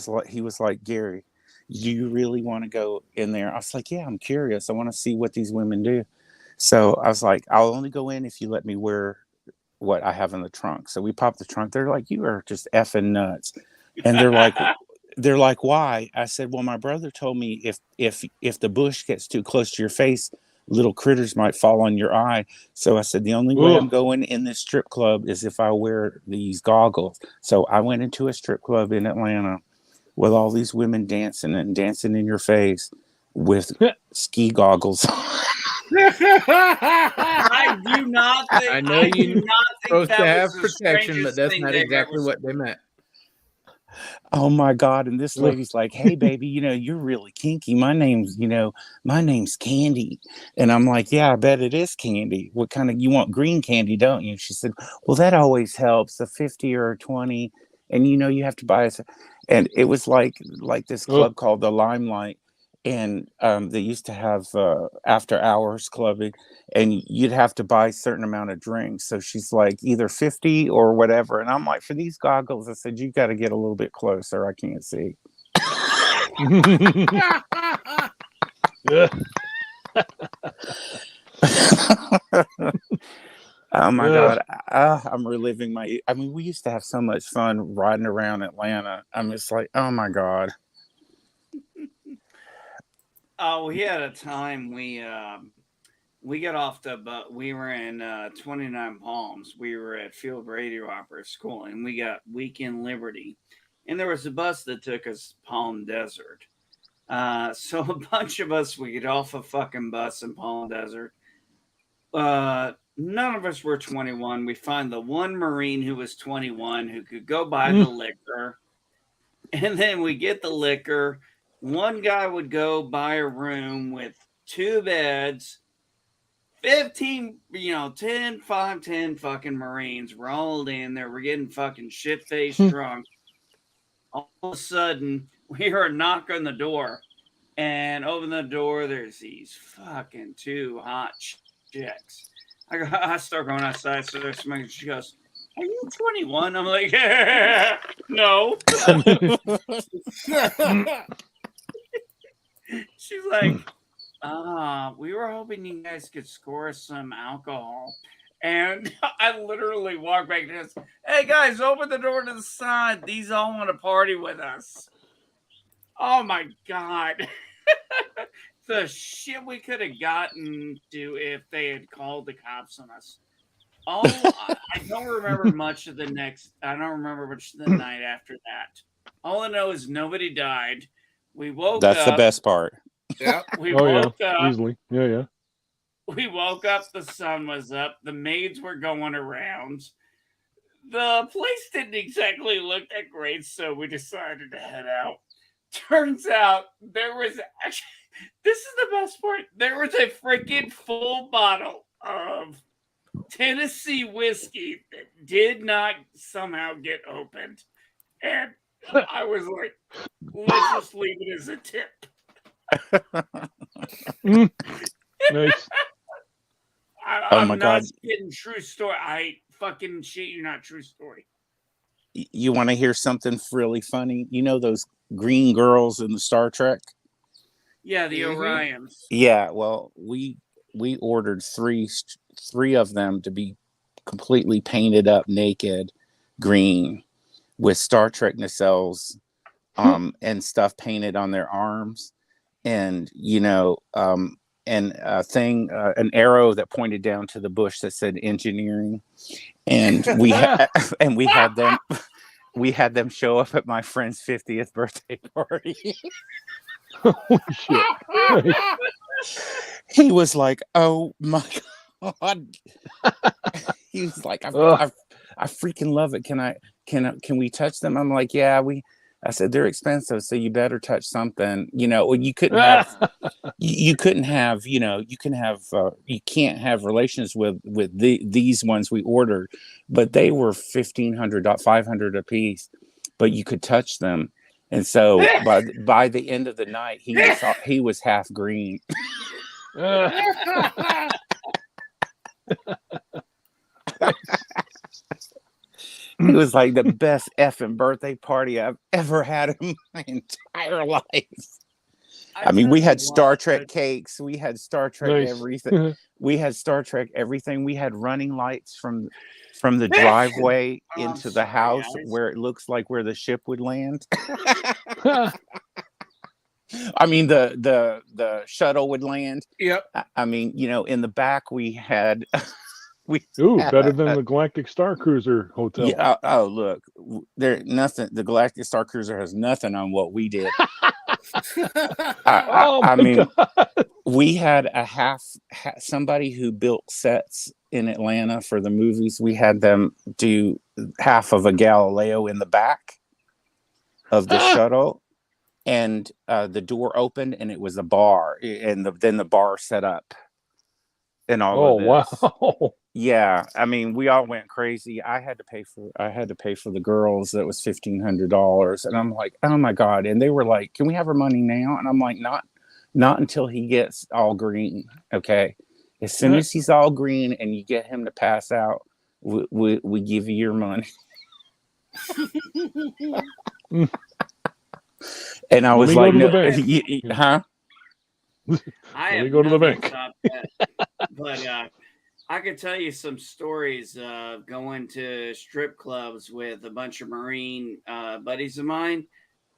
like, he was like, Gary, do you really want to go in there? I was like, yeah, I'm curious. I want to see what these women do. So I was like, I'll only go in if you let me wear what I have in the trunk. So we popped the trunk. They're like, you are just effing nuts. And they're like, why? I said, well, my brother told me if the bush gets too close to your face, little critters might fall on your eye. So I said, the only way I'm going in this strip club is if I wear these goggles. So I went into a strip club in Atlanta with all these women dancing in your face with ski goggles. I do not think. I know you're supposed to have the protection, but strangest that's thing not they've exactly ever what they meant. Oh my God. And this lady's like, hey baby, you're really kinky. My name's Candy. And I'm like, yeah, I bet it is candy. What kind of, you want green candy, don't you? She said, well, that always helps, a 50 or a 20. And you have to buy it. And it was like this club called the Limelight. And they used to have after hours clubbing, and you'd have to buy a certain amount of drinks. So she's like, either 50 or whatever. And I'm like, for these goggles, I said, you got to get a little bit closer. I can't see. Oh my God. I'm reliving we used to have so much fun riding around Atlanta. I'm just like, oh my God. Oh, we had a time we got off the but we were in 29 Palms. We were at Field Radio Opera School, and we got Weekend Liberty, and there was a bus that took us Palm Desert. So a bunch of us, we get off a fucking bus in Palm Desert. None of us were 21. We find the one Marine who was 21 who could go buy the liquor, and then we get the liquor. One guy would go buy a room with 2 beds, 15, 10, 5, 10 fucking Marines rolled in there. We're getting fucking shit-faced drunk. All of a sudden, we hear a knock on the door. And open the door, there's these fucking 2 hot chicks. I start going outside, so there's somebody. She goes, are you 21? I'm like, no. She's like, we were hoping you guys could score some alcohol. And I literally walked back to this. Hey guys, open the door to the side. These all want to party with us. Oh my God. The shit we could have gotten to if they had called the cops on us. I don't remember much of the night after that. All I know is nobody died. We woke up. That's the best part. Yeah. We woke up. Easily. Yeah. We woke up. The sun was up. The maids were going around. The place didn't exactly look that great, so we decided to head out. Turns out there was actually, this is the best part. There was a freaking full bottle of Tennessee whiskey that did not somehow get opened. And I was like, let's just leave it as a tip. Nice. I'm not kidding. True story. I fucking shit you not. True story. You want to hear something really funny? You know those green girls in the Star Trek? Yeah, the Orions. Yeah, well, we ordered three of them to be completely painted up naked green with Star Trek nacelles and stuff painted on their arms, and an arrow that pointed down to the bush that said engineering, and we had them show up at my friend's 50th birthday party. Holy shit. He was like, oh my God. He was like, I freaking love it. Can we touch them? I'm like, yeah, I said, they're expensive, so you better touch something. You know, well, you couldn't have, you couldn't have, you know, you can't have relations with these ones we ordered, but they were $1,500, $500 a piece, but you could touch them. And so by the end of the night, he was half green. It was like the best effing birthday party I've ever had in my entire life. I mean, we had Star Trek cakes. We had Star Trek everything. We had Star Trek everything. We had running lights from the driveway into the house where it looks like where the ship would land. I mean, the shuttle would land. Yep. I mean, you know, in the back we had. Better than the Galactic Star Cruiser Hotel. Yeah. Oh, look, nothing. The Galactic Star Cruiser has nothing on what we did. I mean, we had somebody who built sets in Atlanta for the movies. We had them do half of a Galileo in the back of the shuttle, and the door opened, and it was a bar, and then the bar set up, and all of this. Wow. Yeah, I mean, we all went crazy. I had to pay for the girls. That was $1,500, and I'm like, oh my god! And they were like, "Can we have our money now?" And I'm like, not until he gets all green. Okay, as soon as he's all green and you get him to pass out, we give you your money. And I was like, no, huh? I go to the bank. But I could tell you some stories of going to strip clubs with a bunch of Marine buddies of mine,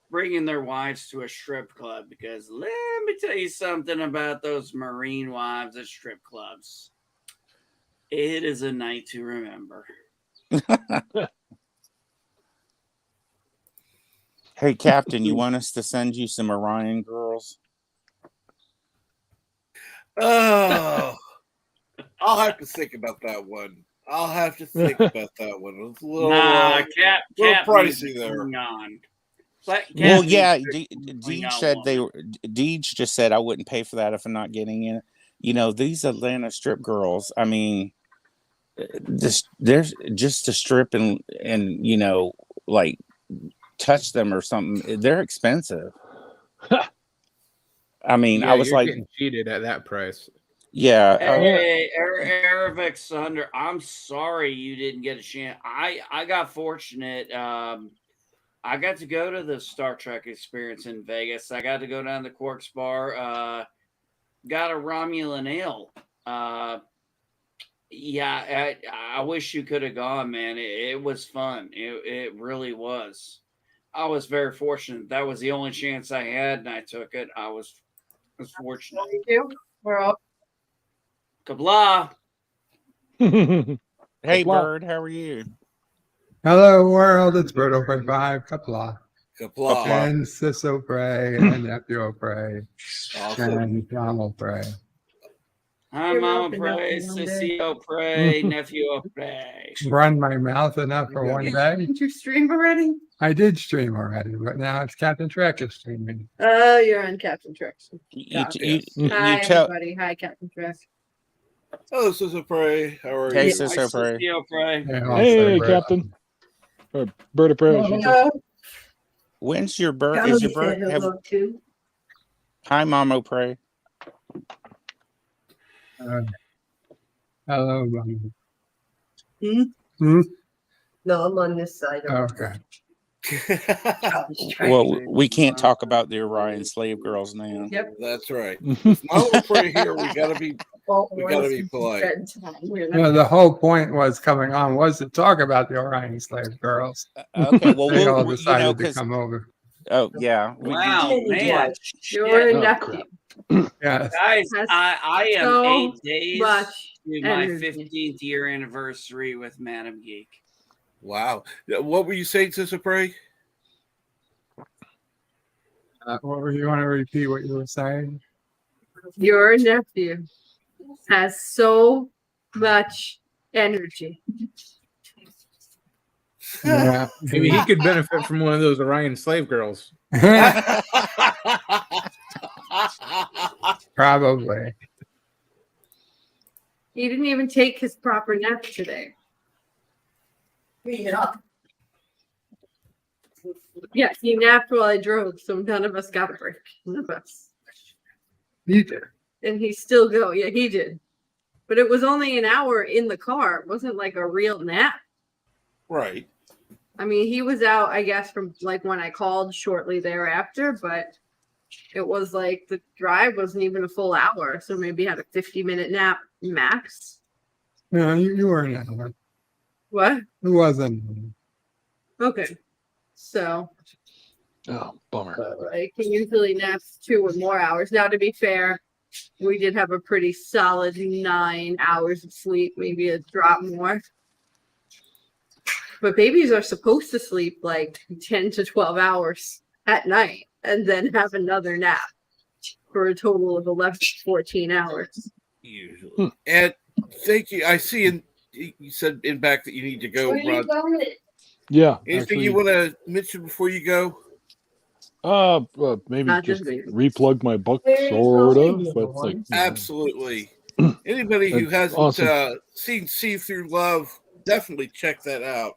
bringing their wives to a strip club, because let me tell you something about those Marine wives at strip clubs. It is a night to remember. Hey, Captain, you want us to send you some Orion girls? Oh, I'll have to think about that one. It's a little, Cap pricey there. Well, yeah, Deej said Deej just said I wouldn't pay for that if I'm not getting in it. You know, these Atlanta strip girls, I mean, there's just to strip and you know, like touch them or something. They're expensive. I mean, yeah, I was you're like, getting cheated at that price. Yeah. Hey, Aravic Thunder, I'm sorry you didn't get a chance. I got fortunate. I got to go to the Star Trek experience in Vegas. I got to go down to Quark's Bar. Got a Romulan ale. Yeah, I wish you could have gone, man. It was fun. It really was. I was very fortunate. That was the only chance I had, and I took it. I was fortunate. Thank you. We're up. Kabla. Hey, Bird, how are you? Hello, world. It's Bird 0.5. Kapla. Kapla. And Sisso Pray and Nephew Pray. And Mama Pray. Hi, Mama Pray, Sissy Pray, Nephew Pray. Run my mouth enough for one day. Did you stream already? I did stream already, but now it's Captain Trek is streaming. Oh, you're on Captain Trek. Hi, everybody. Hi, Captain Trek. Hello, Sisso Pray. How are you? Hey, Sisso Pray. Hey, Captain. Bird of Prey. When's your birth? Is your birth? Hi, Mama Pray. Hello, Mama. No, I'm on this side. Okay. Well, we can't talk about the Orion slave girls now. Yep, that's right. Mama Pray here. We gotta be polite. No, the whole point was coming on was to talk about the Orion slave girls. Okay, well, they all decided to come over. Oh yeah! Wow, man! You're a nephew. Yes. Guys, I am so 8 days to my energy. 15th year anniversary with Madam Geek. Wow. What were you saying, Sister Pray? What were you want to repeat what you were saying? Your nephew has so much energy. Yeah. Maybe he could benefit from one of those Orion slave girls. Probably. He didn't even take his proper nap today. Yeah. Yeah, he napped while I drove, so none of us got a break. None of us. You did. And he still go. Yeah, he did. But it was only an hour in the car. It wasn't like a real nap. Right. I mean, he was out, I guess, from like when I called shortly thereafter, but it was like the drive wasn't even a full hour. So maybe he had a 50-minute nap max. No, you weren't at work. What? It wasn't. Okay. So Oh, bummer. like he usually naps 2 or more hours. Now, to be fair, we did have a pretty solid 9 hours of sleep, maybe a drop more. But babies are supposed to sleep like 10 to 12 hours at night and then have another nap for a total of 11 to 14 hours. Usually. And thank you. I see you said in back that you need to go, Rod. Yeah. Anything actually, you want to mention before you go? Maybe Not just just me. replug my book, sort of. But like, Absolutely. Anybody who That's hasn't awesome. seen See Through Love, definitely check that out.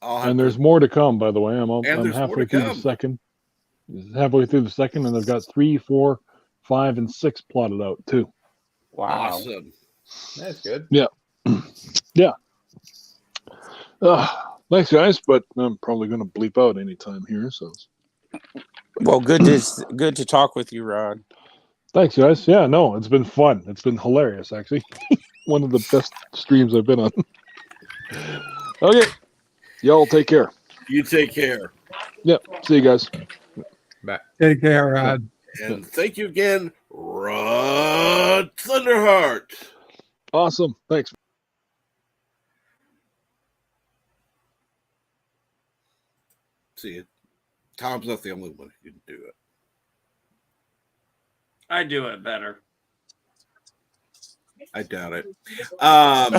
I'll have And there's to, more to come, by the way. I'm and there's more halfway to through the come. second. Halfway through the second, and they've got 3, 4, 5, and 6 plotted out too. Wow. Awesome. That's good. Yeah. Yeah. Thanks, guys. But I'm probably going to bleep out anytime here. So. Well, good to talk with you, Rod. Thanks, guys. Yeah, no, it's been fun. It's been hilarious, actually. One of the best streams I've been on. Okay. Y'all take care. You take care. Yep. See you guys. Bye. Take care, Rod. And thank you again, Rod Thunderheart. Awesome. Thanks. See it. Tom's not the only one who can do it. I do it better. I doubt it. I'm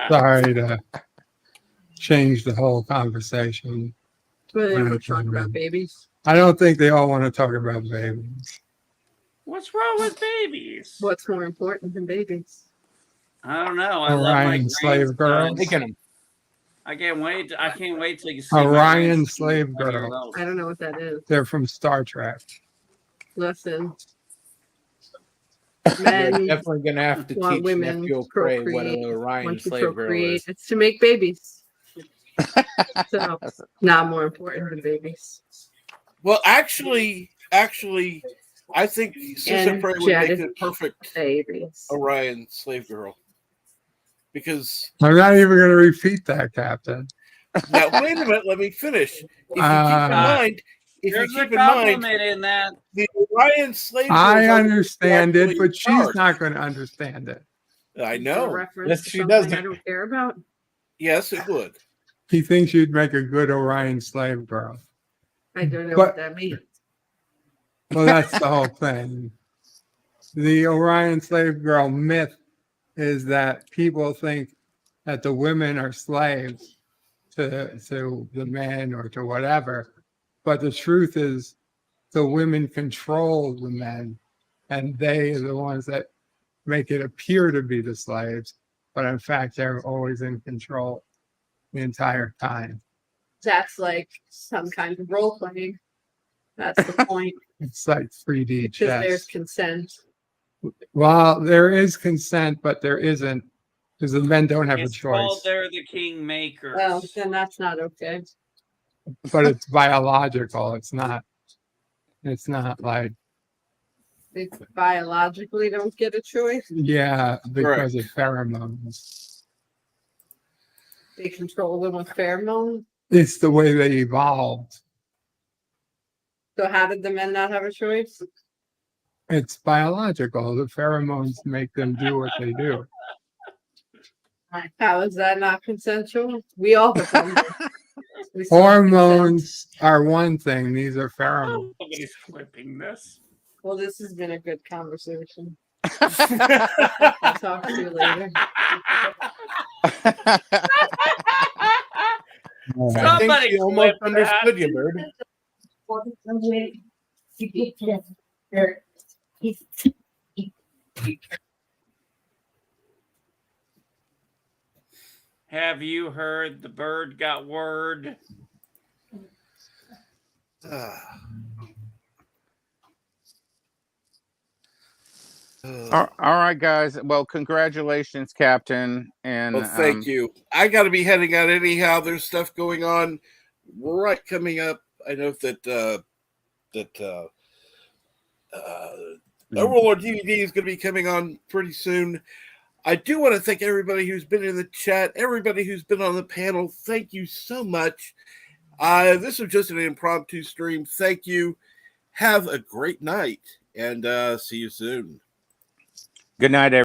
sorry to change the whole conversation. But they were talking about babies. I don't think they all want to talk about babies. What's wrong with babies? What's more important than babies? I don't know. I Orion slave girls. I can't wait. I can't wait till you see Orion slave girls. I don't know what that is. They're from Star Trek. Listen. You're Men definitely gonna have to want teach women Nephew Prey what procreate. an Orion Want to slave girl procreate. is. It's to make babies. So, not more important than babies. Well, actually, I think Sister Prey would make the perfect babies. Orion slave girl. Because I'm not even going to repeat that, Captain. now, wait a minute, let me finish. If There's you a keep in mind, compliment in that. the Orion slave girls I are understand it, actually but she's charged. not going to understand it. I A know. reference Yes, to she something doesn't. I don't care about. Yes, it would. He thinks you'd make a good Orion slave girl. I don't know But- what that means. Well, that's the whole thing. The Orion slave girl myth is that people think that the women are slaves to the men or to whatever. But the truth is the women control the men and they are the ones that make it appear to be the slaves. But in fact, they're always in control the entire time. That's like some kind of role playing. That's the point. It's like 3D Because there's chess. consent. Well, there is consent, but there isn't because the men don't have It's a called choice. they're the king makers. Well, then that's not okay. But it's biological. It's not. It's not like They biologically don't get a choice. yeah, because of pheromones. They control them with pheromones. It's the way they evolved. So how did the men not have a choice? It's biological. The pheromones make them do what they do. How is that not consensual? We all have hormones. We still have consent. Hormones are one thing. These are pheromones. Somebody's flipping this. Well, this has been a good conversation. I'll talk to you later. I think Somebody she almost clip that. understood you, Bird. Have you heard the bird got word? All right, guys. Well, congratulations, Captain. And Well, thank you. I got to be heading out anyhow. There's stuff going on right coming up. I know that Overlord DVD is going to be coming on pretty soon. I do want to thank everybody who's been in the chat, everybody who's been on the panel. Thank you so much. This was just an impromptu stream. Thank you. Have a great night, and see you soon. good night, everyone.